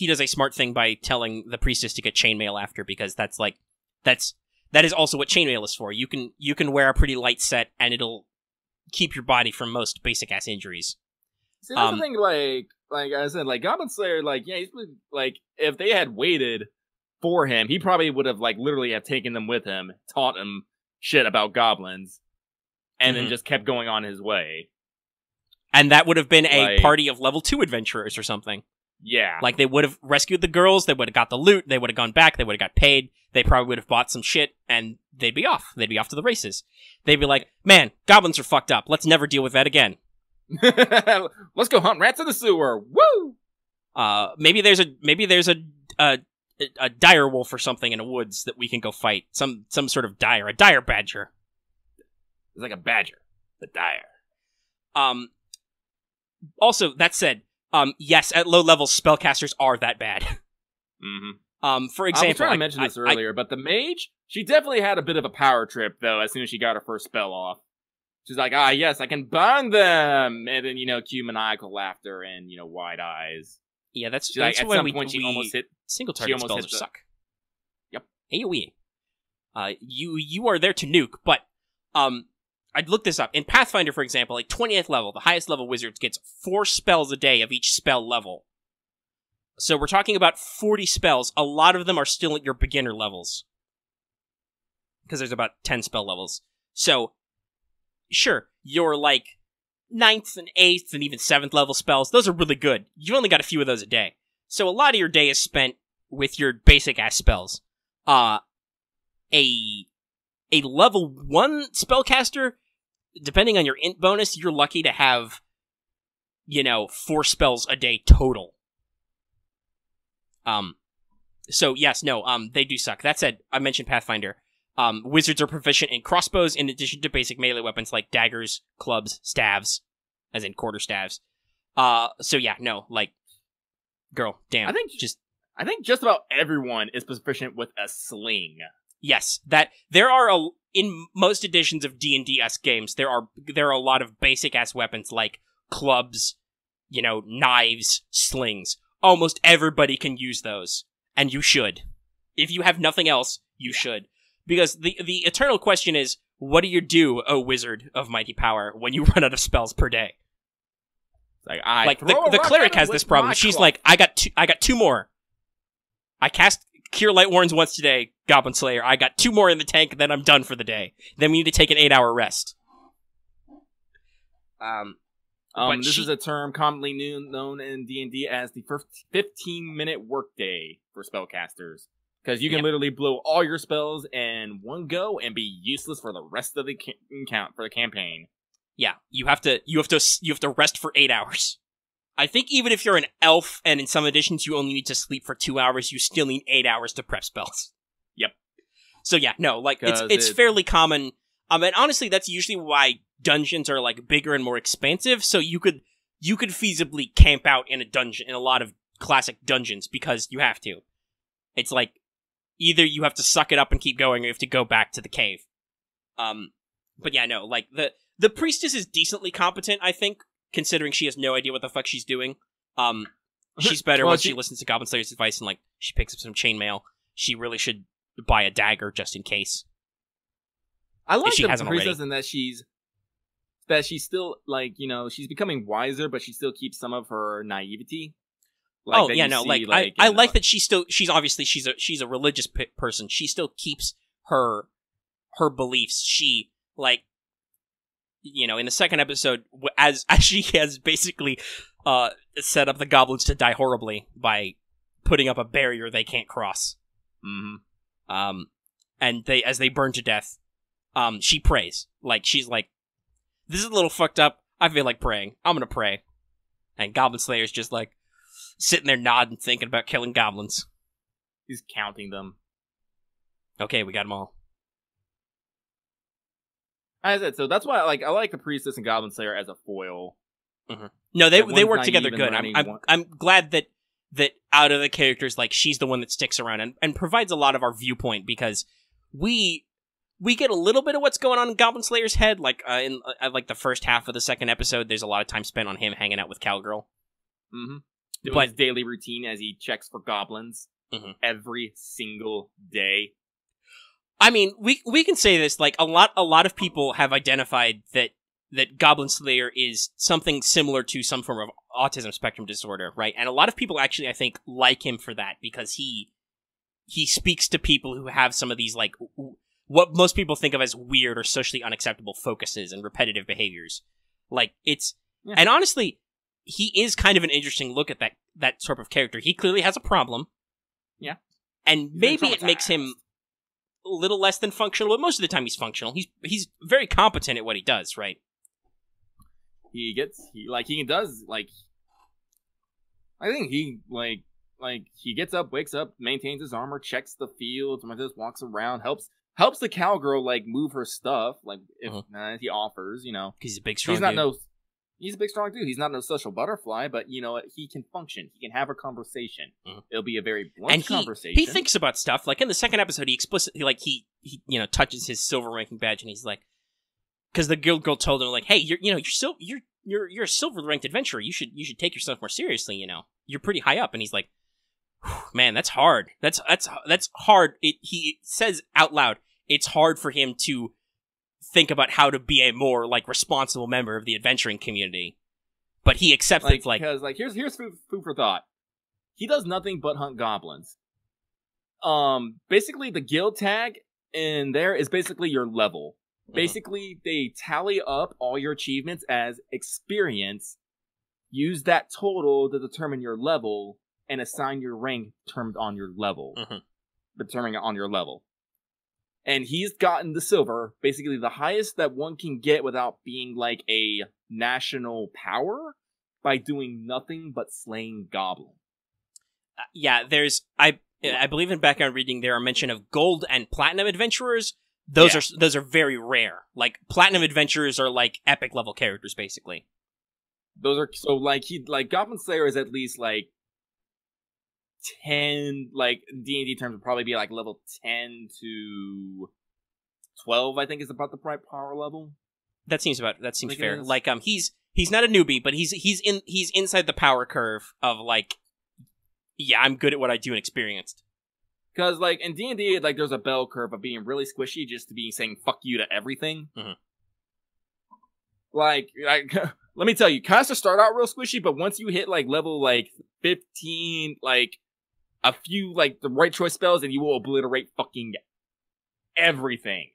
does a smart thing by telling the priestess to get chainmail after, because that is also what chainmail is for. You can wear a pretty light set and it'll keep your body from most basic ass injuries. See, that's the thing, like I said, like, Goblin Slayer, like, yeah, he's like, if they had waited for him, he probably would have, like, literally have taken them with him, taught him shit about goblins, and then just kept going on his way. And that would have been a party of level 2 adventurers or something. Yeah. Like, they would have rescued the girls, they would have got the loot, they would have gone back, they would have got paid, they probably would have bought some shit, and they'd be off. They'd be off to the races. They'd be like, man, goblins are fucked up. Let's never deal with that again. Let's go hunt rats in the sewer. Woo! Maybe there's a dire wolf or something in the woods that we can go fight. Some sort of a dire badger. It's like a badger. The dire. Also, that said, yes, at low levels, spellcasters are that bad. Mm-hmm. For example, I was trying to mention this earlier, but the mage, she definitely had a bit of a power trip, though, as soon as she got her first spell off. She's like, yes, I can burn them! And then, cue maniacal laughter and, wide eyes. Yeah, that's like, at why some point she almost hit... Single target spells suck. Yep. AoE. You are there to nuke, but, I'd look this up. In Pathfinder, for example, like 20th level, the highest level wizard gets 4 spells a day of each spell level. So we're talking about 40 spells. A lot of them are still at your beginner levels. Because there's about 10 spell levels. So, sure, your, like, 9th and 8th and even 7th level spells, those are really good. You've only got a few of those a day. So a lot of your day is spent with your basic-ass spells. A level 1 spellcaster, depending on your int bonus, you're lucky to have, 4 spells a day total. So yes, no, they do suck. That said, I mentioned Pathfinder. Wizards are proficient in crossbows in addition to basic melee weapons like daggers, clubs, staves, as in quarterstaves. So yeah, no, like, girl, damn. I think just about everyone is proficient with a sling. Yes, that there are in most editions of D&D-esque games, there are a lot of basic-ass weapons like clubs, knives, slings. Almost everybody can use those, and you should. If you have nothing else, you should. Because the eternal question is, what do you do, O wizard of mighty power, when you run out of spells per day? Like, the cleric has this problem. She's like, I got 2 more. I cast Cure Light Warrens once today, Goblin Slayer. I got 2 more in the tank, then I'm done for the day. Then we need to take an 8-hour rest. This is a term commonly known in D&D as the 15-minute workday for spellcasters. Because you can literally blow all your spells in one go and be useless for the rest of the campaign. Yeah, you have to rest for 8 hours. I think even if you're an elf and in some editions you only need to sleep for 2 hours, you still need 8 hours to prep spells. Yep. So yeah, no, like it's fairly common. And honestly, that's usually why dungeons are like bigger and more expansive. So you could feasibly camp out in a dungeon in a lot of classic dungeons because you have to. It's like either you have to suck it up and keep going, or you have to go back to the cave. But yeah, no, like The priestess is decently competent, I think, considering she has no idea what the fuck she's doing. She's better once she listens to Goblin Slayer's advice and, like, she picks up some chainmail. She really should buy a dagger just in case. I like the priestess in that she's still, like, you know, she's becoming wiser, but she still keeps some of her naivety. Like, I like that she's obviously she's a religious person. She still keeps her beliefs. She, like, you know, in the second episode, as she has basically set up the goblins to die horribly by putting up a barrier they can't cross. Mm-hmm. And as they burn to death, she prays. Like, she's like, this is a little fucked up. I feel like praying. I'm gonna pray. And Goblin Slayer's just like sitting there nodding, thinking about killing goblins. He's counting them. Okay, we got them all. As I said, so that's why I like the priestess and Goblin Slayer as a foil. Mm-hmm. No, they work together good. I'm glad that out of the characters, like, she's the one that sticks around and provides a lot of our viewpoint, because we get a little bit of what's going on in Goblin Slayer's head. Like, in like the first half of the second episode, there's a lot of time spent on him hanging out with Cowgirl. Mm-hmm. Doing his daily routine as he checks for goblins every single day. I mean, we can say this, like, a lot of people have identified that Goblin Slayer is something similar to some form of autism spectrum disorder, right? And a lot of people actually, I think, like him for that, because he speaks to people who have some of these, like, what most people think of as weird or socially unacceptable focuses and repetitive behaviors. Like, and honestly, he is kind of an interesting look at that sort of character. He clearly has a problem. Yeah. And maybe it makes him a little less than functional, but most of the time he's functional. He's very competent at what he does, right? I think he gets up, wakes up, maintains his armor, checks the field, just walks around, helps the cowgirl, like, move her stuff, like, if he offers, you know. He's a big, strong dude. He's a big, strong dude. He's not no social butterfly, but, you know, he can function. He can have a conversation. It'll be a very blunt conversation. He thinks about stuff. Like, in the second episode, he explicitly, like, he you know, touches his silver ranking badge, and he's like, because the guild girl told him, like, hey, you're a silver ranked adventurer. You should take yourself more seriously. You know, you're pretty high up. And he's like, man, that's hard. That's hard. He says out loud, it's hard for him to think about how to be a more, like, responsible member of the adventuring community, but he accepts it. Like, because, like, here's food for thought. He does nothing but hunt goblins. Basically, the guild tag in there is basically your level. Basically, they tally up all your achievements as experience, use that total to determine your level, and assign your rank determined on your level. Determining it on your level. And he's gotten the silver, basically the highest that one can get without being, like, a national power, by doing nothing but slaying goblins. Yeah, I believe in background reading there are mention of gold and platinum adventurers. Those are very rare. Like, platinum adventurers are, like, epic level characters, basically. Those are, so, like, Goblin Slayer is at least, like, 10, like, D&D terms would probably be, like, level 10 to 12, I think, is about the right power level. That seems fair. Like, he's not a newbie, but he's inside the power curve of, like, yeah, I'm good at what I do and experienced. Because, like, in D&D, like, there's a bell curve of being really squishy just to be saying fuck you to everything. Like, let me tell you, casters start out real squishy, but once you hit, like, level, like, 15, like, a few, like, the right choice spells, and you will obliterate fucking everything.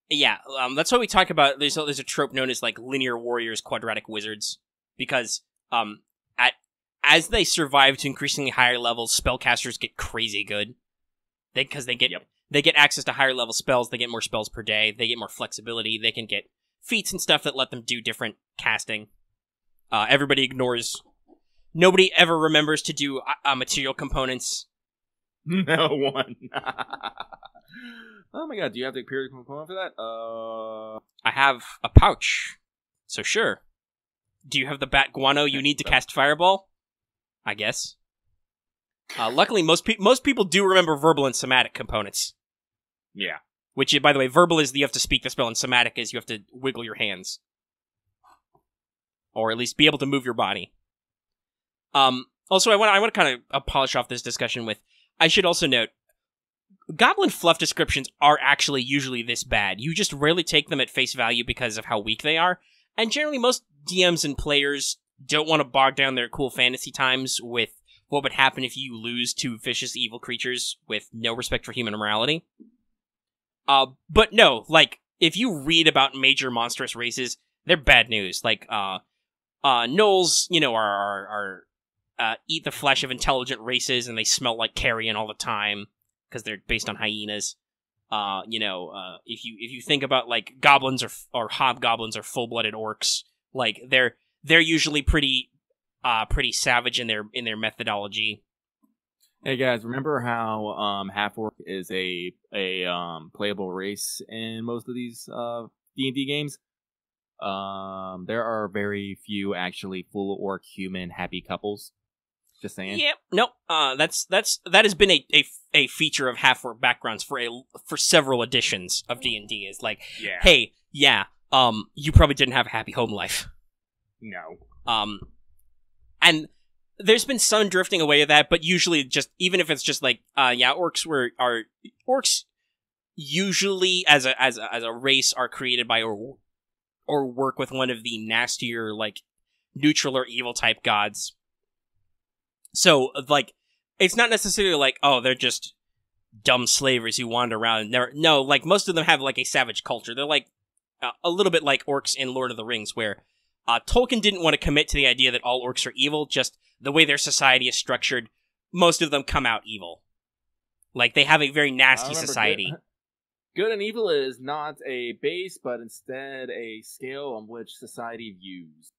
Yeah, that's what we talk about. There's a trope known as, like, linear warriors, quadratic wizards, because as they survive to increasingly higher levels, spellcasters get crazy good. They get access to higher level spells. They get more spells per day. They get more flexibility. They can get feats and stuff that let them do different casting. Nobody ever remembers to do material components. No one. Oh my god, do you have the period component for that? I have a pouch, so sure. Do you have the bat guano you need to cast Fireball? I guess. Luckily, most people do remember verbal and somatic components. Yeah. Which, by the way, verbal is you have to speak the spell, and somatic is you have to wiggle your hands. Or at least be able to move your body. Also, I want to kind of polish off this discussion with, I should also note, Goblin fluff descriptions are actually usually this bad. You just rarely take them at face value because of how weak they are, and generally most DMs and players don't want to bog down their cool fantasy times with what would happen if you lose to vicious evil creatures with no respect for human morality. But no, like, if you read about major monstrous races, they're bad news. Like, gnolls, you know, are eat the flesh of intelligent races, and they smell like carrion all the time, because they're based on hyenas. If you think about, like, goblins or hobgoblins or full-blooded orcs, like, they're usually pretty savage in their methodology. Hey guys, remember how half-orc is a playable race in most of these D&D games? There are very few actually full orc human happy couples. Just saying. Yep. Nope. That has been a feature of half-orc backgrounds for several editions of D&D. Is like, yeah. Hey, yeah, you probably didn't have a happy home life. No. And there's been some drifting away of that, but usually just, even if it's just like, orcs usually as a race are created by or work with one of the nastier, like, neutral or evil type gods. So, like, it's not necessarily like, oh, they're just dumb slavers who wander around. No, like, most of them have, like, a savage culture. They're, like, a little bit like orcs in Lord of the Rings, where Tolkien didn't want to commit to the idea that all orcs are evil, just the way their society is structured, most of them come out evil. Like, they have a very nasty society. Good and evil is not a base, but instead a scale on which society views.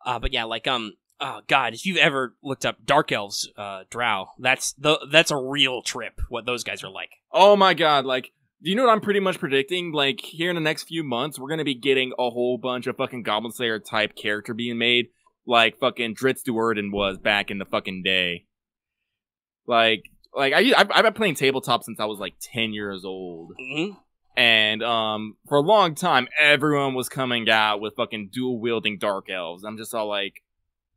But yeah, like, oh god, if you've ever looked up Dark Elves, Drow, that's a real trip, what those guys are like. Oh my god, like, do you know what I'm pretty much predicting? Like, here in the next few months, we're gonna be getting a whole bunch of fucking Goblin Slayer type character being made, like fucking Dritz Duerden was back in the fucking day. Like I've been playing tabletop since I was like 10 years old. Mm-hmm. And for a long time, everyone was coming out with fucking dual wielding dark elves. I'm just all like,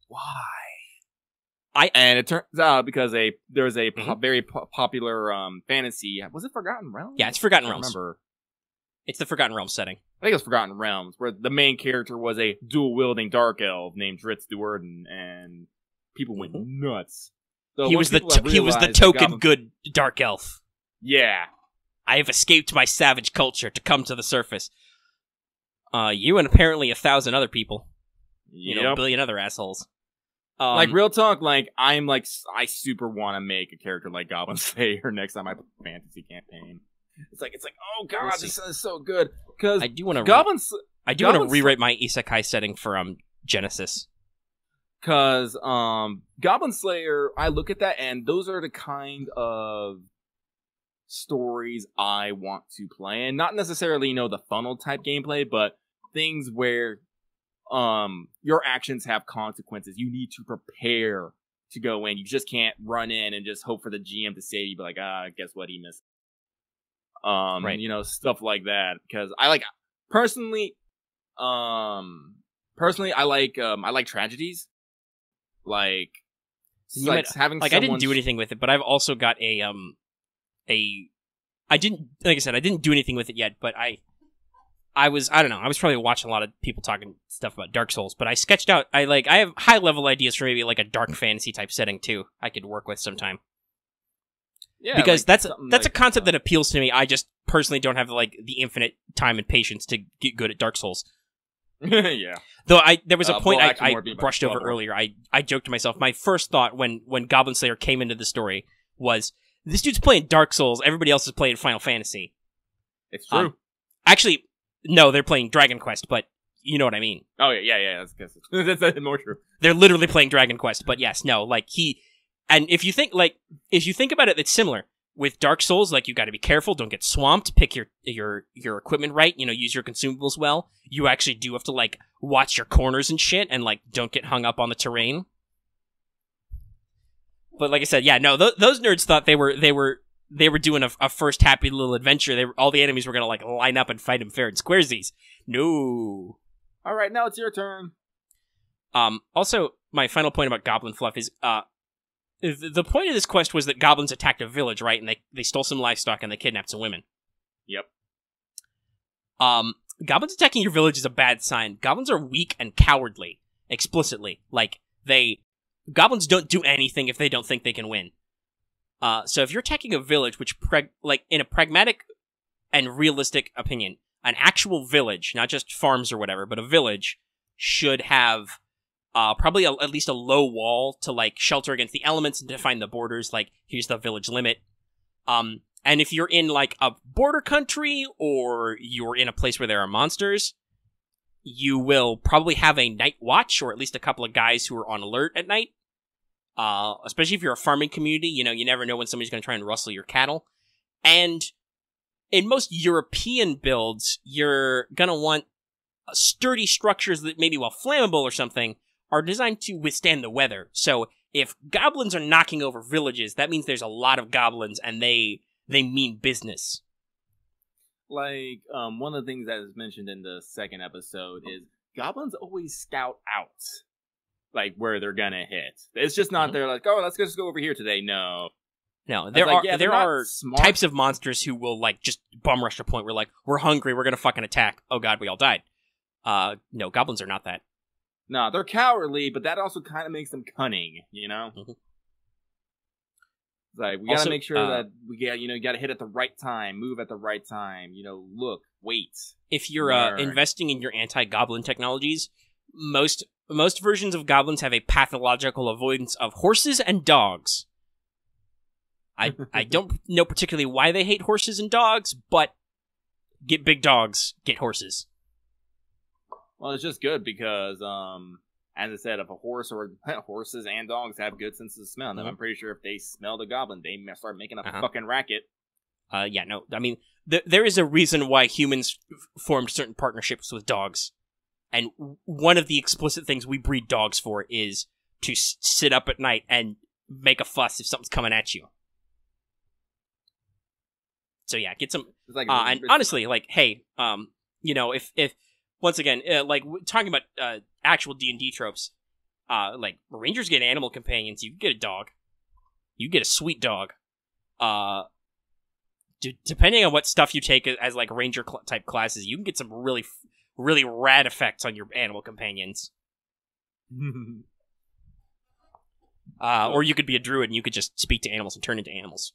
why? And it turns out because there's a very popular fantasy. Was it Forgotten Realms? Yeah, it's Forgotten Realms. Remember, it's the Forgotten Realms setting. I think it was Forgotten Realms, where the main character was a dual wielding dark elf named Dritz Duerden, and people went nuts. So he was the token good dark elf. Yeah. I have escaped my savage culture to come to the surface. You and apparently 1,000 other people. You know, a billion other assholes. Like, real talk, like, I super want to make a character like Goblin Slayer next time I play a fantasy campaign. It's like, oh god, this is so good. Because I do want to rewrite my isekai setting for Genesis. Because Goblin Slayer, I look at that, and those are the kind of stories I want to play, and not necessarily, the funnel type gameplay, but things where your actions have consequences. You need to prepare to go in. You just can't run in and just hope for the GM to save you. Be like, guess what? He missed. Right. Stuff like that. Because I like personally, I like tragedies. Like having like, I didn't do anything with it, but I've also got I didn't do anything with it yet, but I was probably watching a lot of people talking stuff about Dark Souls, but I sketched out, I have high level ideas for maybe like a dark fantasy type setting too, I could work with sometime. Yeah, because that's a concept that appeals to me. I just personally don't have like the infinite time and patience to get good at Dark Souls. Yeah. Though there was a point I brushed over earlier. I joked to myself, my first thought when Goblin Slayer came into the story was, this dude's playing Dark Souls, everybody else is playing Final Fantasy. It's true. Actually, no, they're playing Dragon Quest, but you know what I mean. Oh, yeah, that's more true. They're literally playing Dragon Quest, but yes, no, like, and if you think about it, it's similar. With Dark Souls, like, you gotta be careful, don't get swamped, pick your equipment right, use your consumables well. You actually do have to, like, watch your corners and shit, and, like, don't get hung up on the terrain. But like I said, yeah, no, those nerds thought they were they were doing a first happy little adventure. All the enemies were gonna like line up and fight him fair and squaresies. No. All right, now it's your turn. Also, my final point about goblin fluff is the point of this quest was that goblins attacked a village, right? And they stole some livestock and they kidnapped some women. Yep. Goblins attacking your village is a bad sign. Goblins are weak and cowardly, explicitly. Like, goblins don't do anything if they don't think they can win. So if you're attacking a village, which, in a pragmatic and realistic opinion, an actual village, not just farms or whatever, but a village, should have probably at least a low wall to, like, shelter against the elements and define the borders, like, here's the village limit. And if you're in, like, a border country, or you're in a place where there are monsters, you will probably have a night watch, or at least a couple of guys who are on alert at night. Especially if you're a farming community, you know, you never know when somebody's going to try and rustle your cattle. And in most European builds, you're going to want sturdy structures that maybe, while flammable or something, are designed to withstand the weather. So if goblins are knocking over villages, that means there's a lot of goblins, and they mean business. Like, one of the things that is mentioned in the second episode is goblins always scout out, like, where they're gonna hit. It's just not they're like, oh, let's just go over here today. No, there are types of monsters who will, like, just bum rush a point where, like, we're hungry, we're gonna fucking attack. Oh god, we all died. No, goblins are not that. No, they're cowardly, but that also kind of makes them cunning, you know? Mm-hmm. Like, we gotta make sure that you gotta hit at the right time, move at the right time, look, wait. If you're investing in your anti-goblin technologies, most versions of goblins have a pathological avoidance of horses and dogs. I don't know particularly why they hate horses and dogs, but get big dogs, get horses. Well, it's just good because, as I said, if a horse or horses and dogs have good senses of smell, I'm pretty sure if they smell the goblin, they start making a fucking racket. Yeah, no, I mean, there is a reason why humans formed certain partnerships with dogs. And one of the explicit things we breed dogs for is to sit up at night and make a fuss if something's coming at you. So yeah, get some. And honestly, like, hey, if once again, like talking about actual D&D tropes, like Rangers get animal companions. You get a dog. You get a sweet dog. Depending on what stuff you take as like Ranger type classes, you can get some really rad effects on your animal companions. Or you could be a druid and you could just speak to animals and turn into animals.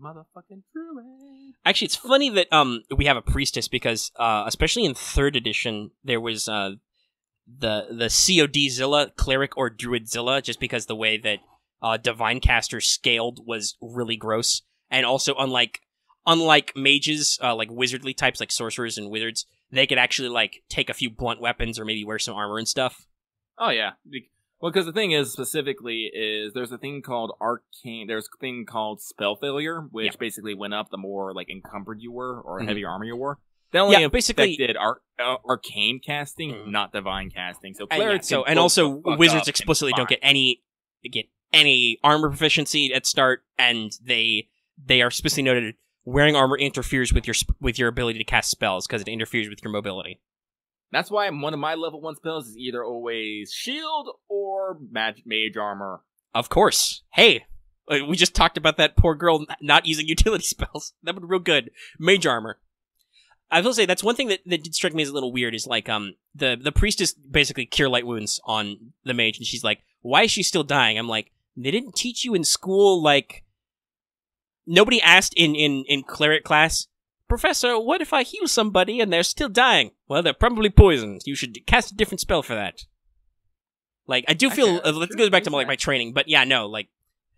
Motherfucking druid. Actually, it's funny that we have a priestess because especially in 3rd edition there was the COD-zilla, cleric or druid-zilla, just because the way that divine caster scaled was really gross, and also unlike mages, like wizardly types like sorcerers and wizards, they could actually like take a few blunt weapons or maybe wear some armor and stuff. Oh yeah. Well, because the thing is, specifically, there's a thing called arcane. There's a thing called spell failure, which basically went up the more like encumbered you were or heavy armor you were. They only affected arcane casting, not divine casting. So clerics, and also wizards explicitly don't get any armor proficiency at start, and they are specifically noted. Wearing armor interferes with your ability to cast spells because it interferes with your mobility. That's why one of my level 1 spells is either always shield or mage armor. Of course. Hey, we just talked about that poor girl not using utility spells. That would be real good. Mage armor. I will say that's one thing that did strike me as a little weird is like the priestess basically cure light wounds on the mage, and she's like, why is she still dying? I'm like, they didn't teach you in school, like, nobody asked in cleric class, Professor, what if I heal somebody and they're still dying? Well, they're probably poisoned. You should cast a different spell for that. Like, I do feel, let's go back to my training, but yeah, no, like,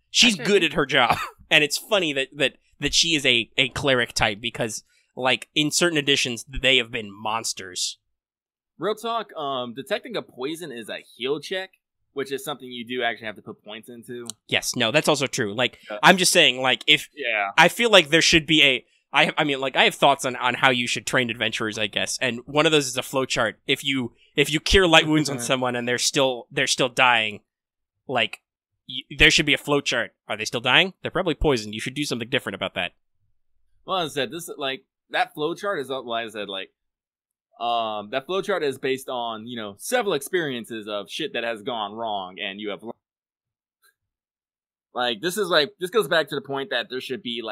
she's good at her job. And it's funny that she is a cleric type because, like, in certain editions, they have been monsters. Real talk, detecting a poison is a heal check, which is something you do actually have to put points into. Yes, no, that's also true. Like, I'm just saying, like, I feel like there should be I have thoughts on how you should train adventurers, I guess, and one of those is a flowchart. If you cure light wounds on someone and they're still dying, like, there should be a flow chart. Are they still dying? They're probably poisoned. You should do something different about that. Well, as I said, this that flowchart is like I said, that flowchart is based on several experiences of shit that has gone wrong, and you have this goes back to the point that there should be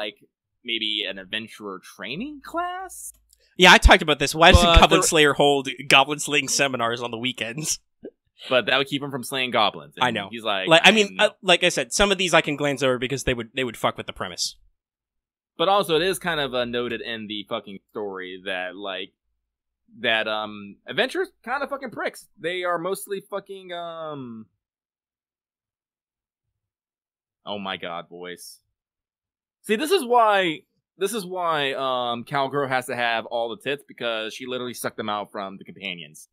maybe an adventurer training class. Yeah, I talked about this. Why doesn't Goblin Slayer hold goblin slaying seminars on the weekends? But that would keep him from slaying goblins. I know. He's like I said, some of these I can glance over because they would fuck with the premise. But also, it is kind of noted in the fucking story that adventurers kind of fucking pricks. They are mostly fucking oh my god, voice. See, this is why Cowgirl has to have all the tits, because she literally sucked them out from the companions.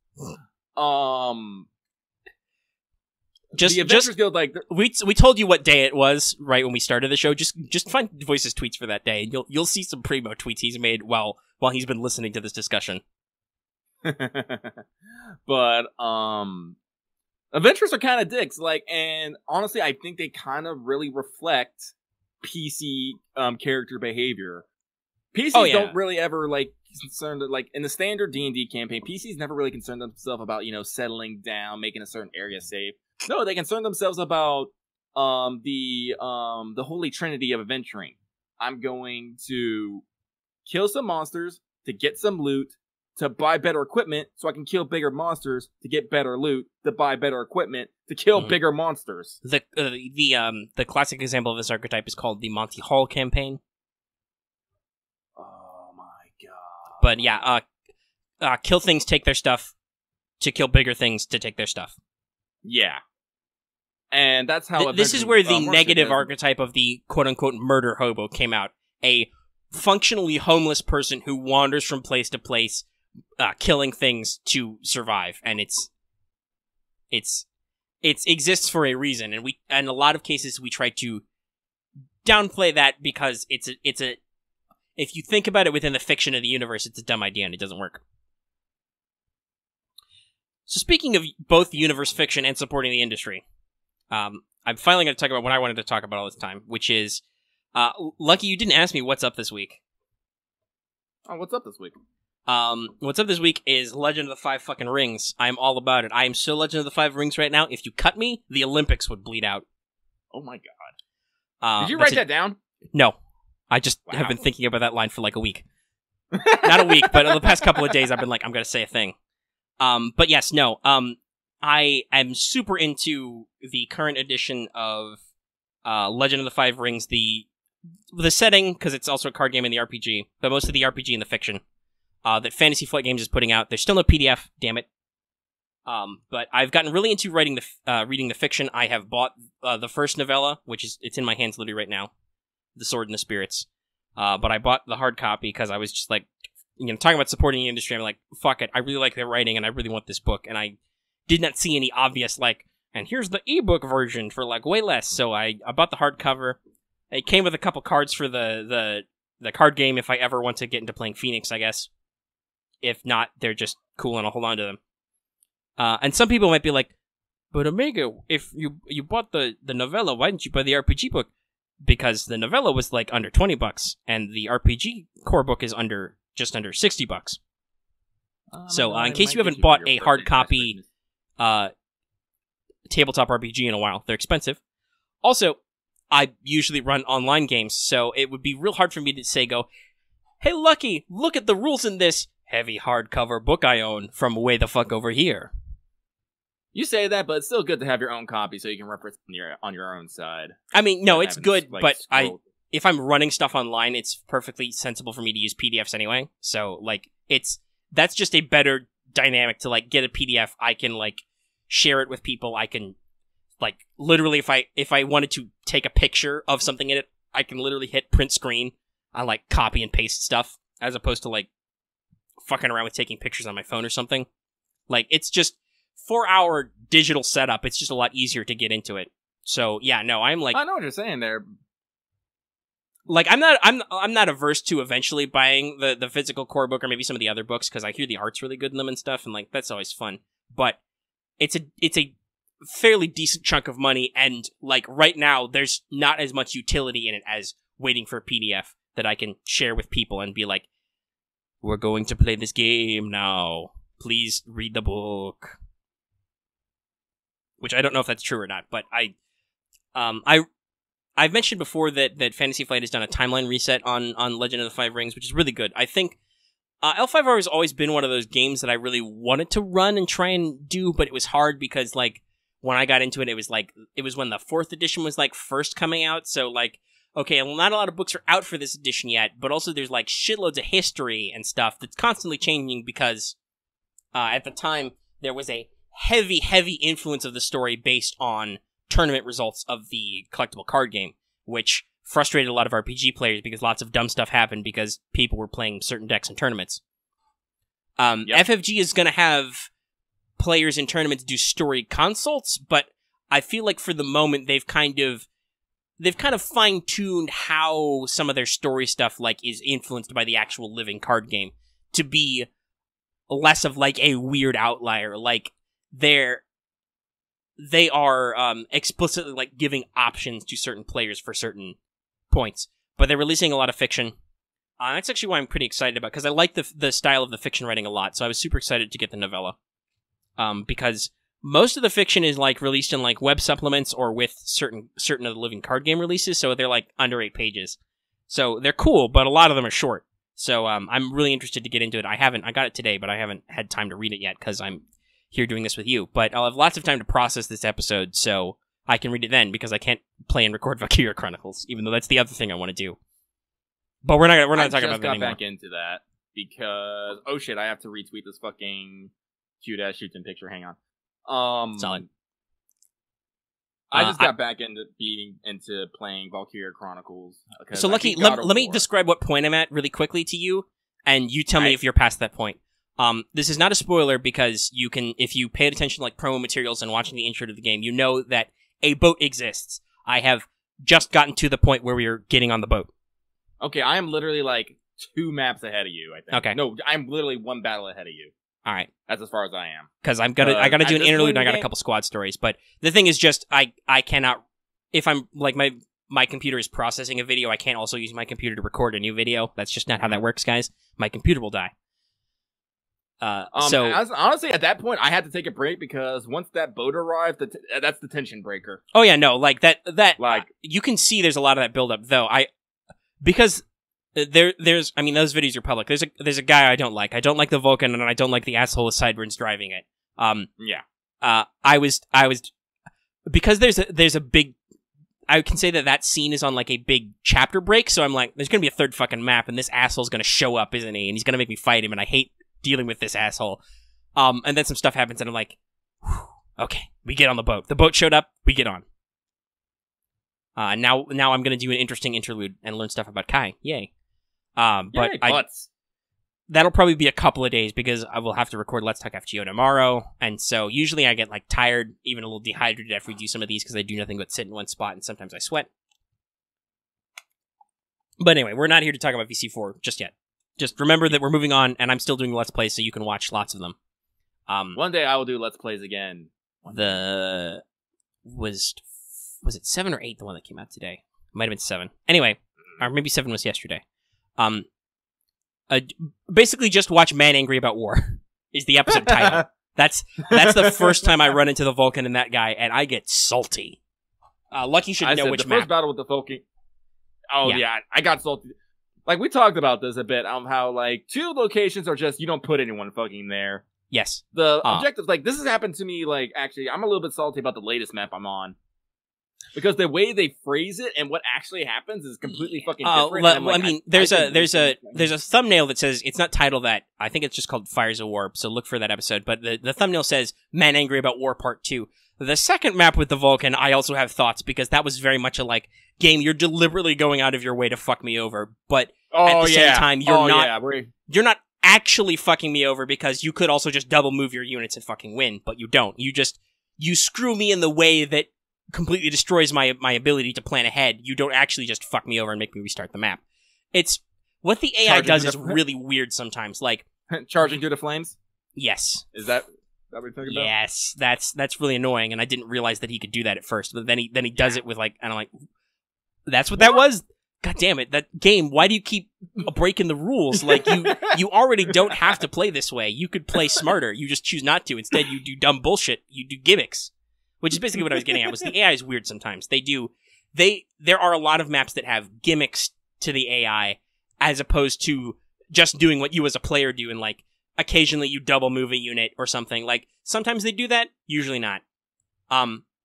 The Adventurers Guild, we told you what day it was right when we started the show. Just find Voice's tweets for that day, and you'll see some primo tweets he's made while he's been listening to this discussion. But adventurers are kind of dicks, and honestly, I think they kind of really reflect PC character behavior. PCs don't really ever concerned in the standard D&D campaign. PCs never really concerned themselves about settling down, making a certain area safe. No, they concern themselves about the holy trinity of adventuring. I'm going to kill some monsters to get some loot, to buy better equipment so I can kill bigger monsters, to get better loot, to buy better equipment, to kill bigger monsters. The classic example of this archetype is called the Monty Hall campaign. Oh my god. But yeah, kill things, take their stuff, to kill bigger things, to take their stuff. Yeah. And that's how this is where the negative archetype of the quote-unquote murder hobo came out. A functionally homeless person who wanders from place to place, killing things to survive, and it exists for a reason, and in a lot of cases we try to downplay that because it's a if you think about it within the fiction of the universe, it's a dumb idea and it doesn't work. So speaking of both universe fiction and supporting the industry, I'm finally going to talk about what I wanted to talk about all this time, which is, Lucky, you didn't ask me what's up this week. Oh, what's up this week? What's up this week is Legend of the Five fucking Rings. I'm all about it. I am so Legend of the Five Rings right now. If you cut me, the Olympics would bleed out. Oh my god. Did you write that down? No. I just have been thinking about that line for like a week. Not a week, but the past couple of days I've been like, I'm going to say a thing. But yes, no. I am super into the current edition of Legend of the Five Rings, the setting, because it's also a card game in the RPG, but mostly the RPG and the fiction that Fantasy Flight Games is putting out. There's still no PDF, damn it. But I've gotten really into reading the fiction. I have bought the first novella, it's in my hands literally right now, The Sword and the Spirits. But I bought the hard copy because I was just like, talking about supporting the industry, I'm like, fuck it, I really like their writing and I really want this book, and I did not see any obvious, and here's the ebook version for, way less, so I bought the hardcover. It came with a couple cards for the card game if I ever want to get into playing Phoenix, I guess. If not, they're just cool and I'll hold on to them. And some people might be like, but Omega, if you bought the novella, why didn't you buy the RPG book? Because the novella was, under $20, and the RPG core book is just under $60. So, in case you haven't bought a hard copy tabletop RPG in a while, they're expensive. Also, I usually run online games, so it would be real hard for me to go, hey, Lucky, look at the rules in this heavy hardcover book I own from way the fuck over here. You say that, but it's still good to have your own copy so you can reference on your own side. I mean, no, it's good, but if I'm running stuff online, it's perfectly sensible for me to use PDFs anyway. So, that's just a better dynamic to, get a PDF. I can, share it with people. I can, literally, if I wanted to take a picture of something in it, I can literally hit print screen on, copy and paste stuff, as opposed to, fucking around with taking pictures on my phone or something. It's just, for our digital setup, it's just a lot easier to get into it. So, yeah, no, I'm I know what you're saying there. I'm not averse to eventually buying the physical core book or maybe some of the other books, because I hear the art's really good in them and stuff, and that's always fun. But it's a fairly decent chunk of money, and like right now, there's not as much utility in it as waiting for a PDF that I can share with people and be like, "We're going to play this game now. Please read the book." Which I don't know if that's true or not, but I've mentioned before that Fantasy Flight has done a timeline reset on Legend of the Five Rings, which is really good. I think L5R has always been one of those games that I really wanted to run and try and do, but it was hard because, like, when I got into it, it was when the 4th edition was, like, first coming out, so, like, okay, well, not a lot of books are out for this edition yet, but also there's, like, shitloads of history and stuff that's constantly changing because, at the time, there was a heavy, heavy influence of the story based on tournament results of the collectible card game, which frustrated a lot of RPG players because lots of dumb stuff happened because people were playing certain decks in tournaments. FFG is going to have players in tournaments do story consults, but I feel like for the moment they've kind of fine-tuned how some of their story stuff like is influenced by the actual living card game to be less of like a weird outlier. Like they are explicitly like giving options to certain players for certain points, but they're releasing a lot of fiction. That's actually why I'm pretty excited about, because I like the style of the fiction writing a lot, so I was super excited to get the novella. Because most of the fiction is like released in like web supplements or with certain of the living card game releases, so they're like under 8 pages. So they're cool, but a lot of them are short. So I'm really interested to get into it. I got it today, but I haven't had time to read it yet because I'm here doing this with you. But I'll have lots of time to process this episode, so I can read it then, because I can't play and record Valkyria Chronicles, even though that's the other thing I want to do. But we're not talking about that anymore. I just got back into that because oh shit, I have to retweet this fucking cute ass shooting picture. Hang on. Solid. I just got back into playing Valkyria Chronicles. So Lucky, let me describe what point I'm at really quickly to you, and you tell me if you're past that point. This is not a spoiler because you can, if you paid attention to like promo materials and watching the intro to the game, you know that a boat exists. I have just gotten to the point where we are getting on the boat. Okay, I am literally like 2 maps ahead of you, I think. Okay. No, I'm literally 1 battle ahead of you. All right. That's as far as I am. Because I gotta do an interlude and I got a couple squad stories. But the thing is just, I cannot, if I'm, like, my computer is processing a video, I can't also use my computer to record a new video. That's just not how that works, guys. My computer will die. Honestly, at that point, I had to take a break because once that boat arrived, that's the tension breaker. Oh yeah, no, like that, you can see there's a lot of that buildup, though. Because there's, I mean, those videos are public. There's a guy I don't like. I don't like the Vulcan, and I don't like the asshole with sideburns driving it. I was because there's a big. I can say that scene is on like a big chapter break, so I'm like, there's gonna be a 3rd fucking map, and this asshole's gonna show up, isn't he? And he's gonna make me fight him, and I hate dealing with this asshole. And then some stuff happens, and I'm like, okay, we get on the boat. The boat showed up, we get on. Now I'm gonna do an interesting interlude and learn stuff about Kai. Yay. That'll probably be a couple of days because I will have to record Let's Talk FGO tomorrow, and so usually I get like tired, even a little dehydrated after we do some of these because I do nothing but sit in one spot, and sometimes I sweat. But anyway, we're not here to talk about VC4 just yet. Just remember that we're moving on, and I'm still doing Let's Plays, so you can watch lots of them. One day I will do Let's Plays again. Was it 7 or 8, the one that came out today? Might have been 7. Anyway, or maybe 7 was yesterday. Basically just watch Man Angry About War is the episode title. That's the first time I run into the Vulcan and that guy, and I get salty. Lucky should know which map. The first battle with the Vulcan. Oh yeah, I got salty. Like, we talked about this a bit, how, like, 2 locations are just, you don't put anyone fucking there. Yes. The objectives, like, this has happened to me, like, actually, I'm a little bit salty about the latest map I'm on. Because the way they phrase it and what actually happens is completely fucking different. Like, I mean, there's a thumbnail that says, it's not titled that, I think it's just called Fires of War, so look for that episode, but the thumbnail says, Man Angry About War Part 2. The second map with the Vulcan, I also have thoughts, because that was very much a, like, game, you're deliberately going out of your way to fuck me over, but at the same time, you're not actually fucking me over, because you could also just double move your units and fucking win, but you don't. You screw me in the way that completely destroys my ability to plan ahead. You don't actually just fuck me over and make me restart the map. It's what the AI does is really weird sometimes. Like charging through the flames. Yes. Is that That we're talking about? Yes, that's really annoying, and I didn't realize that he could do that at first. But then he does it with like, and I'm like, that's what that was. God damn it, that game. Why do you keep breaking the rules? Like you already don't have to play this way. You could play smarter. You just choose not to. Instead, you do dumb bullshit. You do gimmicks, which is basically what I was getting at. Was the AI is weird sometimes. There are a lot of maps that have gimmicks to the AI as opposed to just doing what you as a player do, and like occasionally you double move a unit or something. Like sometimes they do that, usually not.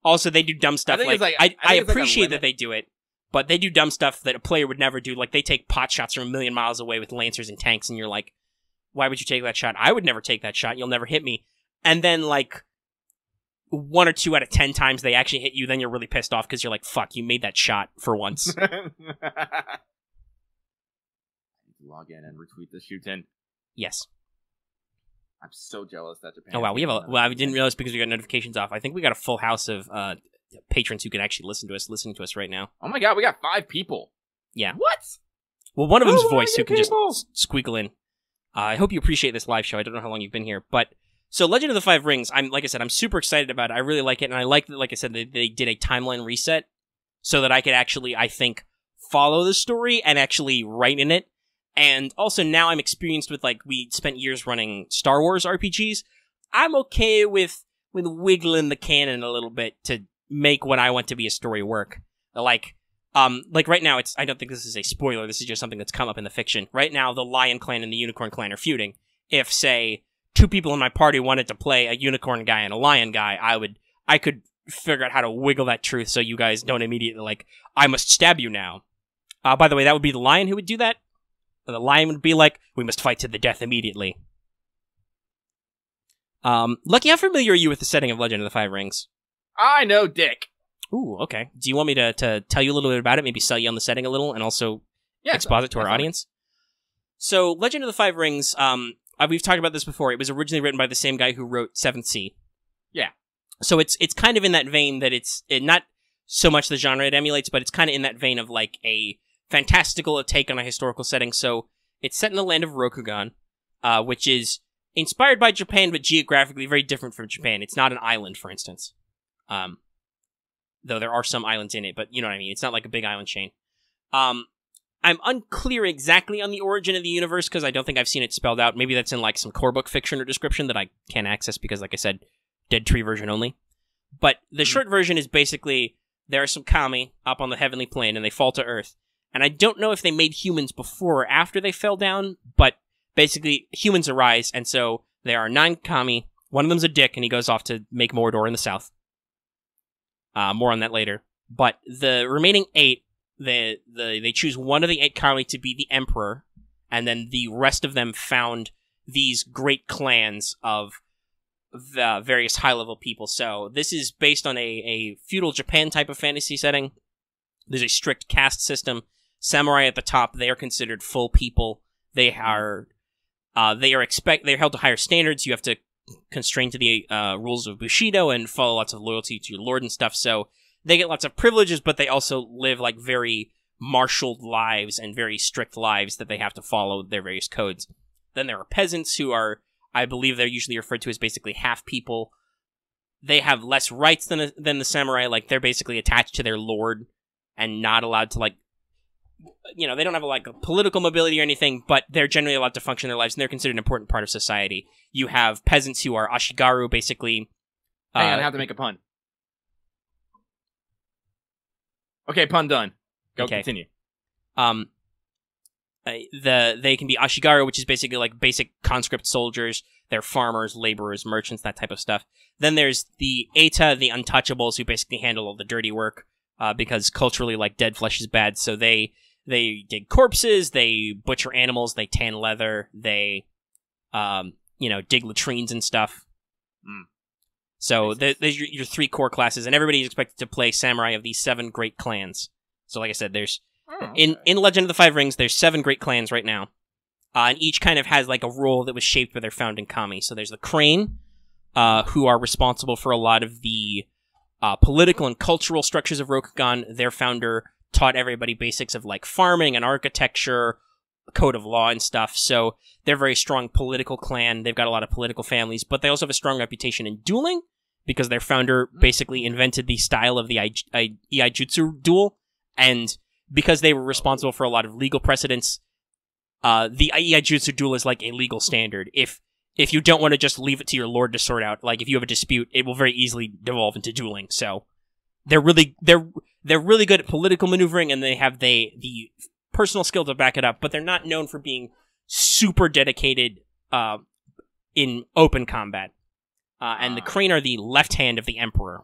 Also they do dumb stuff. I appreciate that they do it, but they do dumb stuff that a player would never do. Like they take pot shots from a million miles away with lancers and tanks, and you're like, why would you take that shot? I would never take that shot. You'll never hit me. And then like 1 or 2 out of 10 times they actually hit you, then you're really pissed off because you're like, fuck, you made that shot for once. Log in and retweet the shoot-in. Yes. I'm so jealous that Japan... Oh, wow. I didn't realize because we got notifications off. I think we got a full house of patrons who can actually listening to us right now. Oh my god, we got 5 people. Yeah. What? Well, one of them's Voice, who can just squeakle in. I hope you appreciate this live show. I don't know how long you've been here, but... So, Legend of the Five Rings, like I said, I'm super excited about it. I really like it, and I like that, like I said, they did a timeline reset so that I could actually, I think, follow the story and actually write in it. And also now I'm experienced with, like, we spent years running Star Wars RPGs. I'm okay with wiggling the canon a little bit to make what I want to be a story work. Like right now, I don't think this is a spoiler, this is just something that's come up in the fiction. Right now, the Lion Clan and the Unicorn Clan are feuding. If, say, 2 people in my party wanted to play a unicorn guy and a lion guy, I could figure out how to wiggle that truth so you guys don't immediately, like, I must stab you now. By the way, that would be the lion who would do that. The lion would be like, we must fight to the death immediately. Lucky, how familiar are you with the setting of Legend of the Five Rings? I know Dick. Ooh, okay. Do you want me to tell you a little bit about it, maybe sell you on the setting a little, and also expose it to our audience? So, Legend of the Five Rings, we've talked about this before. It was originally written by the same guy who wrote Seventh Sea. Yeah. So it's kind of in that vein that it's not so much the genre it emulates, but it's kind of in that vein of like a fantastical take on a historical setting. So it's set in the land of Rokugan, which is inspired by Japan, but geographically very different from Japan. It's not an island, for instance. Though there are some islands in it, but you know what I mean. It's not like a big island chain. I'm unclear exactly on the origin of the universe because I don't think I've seen it spelled out. Maybe that's in like some core book fiction or description that I can't access because, like I said, Dead Tree version only. But the short version is basically there are some kami up on the heavenly plane and they fall to Earth. And I don't know if they made humans before or after they fell down, but basically humans arise, and so there are 9 kami. One of them's a dick, and he goes off to make Mordor in the south. More on that later. But the remaining 8, they choose one of the 8 kami to be the emperor, and then the rest of them found these great clans of the various high-level people. So this is based on a feudal Japan type of fantasy setting. There's a strict caste system. Samurai at the top, they are considered full people. They're held to higher standards. You have to constrain to the rules of Bushido and follow lots of loyalty to your lord and stuff. So they get lots of privileges, but they also live like very marshaled lives and very strict lives that they have to follow their various codes. Then there are peasants who are, I believe they're usually referred to as basically half people. They have less rights than the samurai. Like they're basically attached to their lord and not allowed to, like, you know, they don't have like a political mobility or anything, but they're generally allowed to function in their lives, and they're considered an important part of society. You have peasants who are ashigaru, basically. Hang on, I have to make a pun. Okay, pun done. Okay. Continue. They can be ashigaru, which is basically like basic conscript soldiers. They're farmers, laborers, merchants, that type of stuff. Then there's the Eta, the untouchables, who basically handle all the dirty work. Because culturally, like, dead flesh is bad, so they dig corpses, they butcher animals, they tan leather, they, dig latrines and stuff. So there's your 3 core classes, and everybody's expected to play samurai of these 7 great clans. So like I said, there's in Legend of the Five Rings, there's 7 great clans right now, and each kind of has like a role that was shaped by their founding kami. So there's the Crane, who are responsible for a lot of the political and cultural structures of Rokugan. Their founder taught everybody basics of like farming and architecture, code of law and stuff. So they're a very strong political clan. They've got a lot of political families, but they also have a strong reputation in dueling because their founder basically invented the style of the Iaijutsu duel, and because they were responsible for a lot of legal precedents, the Iaijutsu duel is like a legal standard. If you don't want to just leave it to your lord to sort out, like if you have a dispute, it will very easily devolve into dueling. So they're really good at political maneuvering, and they have the personal skill to back it up, but they're not known for being super dedicated in open combat. And the Crane are the left hand of the Emperor.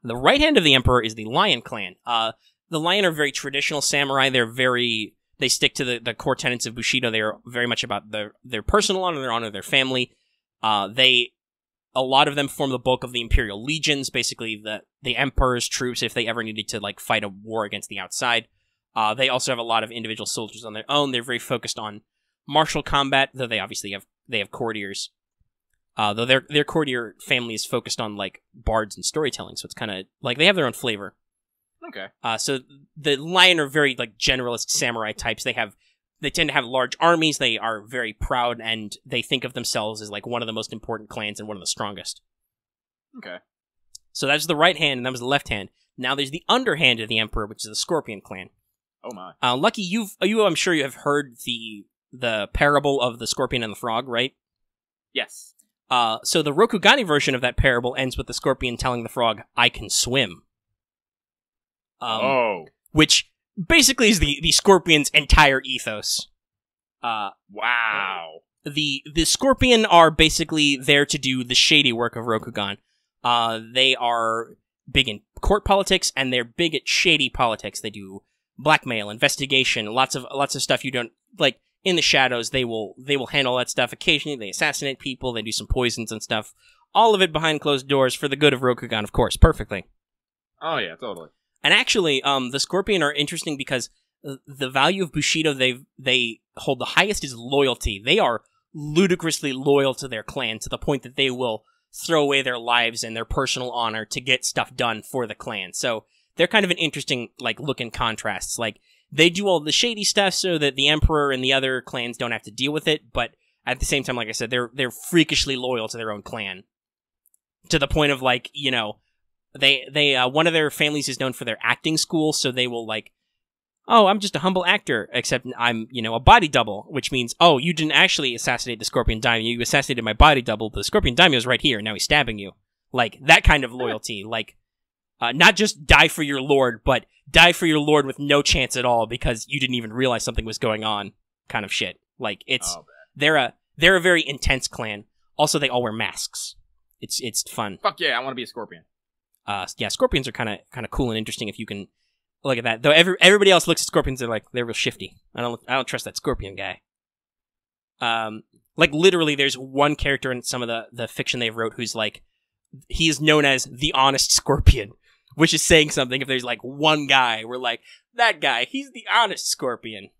The right hand of the Emperor is the Lion clan. The Lion are very traditional samurai. They stick to the core tenets of Bushido. They are very much about their personal honor, their honor of their family. A lot of them form the bulk of the Imperial Legions, basically the Emperor's troops if they ever needed to like fight a war against the outside. They also have a lot of individual soldiers on their own. They're very focused on martial combat, though they obviously have courtiers. Though their courtier family is focused on like bards and storytelling, so it's kind of like they have their own flavor. Okay. So the Lion are very like generalist samurai types. They tend to have large armies. They are very proud, and they think of themselves as like one of the most important clans and one of the strongest. Okay. So that's the right hand, and that was the left hand. Now there's the underhand of the Emperor, which is the Scorpion clan. Oh my. Lucky, I'm sure you have heard the parable of the Scorpion and the Frog, right? Yes. So the Rokugani version of that parable ends with the Scorpion telling the Frog, "I can swim." Which basically is the Scorpion's entire ethos. Wow. The Scorpion are basically there to do the shady work of Rokugan. They are big in court politics, and they're big at shady politics. They do blackmail, investigation, lots of stuff you don't like in the shadows. They will handle that stuff. Occasionally, they assassinate people. They do some poisons and stuff. All of it behind closed doors for the good of Rokugan, of course, perfectly. Oh yeah, totally. And actually, the Scorpion are interesting because the value of Bushido they hold the highest is loyalty. They are ludicrously loyal to their clan to the point that they will throw away their lives and their personal honor to get stuff done for the clan. So they're kind of an interesting like look in contrasts. Like they do all the shady stuff so that the Emperor and the other clans don't have to deal with it, but at the same time, like I said, they're freakishly loyal to their own clan to the point of like, you know, they one of their families is known for their acting school, so they will like, oh, I'm just a humble actor, except I'm, you know, a body double, which means, oh, you didn't actually assassinate the Scorpion Daimyo, you assassinated my body double, the Scorpion Daimyo's right here, now he's stabbing you. Like, that kind of loyalty, like, not just die for your lord, but die for your lord with no chance at all because you didn't even realize something was going on kind of shit. Like, it's, they're a very intense clan. Also, they all wear masks. It's fun. Fuck yeah, I want to be a Scorpion. Yeah, Scorpions are kind of cool and interesting if you can look at that. Though everybody else looks at Scorpions, they're real shifty. I don't trust that Scorpion guy. Like literally, there's one character in some of the fiction they've wrote who's like, he is known as the honest Scorpion, which is saying something. If there's like one guy, we're like, that guy, he's the honest Scorpion.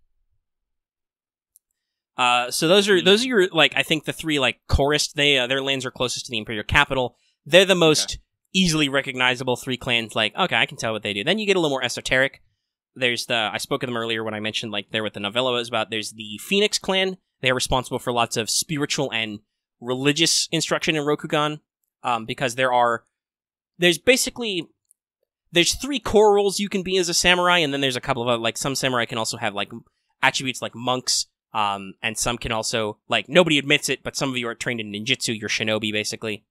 So those are your like, I think the three like chorus. Their lands are closest to the Imperial capital. They're the most easily recognizable three clans. Like, okay, I can tell what they do. Then you get a little more esoteric. There's I spoke of them earlier when I mentioned like they're what the novella was about. There's the Phoenix clan. They are responsible for lots of spiritual and religious instruction in Rokugan. Because there's three core roles you can be as a samurai, and then there's a couple of other, like some samurai can also have like attributes like monks, and some can also, like, nobody admits it, but some of you are trained in ninjutsu, you're shinobi basically.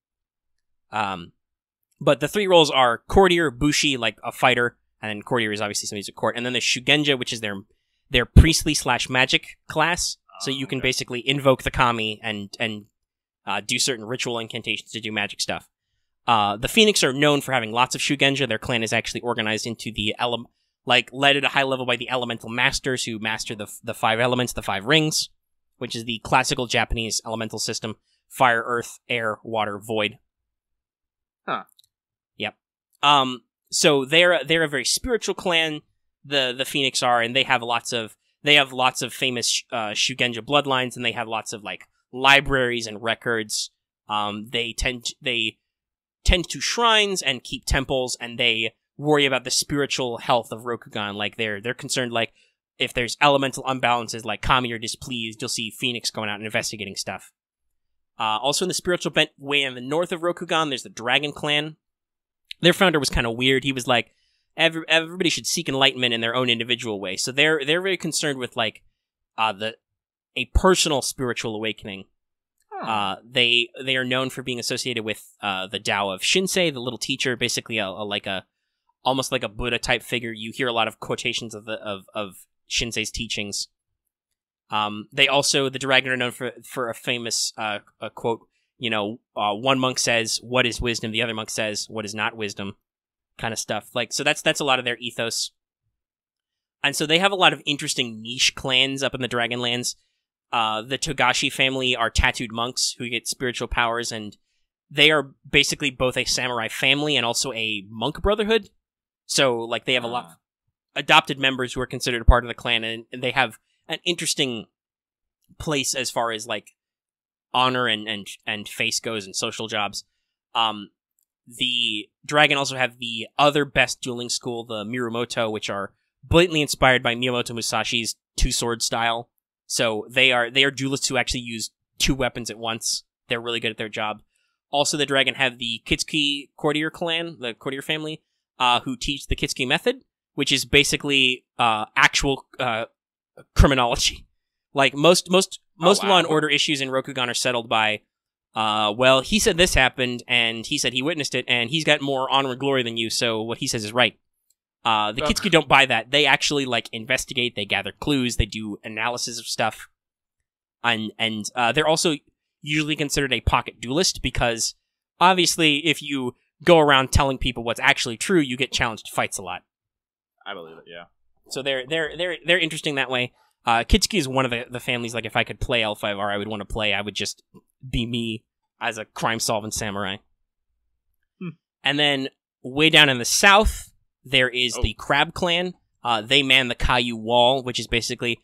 But the three roles are courtier, bushi, like a fighter, and then courtier is obviously somebody who's at court, and then there's shugenja, which is their priestly / magic class, so you can basically invoke the kami and do certain ritual incantations to do magic stuff. The Phoenix are known for having lots of shugenja. Their clan is actually organized into led at a high level by the elemental masters who master the 5 elements, the 5 rings, which is the classical Japanese elemental system: fire, earth, air, water, void. Huh. Yep. So they're a very spiritual clan. The Phoenix are, and they have lots of famous shugenja bloodlines, and they have lots of like libraries and records. They tend to shrines and keep temples, and they worry about the spiritual health of Rokugan. Like they're concerned, like, if there's elemental unbalances like Kami or Displeased, you'll see Phoenix going out and investigating stuff. Also in the spiritual bent way in the north of Rokugan, there's the Dragon Clan. Their founder was kind of weird. He was like, everybody should seek enlightenment in their own individual way. So they're very concerned with like a personal spiritual awakening. They are known for being associated with the Tao of Shinsei, the little teacher, basically almost like a Buddha type figure. You hear a lot of quotations of Shinsei's teachings. The Dragon are known for a famous a quote. One monk says, "What is wisdom?" The other monk says, "What is not wisdom?" Kind of stuff. Like, so that's a lot of their ethos. And so they have a lot of interesting niche clans up in the Dragonlands. The Togashi family are tattooed monks who get spiritual powers, and they are basically both a samurai family and also a monk brotherhood. So, like, they have a lot of adopted members who are considered a part of the clan, and they have an interesting place as far as, like, honor and face goes and social jobs. The Dragon also have the other best dueling school, the Mirumoto, which are blatantly inspired by Miyamoto Musashi's two-sword style. So they are duelists who actually use two weapons at once. They're really good at their job. Also, the Dragon have the Kitsuki courtier clan, the courtier family, who teach the Kitsuki method, which is basically actual criminology. Like most law and order issues in Rokugan are settled by, well, he said this happened, and he said he witnessed it, and he's got more honor and glory than you, so what he says is right. The Kitsuki don't buy that. They actually, like, investigate, they gather clues, they do analysis of stuff. And they're also usually considered a pocket duelist, because, obviously, if you go around telling people what's actually true, you get challenged to fights a lot. I believe it, yeah. So they're interesting that way. Kitsuki is one of the families, like, if I could play L5R, I would want to play, I would just be me as a crime-solving samurai. And then, way down in the south, there is the Crab Clan. They man the Caillou Wall, which is basically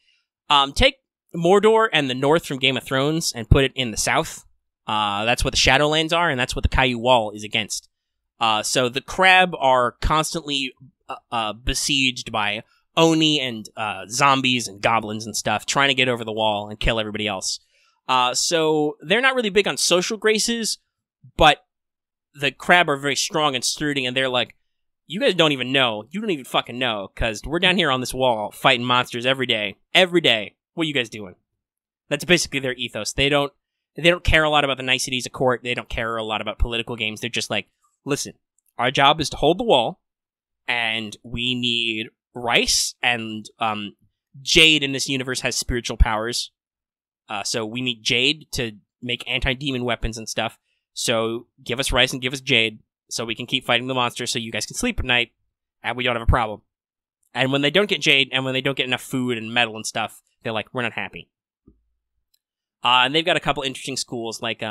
take Mordor and the North from Game of Thrones and put it in the south. That's what the Shadowlands are, and that's what the Caillou Wall is against. So the Crab are constantly besieged by Oni and zombies and goblins and stuff, trying to get over the wall and kill everybody else. So they're not really big on social graces, but the Crab are very strong and sturdy, and they're like, you guys don't even know. You don't even fucking know, because we're down here on this wall fighting monsters every day. Every day. What are you guys doing? That's basically their ethos. They don't care a lot about the niceties of court. They don't care a lot about political games. They're just like, listen, our job is to hold the wall, and we need rice, and Jade in this universe has spiritual powers. So we need Jade to make anti-demon weapons and stuff. So give us rice and give us Jade, so we can keep fighting the monster, so you guys can sleep at night, and we don't have a problem. And when they don't get Jade, and when they don't get enough food and metal and stuff, they're like, we're not happy. And they've got a couple interesting schools, like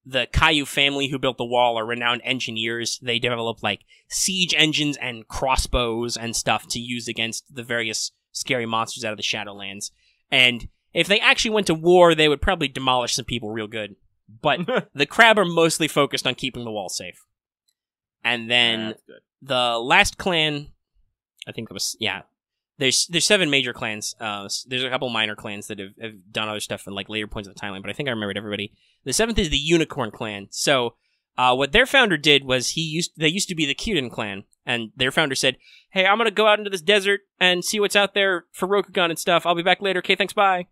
the Caillou family who built the wall are renowned engineers. They develop, like, siege engines and crossbows and stuff to use against the various scary monsters out of the Shadowlands. And if they actually went to war, they would probably demolish some people real good. But the Crab are mostly focused on keeping the wall safe. And then the last clan, I think it was, there's 7 major clans. There's a couple minor clans that have done other stuff in, like, later points of the timeline, but I think I remembered everybody. The 7th is the Unicorn Clan. So what their founder did was they used to be the Kyuden Clan, and their founder said, hey, I'm gonna go out into this desert and see what's out there for Rokugan and stuff. I'll be back later. Okay, thanks, bye.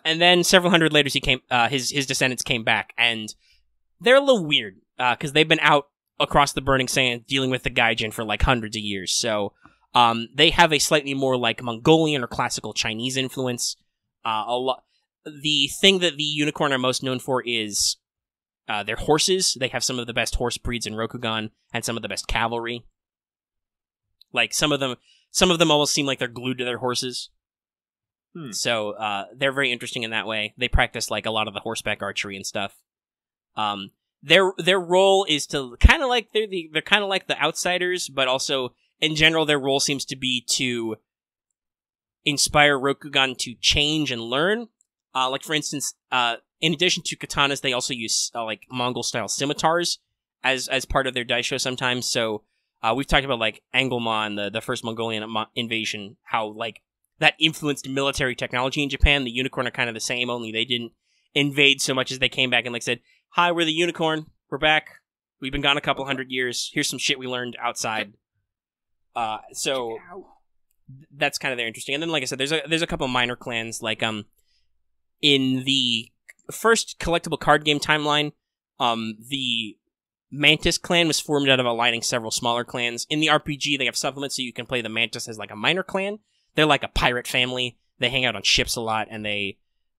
And then several hundred later, his descendants came back, and they're a little weird, because they've been out across the burning sand dealing with the Gaijin for, like, hundreds of years. So they have a slightly more, like, Mongolian or classical Chinese influence. The thing that the Unicorn are most known for is their horses. They have some of the best horse breeds in Rokugan and some of the best cavalry. Like, some of them almost seem like they're glued to their horses. So they're very interesting in that way. They practice, like, a lot of the horseback archery and stuff. Their role is to kind of like they're kind of like the outsiders, but also in general their role seems to be to inspire Rokugan to change and learn. Like, for instance, in addition to katanas, they also use like Mongol-style scimitars as part of their daisho sometimes. So we've talked about, like, Angulmon, the first Mongolian invasion, how, like, that influenced military technology in Japan. The Unicorn are kind of the same, only they didn't invade so much as they came back and like said, "Hi, we're the Unicorn. We're back. We've been gone a couple hundred years. Here's some shit we learned outside." So that's kind of their interesting. And then, like I said, there's a couple minor clans. Like in the first collectible card game timeline, the Mantis clan was formed out of aligning several smaller clans. In the RPG, they have supplements so you can play the Mantis as like a minor clan. They're like a pirate family. They hang out on ships a lot, and they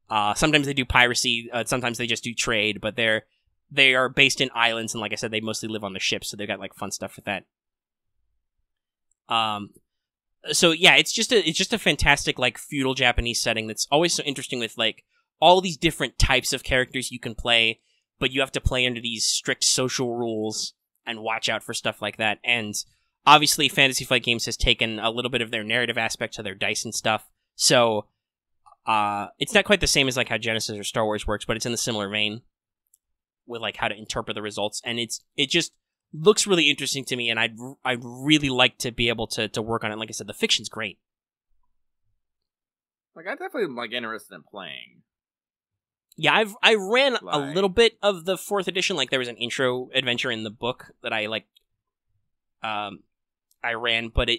sometimes they do piracy. Sometimes they just do trade, but they are based in islands, and like I said, they mostly live on the ships, so they've got like fun stuff with that. So yeah, it's just a fantastic like feudal Japanese setting that's always so interesting with like all these different types of characters you can play, but you have to play under these strict social rules and watch out for stuff like that. And obviously, Fantasy Flight Games has taken a little bit of their narrative aspect to their dice and stuff. So it's not quite the same as like how Genesis or Star Wars works, but it's in the similar vein with like how to interpret the results, and it just looks really interesting to me, and I'd really like to be able to work on it. Like I said, the fiction's great. Like, I definitely am like interested in playing. Yeah, I ran a little bit of the 4th edition. Like, there was an intro adventure in the book that I like. I ran, but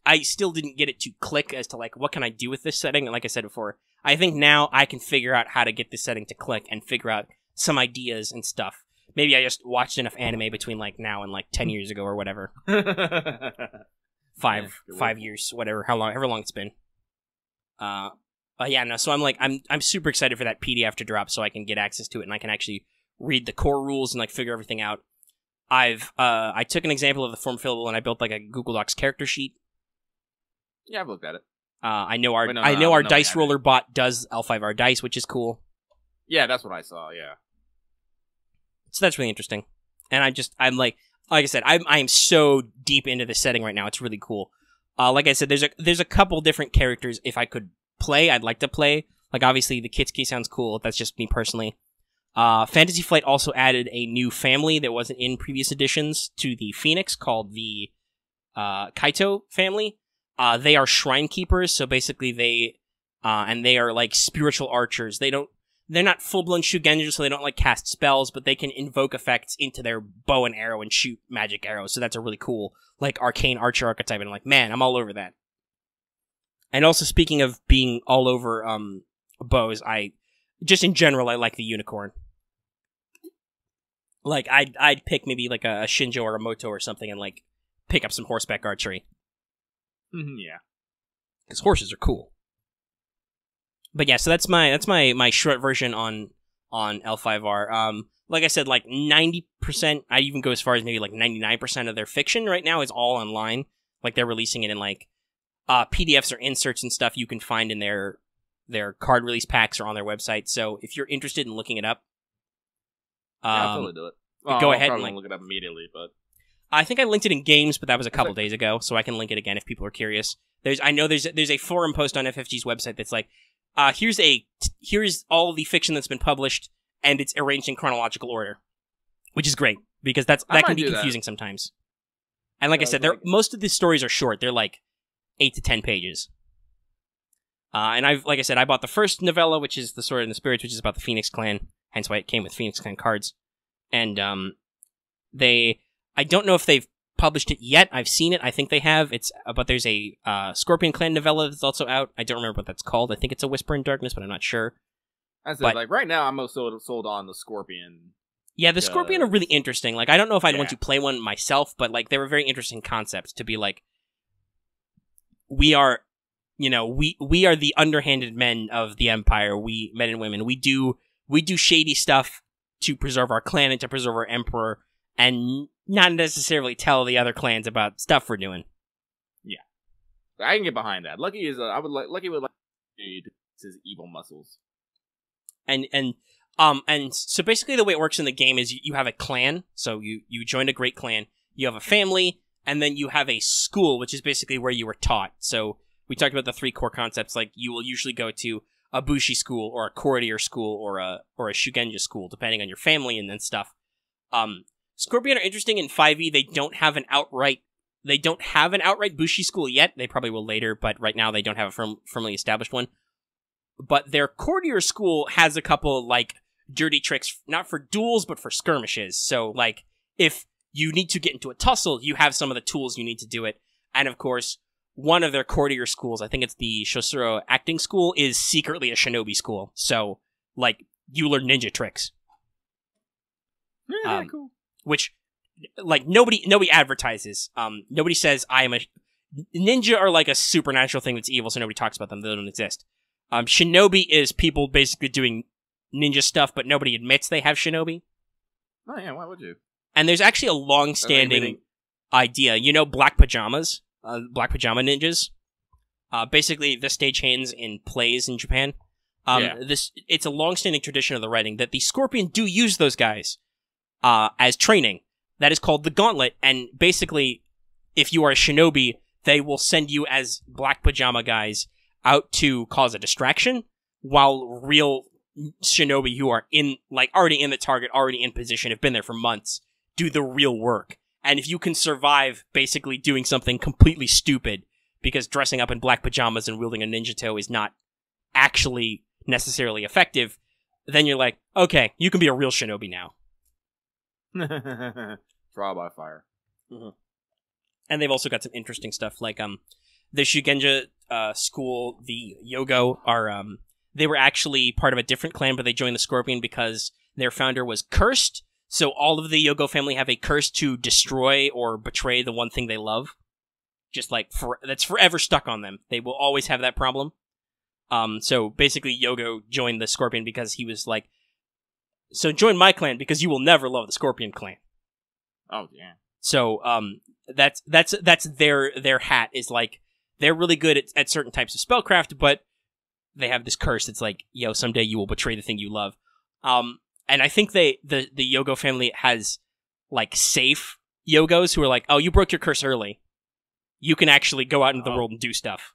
I still didn't get it to click as to like what can I do with this setting. And like I said before, I think now I can figure out how to get this setting to click and figure out some ideas and stuff. Maybe I just watched enough anime between like now and like 10 years ago or whatever. 5 years, whatever, however long it's been. Yeah, no. So I'm super excited for that PDF to drop so I can get access to it and I can actually read the core rules and like figure everything out. I took an example of the form fillable and I built like a Google Docs character sheet. Yeah, I've looked at it. I know our dice roller bot does L5R dice, which is cool. Yeah, that's what I saw. Yeah. So that's really interesting. And I'm like I said, I'm so deep into this setting right now. It's really cool. Like I said, there's a couple different characters if I could play, I'd like to play. Like obviously the Kitsuki sounds cool. That's just me personally. Fantasy Flight also added a new family that wasn't in previous editions to the Phoenix called the Kaito family. They are shrine keepers, so basically they are like spiritual archers. They're not full-blown Shugenja, so they don't like cast spells, but they can invoke effects into their bow and arrow and shoot magic arrows. So that's a really cool, like, arcane archer archetype. And I'm like, man, I'm all over that. And also, speaking of being all over bows, just in general, I like the Unicorn. Like, I'd pick maybe like a Shinjo or a Moto or something and like pick up some horseback archery. Yeah, because horses are cool. But yeah, so that's my short version on L5R. Like I said, like 90%, I even go as far as maybe like 99% of their fiction right now is all online. Like they're releasing it in like PDFs or inserts and stuff you can find in their card release packs or on their website. So if you're interested in looking it up, I'll totally do it. Go I'll ahead probably and look it up immediately, but I think I linked it in games, but that was a couple days ago, so I can link it again if people are curious. There's a forum post on FFG's website that's like, here's all the fiction that's been published, and it's arranged in chronological order, which is great because that can be confusing sometimes. And like I said, most of the stories are short; they're like 8 to 10 pages. And I bought the first novella, which is The Sword and the Spirits, which is about the Phoenix Clan, hence why it came with Phoenix Clan cards. And I don't know if they've published it yet. I've seen it. I think they have. But there's a Scorpion Clan novella that's also out. I don't remember what that's called. I think it's A Whisper in Darkness, but I'm not sure. Like right now, I'm most sold on the Scorpion. Yeah, the Scorpion are really interesting. Like, I don't know if I'd want to play one myself, but like they were very interesting concepts to be like, we are the underhanded men of the Empire. We men and women. We do shady stuff to preserve our clan and to preserve our emperor, and not necessarily tell the other clans about stuff we're doing. Yeah, I can get behind that. Lucky would like his evil muscles. And so basically the way it works in the game is you have a clan. So you join a great clan. You have a family, and then you have a school, which is basically where you were taught. So we talked about the 3 core concepts. Like you will usually go to a Bushi school or a courtier school or a Shugenja school, depending on your family and then stuff. Scorpion are interesting in 5e. They don't have an outright They don't have an outright Bushi school yet. They probably will later, but right now they don't have a firmly established one. But their courtier school has a couple, like, dirty tricks, not for duels, but for skirmishes. So, like, if you need to get into a tussle, you have some of the tools you need to do it. And, of course, one of their courtier schools, I think it's the Shosuro acting school, is secretly a shinobi school. So, like, you learn ninja tricks. Yeah, cool. Which, like, nobody advertises. Nobody says, I am a... Ninja are, like, a supernatural thing that's evil, so nobody talks about them. They don't exist. Shinobi is people basically doing ninja stuff, but nobody admits they have shinobi. Oh, yeah, why would you? And there's actually a long-standing idea. You know black pajamas? Black pajama ninjas? Basically, the stagehands in plays in Japan. It's a long-standing tradition of the writing that the Scorpion do use those guys as training. That is called the Gauntlet, and basically, if you are a shinobi, they will send you as black pajama guys out to cause a distraction, while real shinobi who are already in the target, already in position, have been there for months, do the real work. And if you can survive basically doing something completely stupid, because dressing up in black pajamas and wielding a ninja toe is not actually necessarily effective, then you're like, okay, you can be a real shinobi now. Trial by fire. Mm-hmm. And they've also got some interesting stuff, like the Shugenja school, the Yogo, are they were actually part of a different clan, but they joined the Scorpion because their founder was cursed. So all of the Yogo family have a curse to destroy or betray the one thing they love. Just like that's forever stuck on them. They will always have that problem. So basically, Yogo joined the Scorpion because he was like, so join my clan because you will never love the Scorpion clan. Oh yeah. So that's their hat is like, they're really good at certain types of spellcraft, but they have this curse. It's like, yo, someday you will betray the thing you love. And I think the Yogo family has like safe Yogos who are like, oh, you broke your curse early. You can actually go out into the world and do stuff.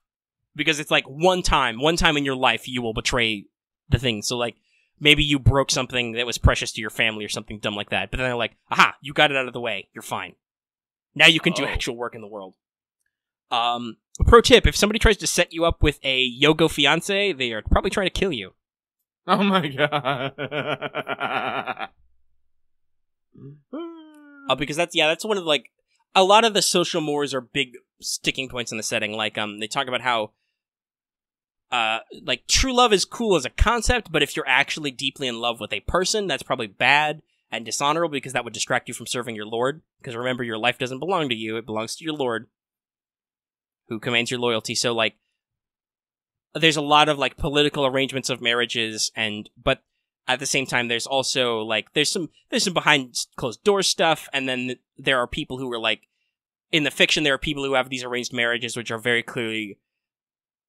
Because it's like one time in your life you will betray the thing. So like, maybe you broke something that was precious to your family or something dumb like that. But then they're like, aha, you got it out of the way. You're fine. Now you can do actual work in the world. Pro tip, if somebody tries to set you up with a Yogo fiance, they are probably trying to kill you. Oh my god. Because that's one of like, a lot of the social mores are big sticking points in the setting. Like, they talk about how, like, true love is cool as a concept, but if you're actually deeply in love with a person, that's probably bad and dishonorable because that would distract you from serving your lord. Because remember, your life doesn't belong to you, it belongs to your lord, who commands your loyalty. So, like, there's a lot of, like, political arrangements of marriages, but at the same time, there's also, like, there's some behind closed door stuff, and then there are people who are, like, in the fiction, there are people who have these arranged marriages, which are very clearly,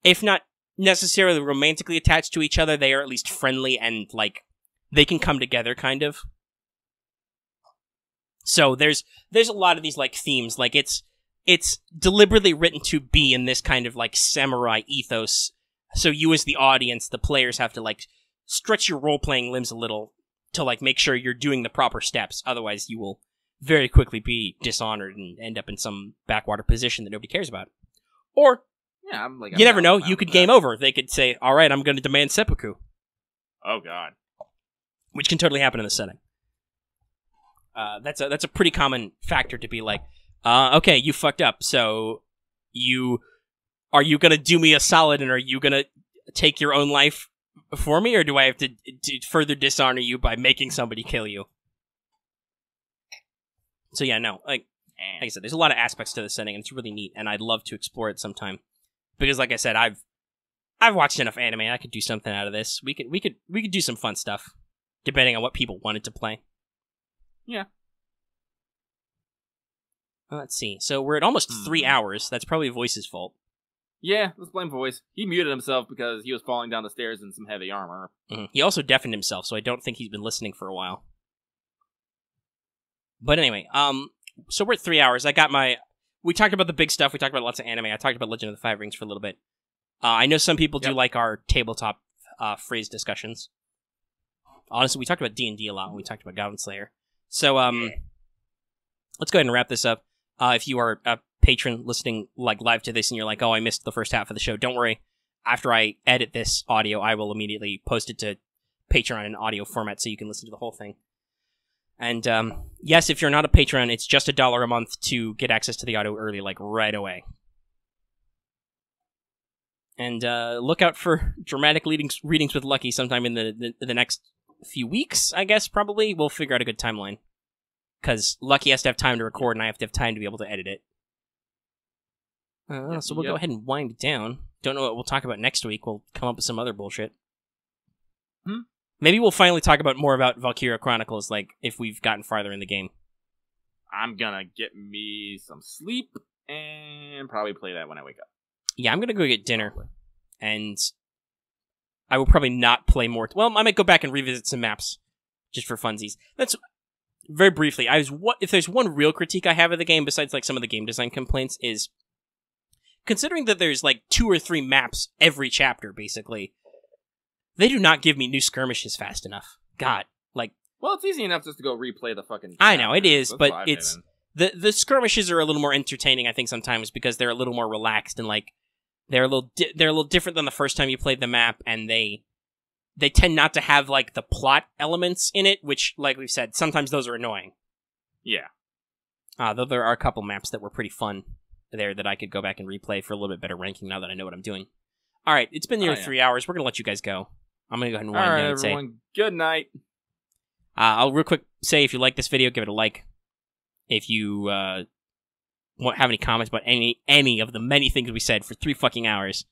if not necessarily romantically attached to each other, they are at least friendly and, like, they can come together, kind of. So there's a lot of these, like, themes. Like, it's deliberately written to be in this kind of, like, samurai ethos. So you as the audience, the players have to, like, stretch your role-playing limbs a little to, like, make sure you're doing the proper steps. Otherwise, you will very quickly be dishonored and end up in some backwater position that nobody cares about. Or, yeah, I'm you never know, you could game over. They could say, all right, I'm going to demand seppuku. Oh, God. Which can totally happen in the setting. That's a pretty common factor to be like, okay, you fucked up, so are you going to do me a solid, and are you going to take your own life for me, or do I have to further dishonor you by making somebody kill you? So yeah, no, like I said, there's a lot of aspects to the setting, and it's really neat, and I'd love to explore it sometime. Because, like I said, I've watched enough anime. I could do something out of this. We could do some fun stuff, depending on what people wanted to play. Yeah. Let's see. So we're at almost 3 hours. That's probably Voice's fault. Yeah, let's blame Voice. He muted himself because he was falling down the stairs in some heavy armor. Mm-hmm. He also deafened himself, so I don't think he's been listening for a while. But anyway, so we're at 3 hours. We talked about the big stuff. We talked about lots of anime. I talked about Legend of the Five Rings for a little bit. I know some people do like our tabletop phrase discussions. Honestly, we talked about D&D a lot when we talked about Goblin Slayer. So, let's go ahead and wrap this up. If you are patron listening like live to this and you're like, oh, I missed the first half of the show, don't worry. After I edit this audio, I will immediately post it to Patreon in audio format so you can listen to the whole thing. And yes, if you're not a patron, it's just $1 a month to get access to the audio early, like right away. And look out for dramatic readings with Lucky sometime in the next few weeks, I guess, probably. We'll figure out a good timeline. Because Lucky has to have time to record, and I have to have time to be able to edit it. So we'll go ahead and wind it down. Don't know what we'll talk about next week. We'll come up with some other bullshit. Maybe we'll finally talk about more about Valkyria Chronicles, like, if we've gotten farther in the game. I'm gonna get me some sleep, and probably play that when I wake up. Yeah, I'm gonna go get dinner. And I will probably not play more... Well, I might go back and revisit some maps, just for funsies. That's... Very briefly, if there's one real critique I have of the game, besides like some of the game design complaints, is considering that there's like 2 or 3 maps every chapter, basically, they do not give me new skirmishes fast enough. God, like... Well, it's easy enough just to go replay the fucking... I know, it is, but it's... The skirmishes are a little more entertaining, I think, sometimes, because they're a little more relaxed, and like, they're a little different than the first time you played the map, and they tend not to have, like, the plot elements in it, which, like we've said, sometimes those are annoying. Yeah. Though there are a couple maps that were pretty fun there that I could go back and replay for a little bit better ranking now that I know what I'm doing. Alright, it's been nearly 3 hours. We're going to let you guys go. I'm going to go ahead and wind down and say... everyone, good night. I'll real quick say, if you like this video, give it a like. If you have any comments about any of the many things we said for 3 fucking hours,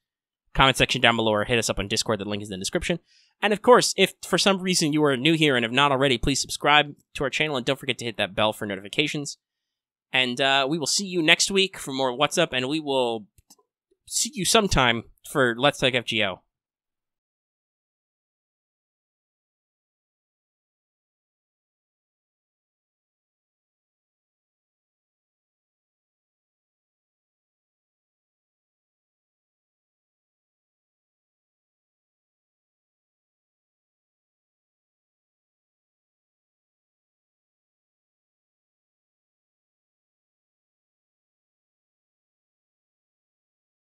comment section down below or hit us up on Discord. The link is in the description. And of course, if for some reason you are new here and have not already, please subscribe to our channel and don't forget to hit that bell for notifications. And we will see you next week for more What's Up, and we will see you sometime for Let's Talk FGO.